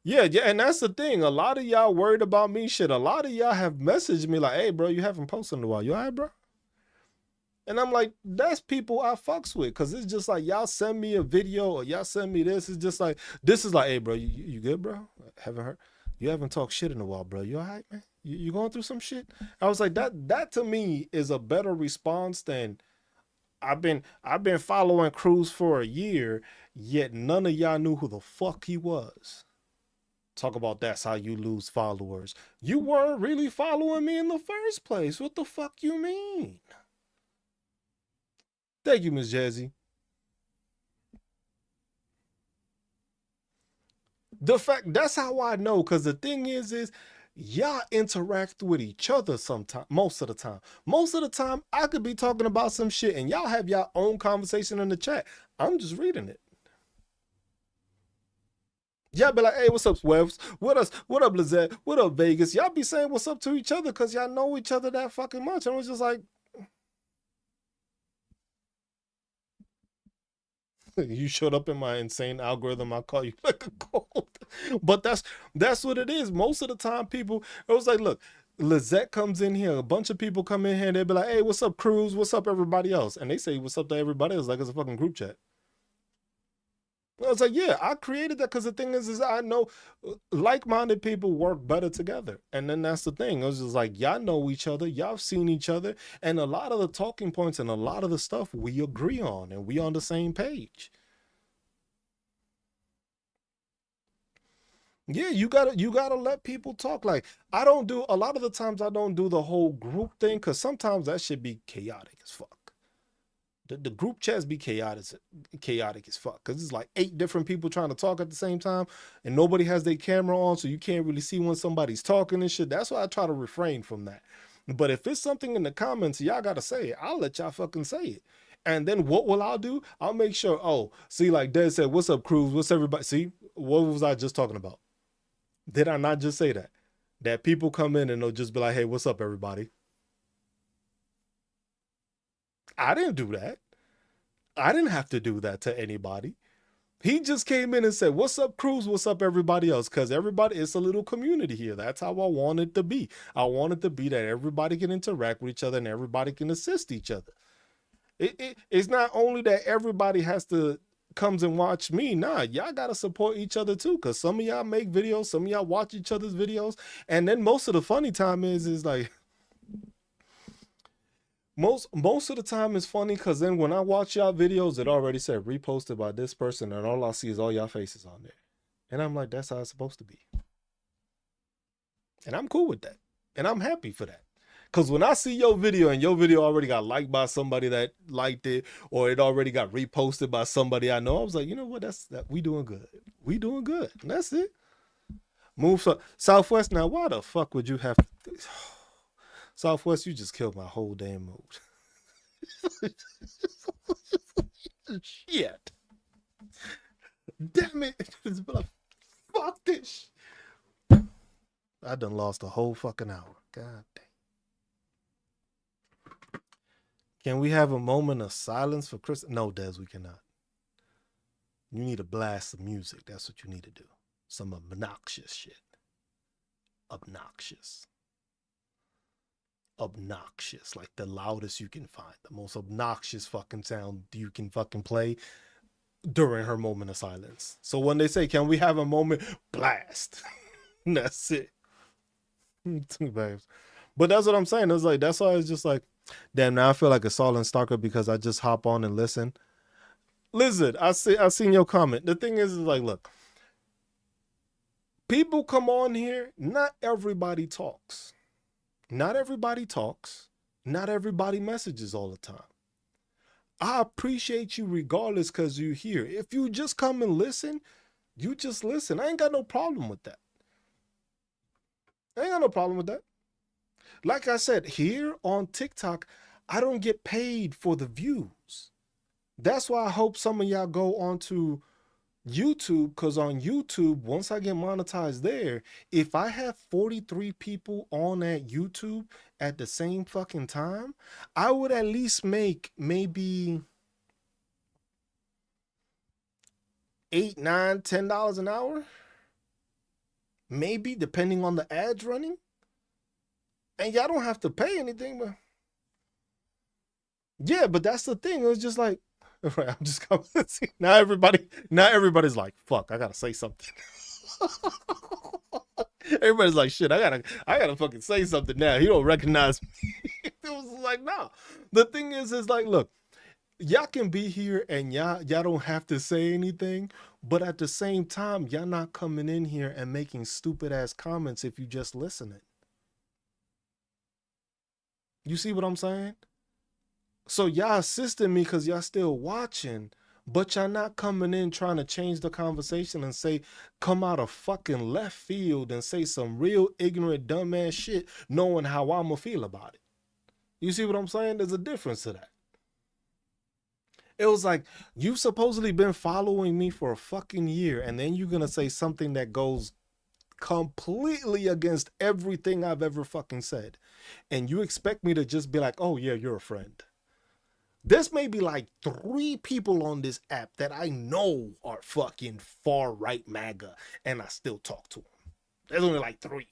Yeah, yeah, and that's the thing. A lot of y'all worried about me. Shit, a lot of y'all have messaged me like, "Hey, bro, you haven't posted in a while. You alright, bro?" And I'm like, that's people I fucks with, cause it's just like y'all send me a video or y'all send me this. It's just like this is like, hey, bro, you good, bro? Haven't heard. You haven't talked shit in a while, bro. You alright, man? You going through some shit? I was like, that to me is a better response than I've been following Cruz for a year, yet none of y'all knew who the fuck he was. Talk about that's how you lose followers. You weren't really following me in the first place. What the fuck you mean? Thank you, Miss Jazzy. The fact that's how I know, because the thing is y'all interact with each other sometimes, most of the time. Most of the time, I could be talking about some shit and y'all have your own conversation in the chat. I'm just reading it. Y'all be like, hey, what's up, Swebs? What up, Lizette? What up, Vegas? Y'all be saying what's up to each other because y'all know each other that fucking much. And I was just like, You showed up in my insane algorithm. I call you like a cold. But that's what it is. Most of the time, people, it was like, look, Lizette comes in here, a bunch of people come in here, and they'll be like, hey, what's up, Cruz? What's up, everybody else? And they say, what's up to everybody else, like it's a fucking group chat. I was like, yeah, I created that because the thing is I know like-minded people work better together. And then that's the thing. It was just like, y'all know each other, y'all have seen each other, and a lot of the talking points and a lot of the stuff we agree on, and we on the same page. Yeah, you gotta let people talk. Like I don't do a lot of the times I don't do the whole group thing because sometimes that should be chaotic as fuck. The group chats be chaotic as fuck because it's like 8 different people trying to talk at the same time and nobody has their camera on, so you can't really see when somebody's talking and shit. That's why I try to refrain from that. But if it's something in the comments y'all gotta say it, I'll let y'all fucking say it. And then what will I do? I'll make sure, oh, see, like Dad said, what's up, Cruz? What's everybody? See, what was I just talking about? Did I not just say that? That people come in and they'll just be like, hey, what's up, everybody? I didn't do that. I didn't have to do that to anybody. He just came in and said, what's up, Cruz? What's up, everybody else? Because everybody, it's a little community here. That's how I want it to be. I want it to be that everybody can interact with each other and everybody can assist each other. It's not only that everybody has to comes and watch me. Nah, y'all gotta support each other too, because some of y'all make videos, some of y'all watch each other's videos, and then most of the funny time is like most of the time it's funny because then when I watch y'all videos, it already said reposted by this person, and all I see is all y'all faces on there, and I'm like, that's how it's supposed to be, and I'm cool with that, and I'm happy for that. Cause when I see your video and your video already got liked by somebody that liked it, or it already got reposted by somebody I know, I was like, you know what? That's that we doing good. We doing good. And that's it. Move Southwest. Now, why the fuck would you have to, Southwest? You just killed my whole damn mood. Shit. Damn it. Fuck this. I done lost a whole fucking hour. God damn. Can we have a moment of silence for Chris? No, Des, we cannot. You need to blast some music. That's what you need to do. Some obnoxious shit. Obnoxious. Obnoxious. Like the loudest you can find. The most obnoxious fucking sound you can fucking play during her moment of silence. So when they say, can we have a moment? Blast. That's it. But that's what I'm saying. It's like, that's why it's just like, damn, now I feel like a silent stalker because I just hop on and listen. Listen, I seen your comment. The thing is like, look, people come on here. Not everybody talks. Not everybody talks. Not everybody messages all the time. I appreciate you regardless because you're here. If you just come and listen, you just listen. I ain't got no problem with that. I ain't got no problem with that. Like I said, here on TikTok, I don't get paid for the views. That's why I hope some of y'all go onto YouTube, because on YouTube, once I get monetized there, if I have 43 people on at YouTube at the same fucking time, I would at least make maybe $8, $9, $10 an hour. Maybe, depending on the ads running. And y'all don't have to pay anything, but yeah, but that's the thing. It was just like, right, I'm just coming. Now everybody's like, fuck, I gotta say something. Everybody's like, shit, I gotta fucking say something now. He don't recognize me. It was like, no. The thing is like, look, y'all can be here and y'all don't have to say anything, but at the same time, y'all not coming in here and making stupid ass comments if you just listening. You see what I'm saying? So y'all assisting me because y'all still watching, but y'all not coming in trying to change the conversation and say, come out of fucking left field and say some real ignorant, dumbass shit, knowing how I'ma feel about it. You see what I'm saying? There's a difference to that. It was like, you've supposedly been following me for a fucking year, and then you're gonna say something that goes completely against everything I've ever fucking said. And you expect me to just be like, oh yeah, you're a friend. There's maybe like 3 people on this app that I know are fucking far right MAGA, and I still talk to them. There's only like 3.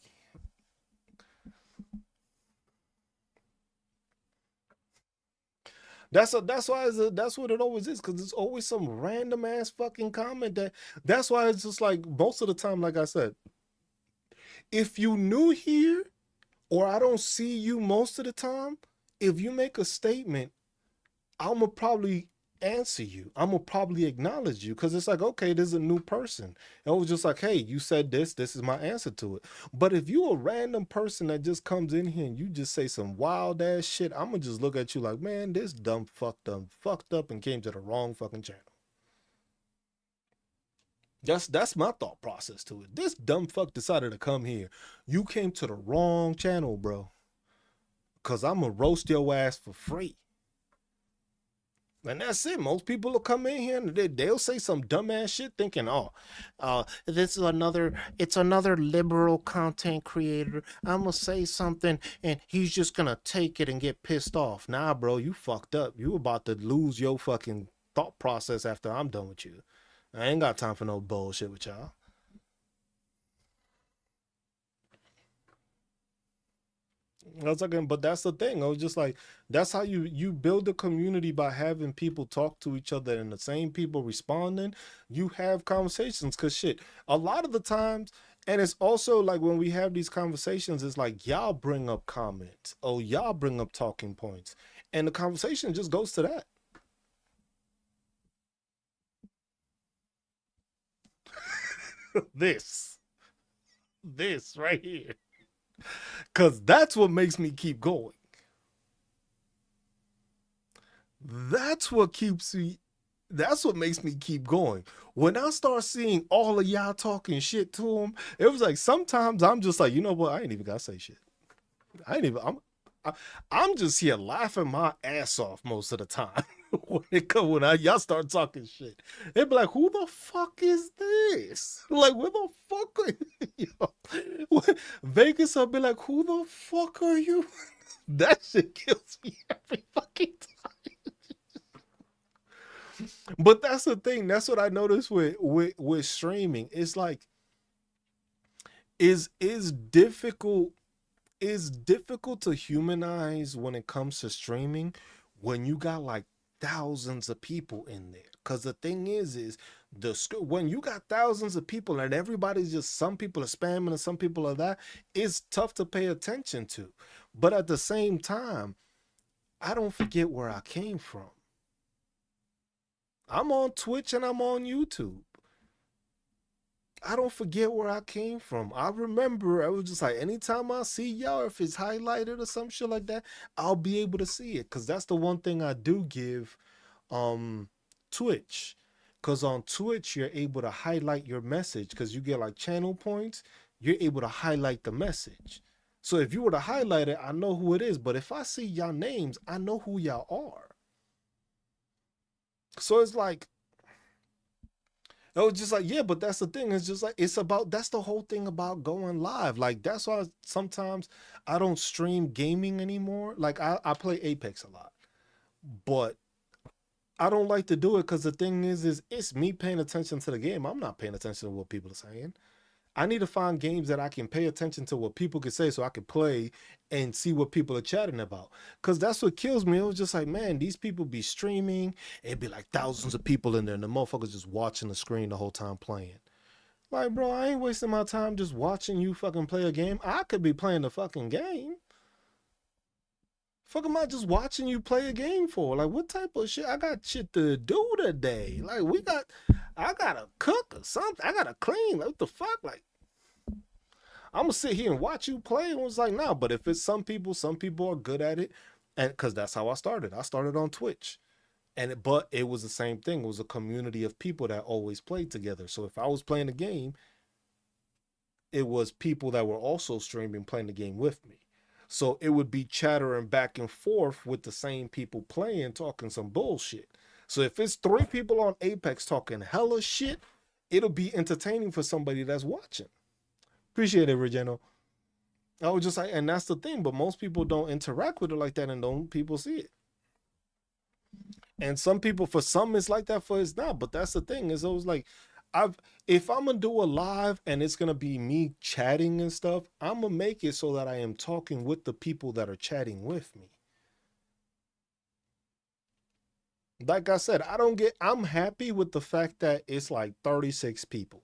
That's why that's what it always is, because it's always some random ass fucking comment that's why it's just like most of the time, like I said, if you new here or I don't see you most of the time, if you make a statement, I'm gonna probably answer you. I'm gonna probably acknowledge you because it's like, okay, this is a new person. And it was just like, hey, you said this. This is my answer to it. But if you a random person that just comes in here and you just say some wild ass shit, I'm gonna just look at you like, man, this dumb fucked up and came to the wrong fucking channel. That's my thought process to it. This dumb fuck decided to come here. You came to the wrong channel, bro. Cause I'm gonna roast your ass for free. And that's it. Most people will come in here and they'll say some dumbass shit thinking, oh, this is it's another liberal content creator. I'm going to say something and he's just going to take it and get pissed off. Nah, bro, you fucked up. You about to lose your fucking thought process after I'm done with you. I ain't got time for no bullshit with y'all. I was like, but that's the thing. I was just like, that's how you build a community, by having people talk to each other and the same people responding. You have conversations, cause shit, a lot of the times, and it's also like when we have these conversations, it's like y'all bring up comments, oh y'all bring up talking points, and the conversation just goes to that. this, this right here, cause that's what makes me keep going. That's what keeps me that's what makes me keep going. When I start seeing all of y'all talking shit to him, it was like sometimes I'm just like, you know what? I ain't even gotta say shit. I ain't even. I, I'm just here laughing my ass off most of the time when y'all start talking shit. They be like, "Who the fuck is this? Like, where the fuck are you?" Vegas, I'll be like, "Who the fuck are you?" That shit kills me every fucking time. But that's the thing. That's what I noticed with streaming. It's like is difficult is difficult to humanize when it comes to streaming when you got like thousands of people in there. Cause the thing is when you got thousands of people and everybody's just, some people are spamming and some people are that, it's tough to pay attention to. But at the same time, I don't forget where I came from. I'm on Twitch and I'm on YouTube. I don't forget where I came from. I remember I was just like, anytime I see y'all, if it's highlighted or some shit like that, I'll be able to see it. Cause that's the one thing I do give Twitch. Cause on Twitch, you're able to highlight your message because you get like channel points. You're able to highlight the message. So if you were to highlight it, I know who it is. But if I see y'all names, I know who y'all are. So it's like, it was just like, yeah, but that's the thing. It's just like, it's about, that's the whole thing about going live. Like, that's why sometimes I don't stream gaming anymore. Like, I play Apex a lot, but I don't like to do it because the thing is it's me paying attention to the game. I'm not paying attention to what people are saying. I need to find games that I can pay attention to what people can say so I can play and see what people are chatting about. Cause that's what kills me. It was just like, man, these people be streaming. It'd be like thousands of people in there and the motherfuckers just watching the screen the whole time playing. Like, bro, I ain't wasting my time just watching you fucking play a game. I could be playing the fucking game. Fuck am I just watching you play a game for? Like, what type of shit? I got shit to do today. Like, I gotta cook or something. I gotta clean. Like, what the fuck? Like, I'm gonna sit here and watch you play. And it was like, nah. But if it's some people are good at it, and because that's how I started. I started on Twitch, but it was the same thing. It was a community of people that always played together. So if I was playing a game, it was people that were also streaming playing the game with me. So it would be chattering back and forth with the same people playing, talking some bullshit. So if it's 3 people on Apex talking hella shit, it'll be entertaining for somebody that's watching. Appreciate it, Regino. I was just like, and that's the thing, but most people don't interact with it like that and don't people see it. And some people, for some, it's like that, for it's not. But that's the thing, is always like, I've if I'm gonna do a live and it's gonna be me chatting and stuff, I'm gonna make it so that I am talking with the people that are chatting with me. Like I said, I'm happy with the fact that it's like 36 people.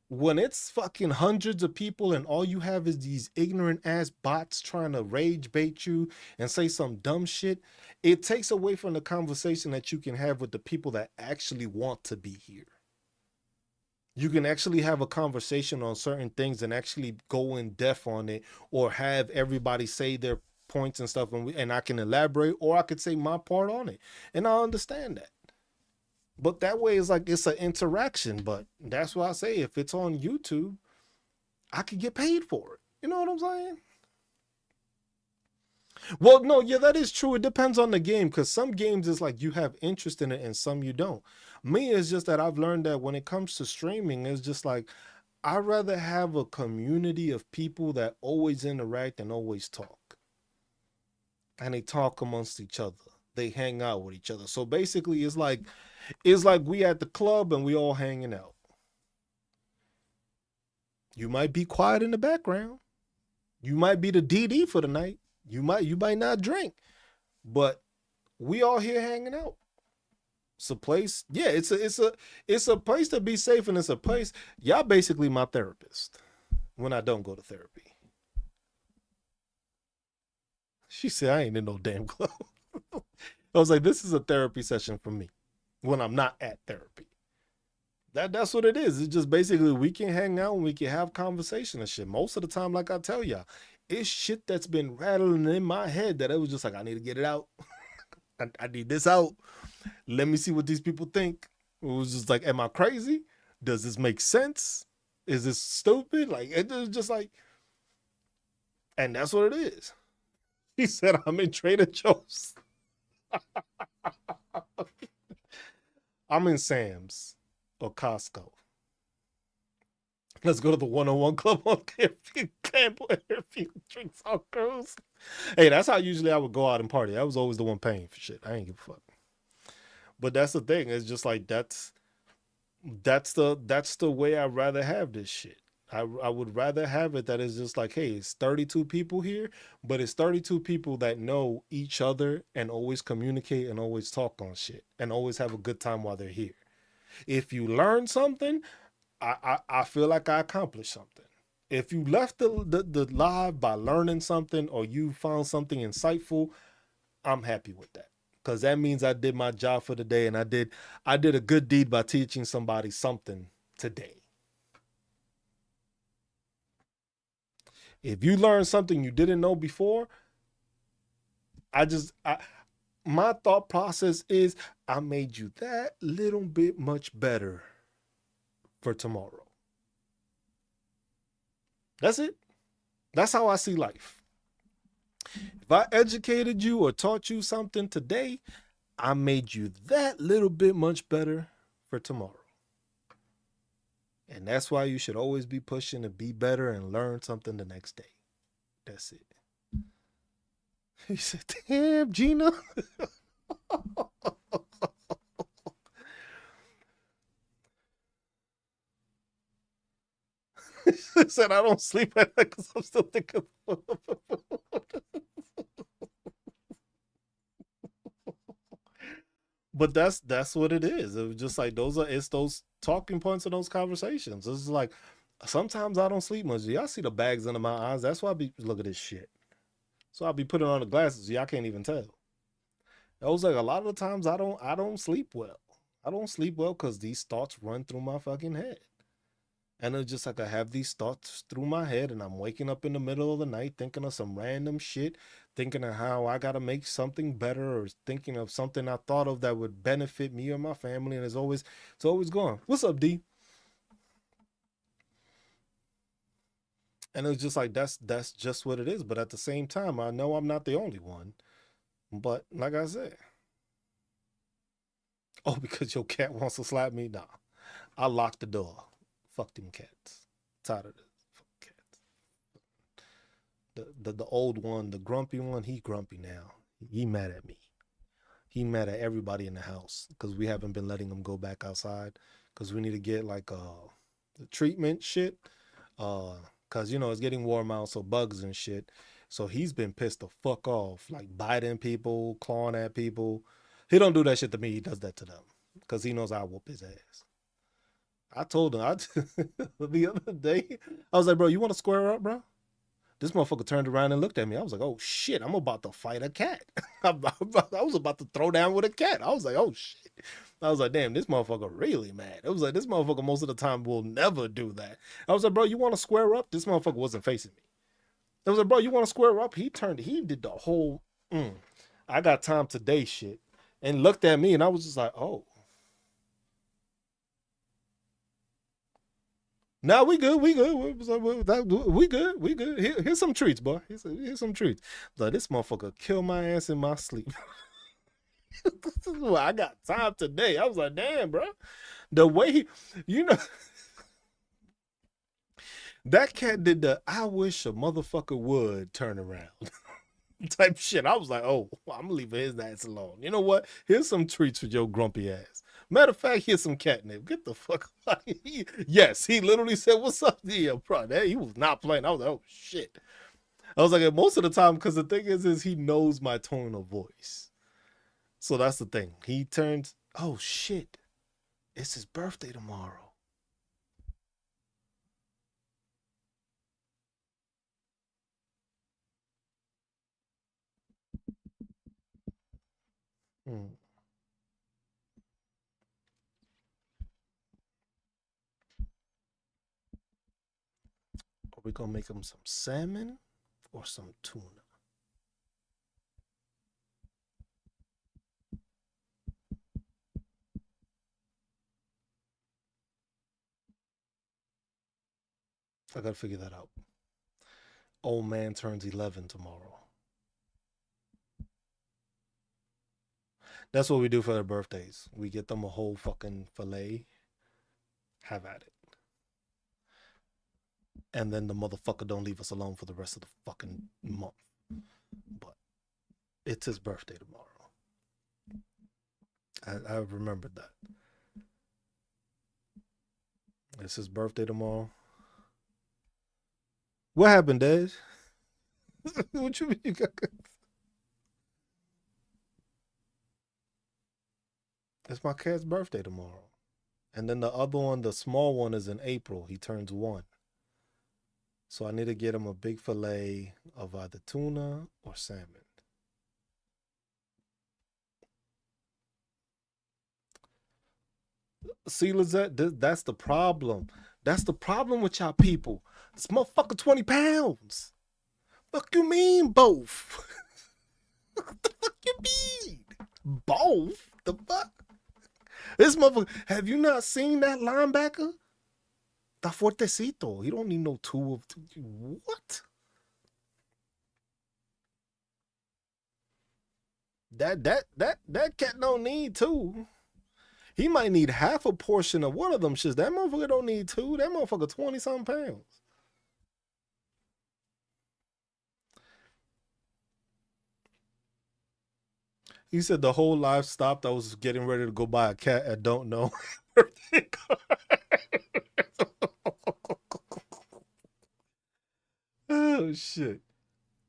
When it's fucking hundreds of people and all you have is these ignorant ass bots trying to rage bait you and say some dumb shit, it takes away from the conversation that you can have with the people that actually want to be here. You can actually have a conversation on certain things and actually go in depth on it, or have everybody say their points and stuff, and I can elaborate, or I could say my part on it, and I understand that. But that way, it's like it's an interaction. But that's why I say, if it's on YouTube, I could get paid for it. You know what I'm saying? Well, no, yeah, that is true. It depends on the game, because some games is like you have interest in it and some you don't. Me, it's just that I've learned that when it comes to streaming, it's just like I'd rather have a community of people that always interact and always talk. And they talk amongst each other. They hang out with each other. So basically, it's like we at the club and we all hanging out. You might be quiet in the background. You might be the DD for the night. You might not drink, but we all here hanging out. It's a place. Yeah, it's a place to be safe, and it's a place. Y'all basically my therapist when I don't go to therapy. She said I ain't in no damn club. I was like, this is a therapy session for me when I'm not at therapy. That's what it is. It's just basically we can hang out and we can have conversation and shit. Most of the time, like I tell y'all, it's shit that's been rattling in my head that it was just like, I need to get it out. I need this out. Let me see what these people think. It was just like, am I crazy? Does this make sense? Is this stupid? Like, it was just like, and that's what it is. He said, I'm in Trader Joe's. I'm in Sam's or Costco. Let's go to the 101 Club on Campbell Airfield Drinks on Cruise. Hey, that's how usually I would go out and party. I was always the one paying for shit. I ain't give a fuck. But that's the thing. It's just like that's the way I'd rather have this shit. I would rather have it that it's just like, hey, it's 32 people here, but it's 32 people that know each other and always communicate and always talk on shit and always have a good time while they're here. If you learn something, I feel like I accomplished something. If you left the live by learning something, or you found something insightful, I'm happy with that, because that means I did my job for the day, and I did a good deed by teaching somebody something today. If you learn something you didn't know before, I just I my thought process is I made you that little bit much better for tomorrow. That's it. That's how I see life. If I educated you or taught you something today, I made you that little bit much better for tomorrow. And that's why you should always be pushing to be better and learn something the next day. That's it. He said, damn, Gina. He said, I don't sleep at night because I'm still thinking. But that's what it is. It was just like it's those talking points in those conversations. It's like sometimes I don't sleep much. Y'all see the bags under my eyes. That's why I be look at this shit. So I'll be putting on the glasses. Y'all can't even tell. I was like, a lot of the times I don't sleep well. I don't sleep well because these thoughts run through my fucking head. And it's just like I have these thoughts through my head, and I'm waking up in the middle of the night thinking of some random shit, thinking of how I gotta make something better, or thinking of something I thought of that would benefit me or my family, and it's always going. What's up, D? And it's just like that's just what it is. But at the same time, I know I'm not the only one. But like I said, oh, because your cat wants to slap me? Nah. I locked the door. Fuck them cats. Tired of this. Fuck cats. The old one, the grumpy one, he grumpy now. He mad at me. he mad at everybody in the house because we haven't been letting him go back outside because we need to get like the treatment shit. Cause it's getting warm out, so bugs and shit. So he's been pissed the fuck off, like biting people, clawing at people. He don't do that shit to me. He does that to them because he knows I whoop his ass. I told him the other day, I was like, bro, you want to square up, bro? This motherfucker turned around and looked at me. I was like, oh shit, I'm about to fight a cat. I was about to throw down with a cat. I was like, oh shit. I was like, damn, this motherfucker really mad. It was like, this motherfucker most of the time will never do that. I was like, bro, you want to square up? This motherfucker wasn't facing me. I was like, bro, you want to square up? He did the whole, I got time today shit. And looked at me and I was just like, oh. Nah, we good, we good. We good, we good. Here's some treats, boy. Here's some treats. Like, this motherfucker killed my ass in my sleep. Well, I got time today. I was like, damn, bro. The way that cat did the I wish a motherfucker would turn around type shit. I was like, oh, I'm leaving his ass alone. You know what? Here's some treats for your grumpy ass. Matter of fact, here's some catnip. Get the fuck out of here. Yes, he literally said, what's up? Yeah, bro. He was not playing. I was like, oh shit. I was like, most of the time, because the thing is he knows my tone of voice. So that's the thing. He turns, oh shit. It's his birthday tomorrow. Hmm. Are we gonna make him some salmon or some tuna? I gotta figure that out. Old man turns 11 tomorrow. That's what we do for their birthdays. We get them a whole fucking fillet. Have at it. And then the motherfucker don't leave us alone for the rest of the fucking month. But it's his birthday tomorrow. I remembered that. It's his birthday tomorrow. What happened, Dad? What you mean you got? It's my cat's birthday tomorrow. And then the other one, the small one, is in April. He turns 1. So I need to get him a big fillet of either tuna or salmon. See, Lizette, that's the problem. That's the problem with y'all people. This motherfucker 20 pounds. Fuck you mean both? What the fuck you mean? Both? The fuck? This motherfucker, have you not seen that linebacker? Está fuertecito. He don't need no 2 of what? That cat don't need 2. He might need half a portion of one of them shits. That motherfucker don't need 2. That motherfucker 20 something pounds. He said the whole life stopped. I was getting ready to go buy a cat I don't know. Oh shit.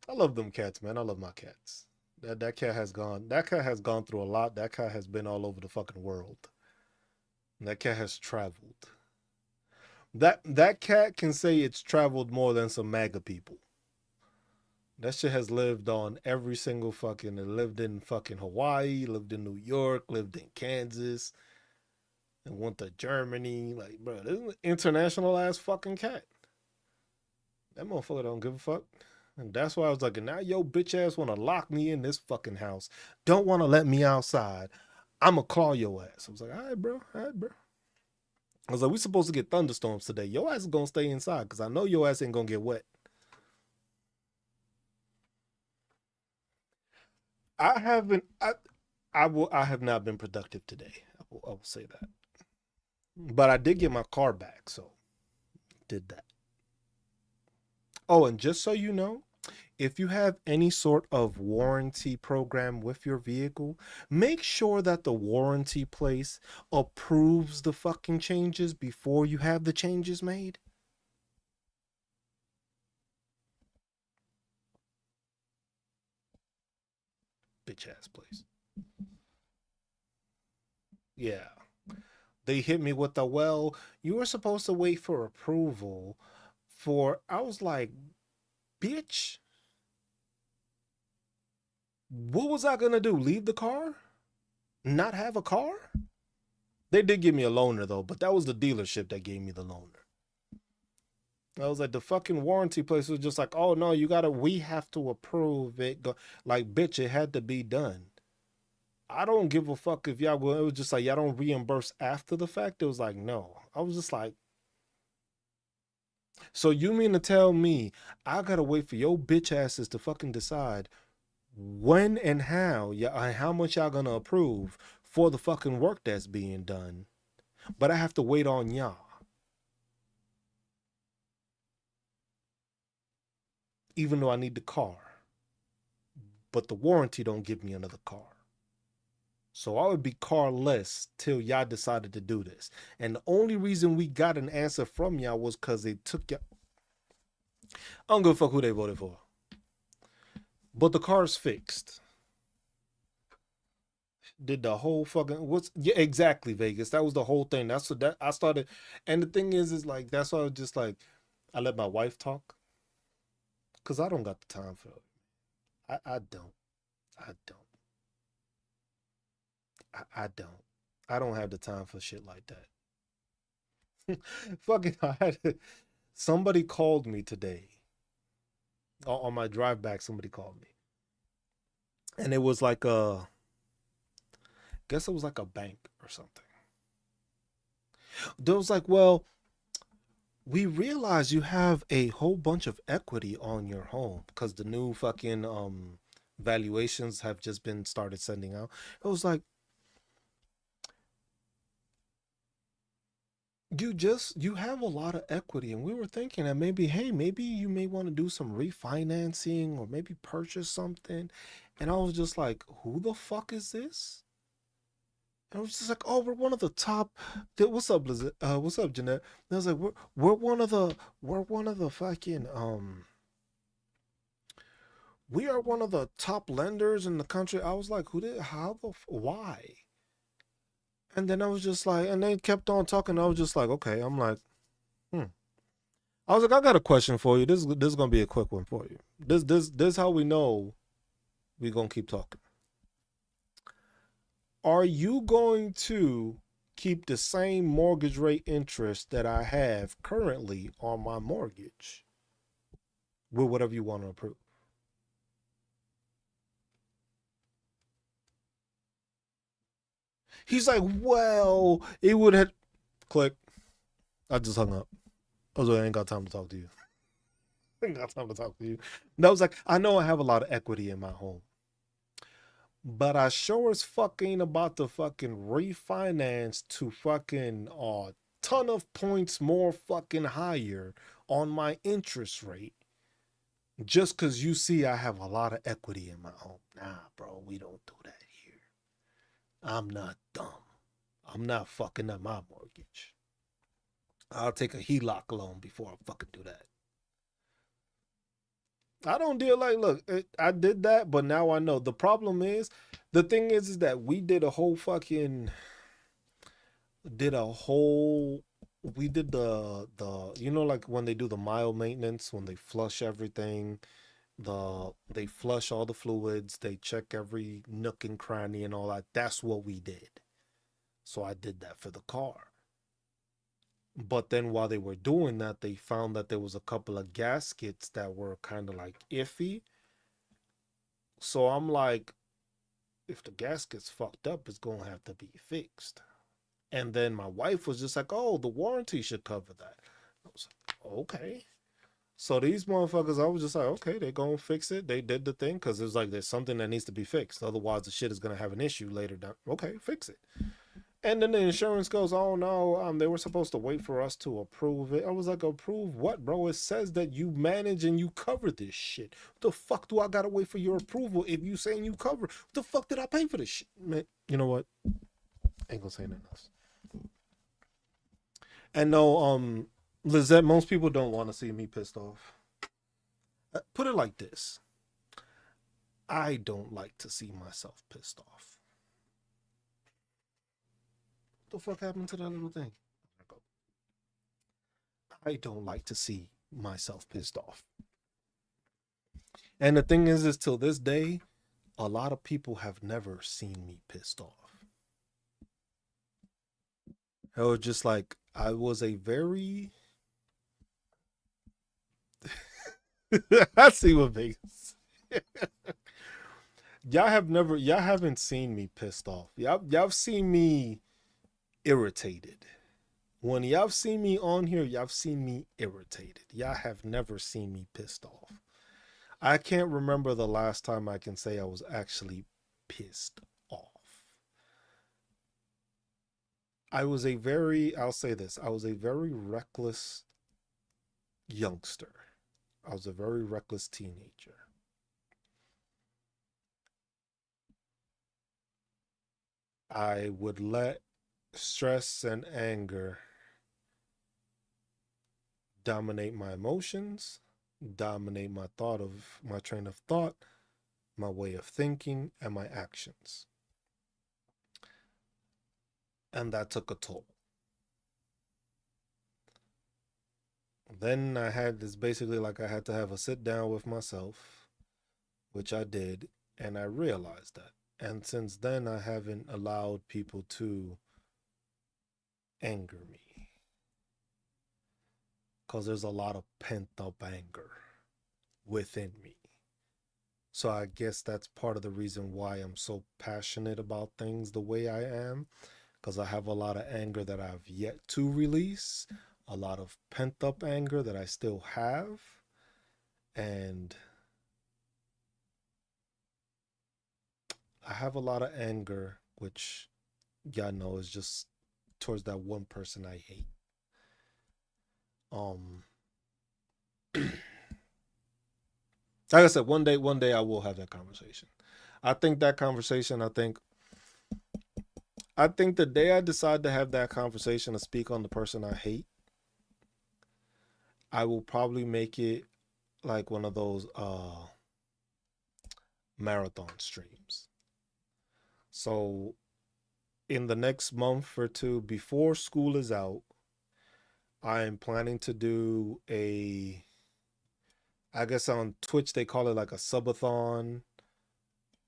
I love them cats, man. I love my cats. That cat has gone. That cat has gone through a lot. That cat has been all over the fucking world. That cat has traveled. That cat can say it's traveled more than some MAGA people. That shit has lived on every single fucking. It lived in fucking Hawaii, lived in New York, lived in Kansas, and went to Germany. Like, bro, this is an international ass fucking cat. That motherfucker don't give a fuck. And that's why I was like, now yo bitch ass want to lock me in this fucking house. Don't want to let me outside. I'ma claw your ass. I was like, all right, bro. All right, bro. I was like, we supposed to get thunderstorms today. Your ass is gonna stay inside because I know your ass ain't gonna get wet. I haven't. I have not been productive today. I will say that. But I did get my car back, so did that. Oh, and just so you know, if you have any sort of warranty program with your vehicle, make sure that the warranty place approves the fucking changes before you have the changes made. Bitch ass place. Yeah. They hit me with the, well, you were supposed to wait for approval for, I was like, bitch, what was I gonna do? Leave the car? Not have a car? They did give me a loaner though, but that was the dealership that gave me the loaner. I was like, the fucking warranty place was just like, oh no, we have to approve it. Like, bitch, it had to be done. I don't give a fuck if y'all will. It was just like, y'all don't reimburse after the fact. It was like, no. I was just like, so you mean to tell me I gotta wait for your bitch asses to fucking decide when and how much y'all gonna approve for the fucking work that's being done, but I have to wait on y'all, even though I need the car, but the warranty don't give me another car. So I would be carless till y'all decided to do this. And the only reason we got an answer from y'all was because they took y'all. I don't give a fuck who they voted for. But the car's fixed. Did the whole fucking what's yeah, exactly, Vegas. That was the whole thing. That's what that I started. And the thing is like that's why I was just like I let my wife talk. Cause I don't got the time for it. I don't. I don't. I don't. I don't have the time for shit like that. Fucking somebody called me today. On my drive back, somebody called me. And it was like guess it was like a bank or something. They was like, well, we realize you have a whole bunch of equity on your home because the new fucking valuations have just been started sending out. It was like, you have a lot of equity, and we were thinking that maybe, hey, maybe you may want to do some refinancing or maybe purchase something. And I was just like, who the fuck is this? And I was just like, oh, we're one of the top. What's up, Liz? What's up, Jeanette? And I was like, we're one of the fucking we are one of the top lenders in the country. I was like, who did? How the? Why? And then I was just like, and they kept on talking. I was just like, okay. I'm like, hmm. I was like, I got a question for you. This is gonna be a quick one for you. This how we know we gonna keep talking. Are you going to keep the same mortgage rate interest that I have currently on my mortgage with whatever you want to approve? He's like, well, it would have click. I just hung up. I was like, I ain't got time to talk to you. I ain't got time to talk to you. And I was like, I know I have a lot of equity in my home, but I sure as fuck ain't about to fucking refinance to fucking ton of points more fucking higher on my interest rate just because you see I have a lot of equity in my home. Nah, bro, we don't do that here. I'm not dumb. I'm not fucking up my mortgage. I'll take a HELOC loan before I fucking do that. I don't deal like, look, I did that, but now I know. The thing is that we did a whole fucking, did a whole, we did like when they do the mild maintenance, when they flush everything, they flush all the fluids, they check every nook and cranny and all that. That's what we did. So I did that for the car. But then while they were doing that, they found that there was a couple of gaskets that were kind of like iffy. So I'm like, if the gasket's fucked up, it's gonna have to be fixed. And then my wife was just like, oh, the warranty should cover that. I was like, okay. So these motherfuckers, I was just like, okay, they're gonna fix it. They did the thing because it was like there's something that needs to be fixed. Otherwise, the shit is gonna have an issue later down. Okay, fix it. And then the insurance goes, oh no, they were supposed to wait for us to approve it. I was like, approve what, bro? It says that you manage and you cover this shit. What the fuck do I gotta wait for your approval if you saying you cover? What the fuck did I pay for this shit? Man, you know what? Ain't gonna say nothing else. And no, Lizette, most people don't want to see me pissed off. Put it like this. I don't like to see myself pissed off. What the fuck happened to that little thing? I don't like to see myself pissed off. And the thing is till this day, a lot of people have never seen me pissed off. It was just like I was a very I see what Vegas. Y'all haven't seen me pissed off. Y'all seen me irritated. When y'all seen me on here, y'all seen me irritated. Y'all have never seen me pissed off. I can't remember the last time I can say I was actually pissed off. I'll say this, I was a very reckless youngster. I was a very reckless teenager. I would let stress and anger dominate my emotions, dominate my train of thought, my way of thinking, and my actions. And that took a toll. Then I had this basically like I had to have a sit down with myself, which I did, and I realized that. And since then, I haven't allowed people to anger me because there's a lot of pent up anger within me. So I guess that's part of the reason why I'm so passionate about things the way I am, because I have a lot of anger that I've yet to release, a lot of pent up anger that I still have, and I have a lot of anger, which y'all know is just towards that one person I hate. Um, like I said, one day I will have that conversation. I think that conversation, I think the day I decide to have that conversation to speak on the person I hate, I will probably make it like one of those marathon streams. So in the next month or two before school is out, I am planning to do a, I guess on Twitch they call it like a subathon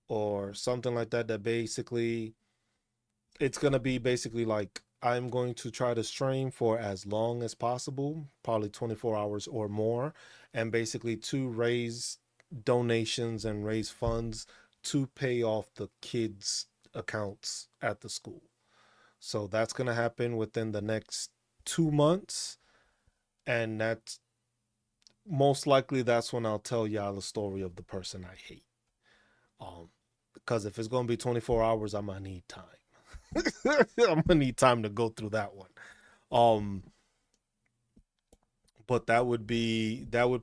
or something like that. That basically, it's gonna be basically like I'm going to try to stream for as long as possible, probably 24 hours or more, and basically to raise donations and raise funds to pay off the kids' accounts at the school. So that's gonna happen within the next 2 months, and that's most likely that's when I'll tell y'all the story of the person I hate. Um, because if it's gonna be 24 hours, I'm gonna need time. I'm gonna need time to go through that one. Um, but that would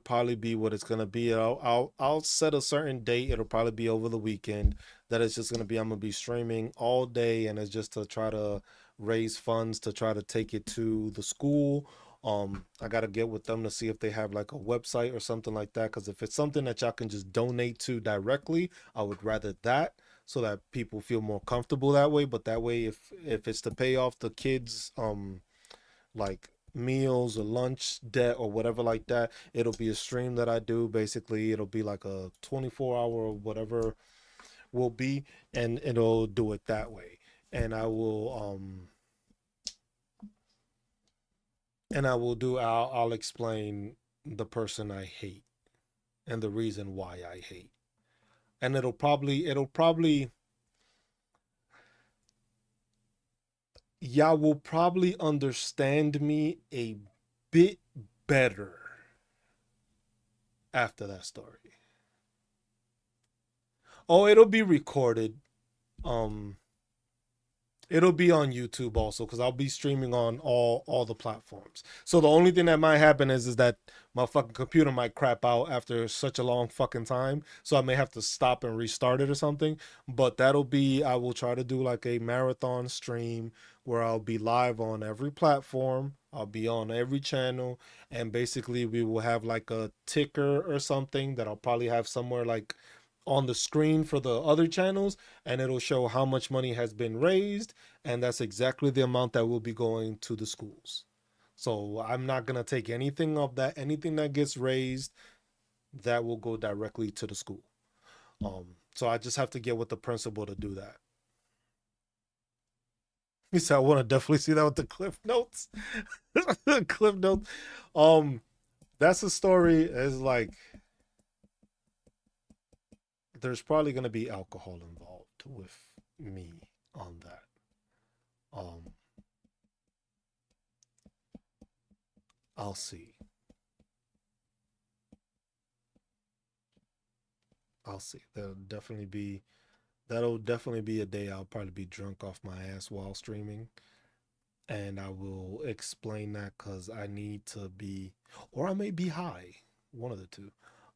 probably be what it's gonna be. I'll set a certain date. It'll probably be over the weekend. That it's just gonna be I'm gonna be streaming all day, and it's just to try to raise funds to try to take it to the school. I gotta get with them to see if they have like a website or something like that. Because if it's something that y'all can just donate to directly, I would rather that so that people feel more comfortable that way. But that way, if it's to pay off the kids, like meals or lunch debt or whatever like that, it'll be a stream that I do. Basically it'll be like a 24-hour or whatever will be, and it'll do it that way. And I will do I'll explain the person I hate and the reason why I hate. And it'll probably y'all will probably understand me a bit better after that story. Oh, it'll be recorded. Um, It'll be on YouTube also because I'll be streaming on all the platforms. So the only thing that might happen is that my fucking computer might crap out after such a long fucking time. So I may have to stop and restart it or something. But that'll be I will try to do like a marathon stream where I'll be live on every platform. I'll be on every channel and basically we will have like a ticker or something that I'll probably have somewhere like on the screen for the other channels and it'll show how much money has been raised and that's exactly the amount that will be going to the schools. So I'm not going to take anything of that, anything that gets raised that will go directly to the school. So I just have to get with the principal to do that. He said I want to definitely see that with the cliff notes. Cliff notes. Um that's a story is like there's probably going to be alcohol involved with me on that. Um, I'll see. I'll see. That'll definitely be a day I'll probably be drunk off my ass while streaming, and I will explain that because I need to be, or I may be high, one of the two.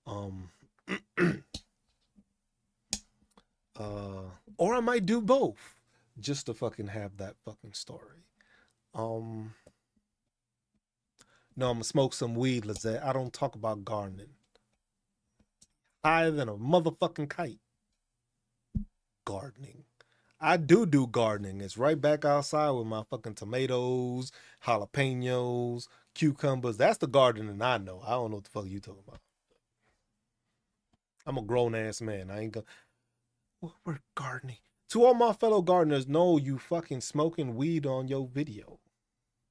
Um, or I might do both, just to fucking have that fucking story. Um, no, I'm gonna smoke some weed, Lizette. I don't talk about gardening. Higher than a motherfucking kite. Gardening. I do gardening. It's right back outside with my fucking tomatoes, jalapenos, cucumbers. That's the gardening I know. I don't know what the fuck you talking about. I'm a grown ass man. I ain't gonna. We're gardening. To all my fellow gardeners, no, you fucking smoking weed on your video.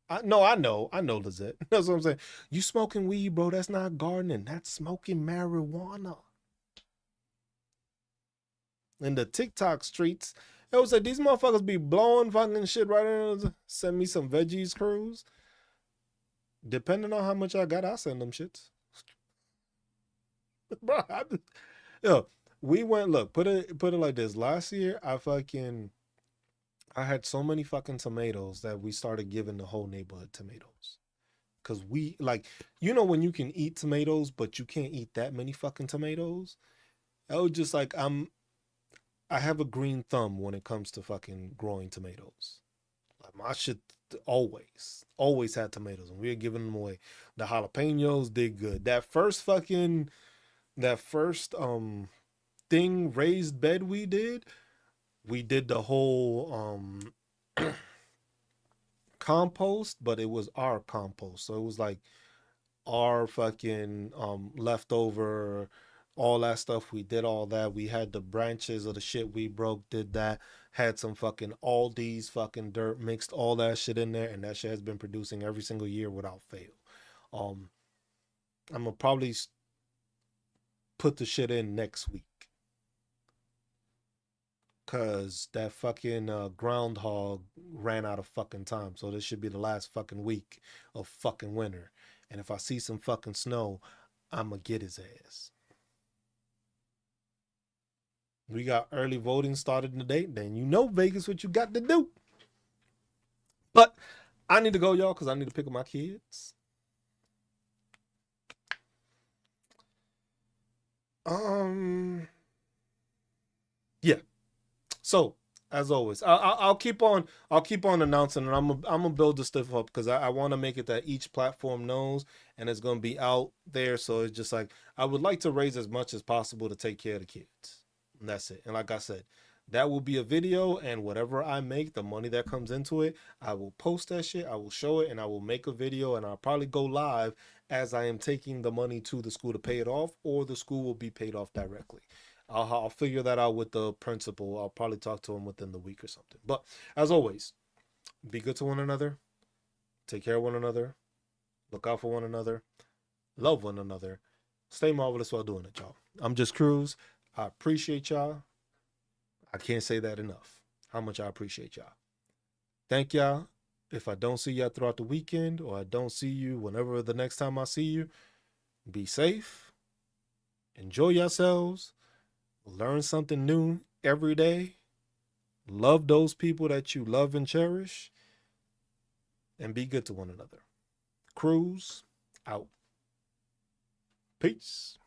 I know, Lizette. That's what I'm saying. You smoking weed, bro. That's not gardening. That's smoking marijuana. In the TikTok streets. It was like these motherfuckers be blowing fucking shit right in. Send me some veggies crews. Depending on how much I got, I'll send them shits. Bro, yo, we went look, put it like this. Last year I had so many fucking tomatoes that we started giving the whole neighborhood tomatoes. Cause we like when you can eat tomatoes, but you can't eat that many fucking tomatoes. I was just like I have a green thumb when it comes to fucking growing tomatoes. Like my shit always had tomatoes, and we were giving them away. The jalapenos did good. That first thing raised bed we did the whole compost, but it was our compost, so it was like our fucking leftover all that stuff. We did all that. We had the branches of the shit we broke, did that, had some fucking Aldi's fucking dirt, mixed all that shit in there, and that shit has been producing every single year without fail. um I'm gonna probably put the shit in next week because that fucking groundhog ran out of fucking time, so this should be the last fucking week of fucking winter, and if I see some fucking snow, I'ma get his ass. We got early voting started today. Then Vegas what you got to do. But I need to go, y'all, because I need to pick up my kids. Yeah. So as always, I'll keep on announcing, and I'm gonna build this stuff up because I want to make it that each platform knows, and it's gonna be out there. So it's just like I would like to raise as much as possible to take care of the kids. And that's it. And like I said, that will be a video, and whatever I make, the money that comes into it, I will post that shit, I will show it, and I will make a video, and I'll probably go live as I am taking the money to the school to pay it off, or the school will be paid off directly. I'll figure that out with the principal. I'll probably talk to him within the week or something. But as always, be good to one another, take care of one another, look out for one another, love one another, stay marvelous while doing it, y'all. I'm just Cruz. I appreciate y'all. I can't say that enough. How much I appreciate y'all. Thank y'all. If I don't see y'all throughout the weekend, or I don't see you whenever the next time I see you, be safe. Enjoy yourselves. Learn something new every day. Love those people that you love and cherish, and be good to one another. Cruz out. Peace.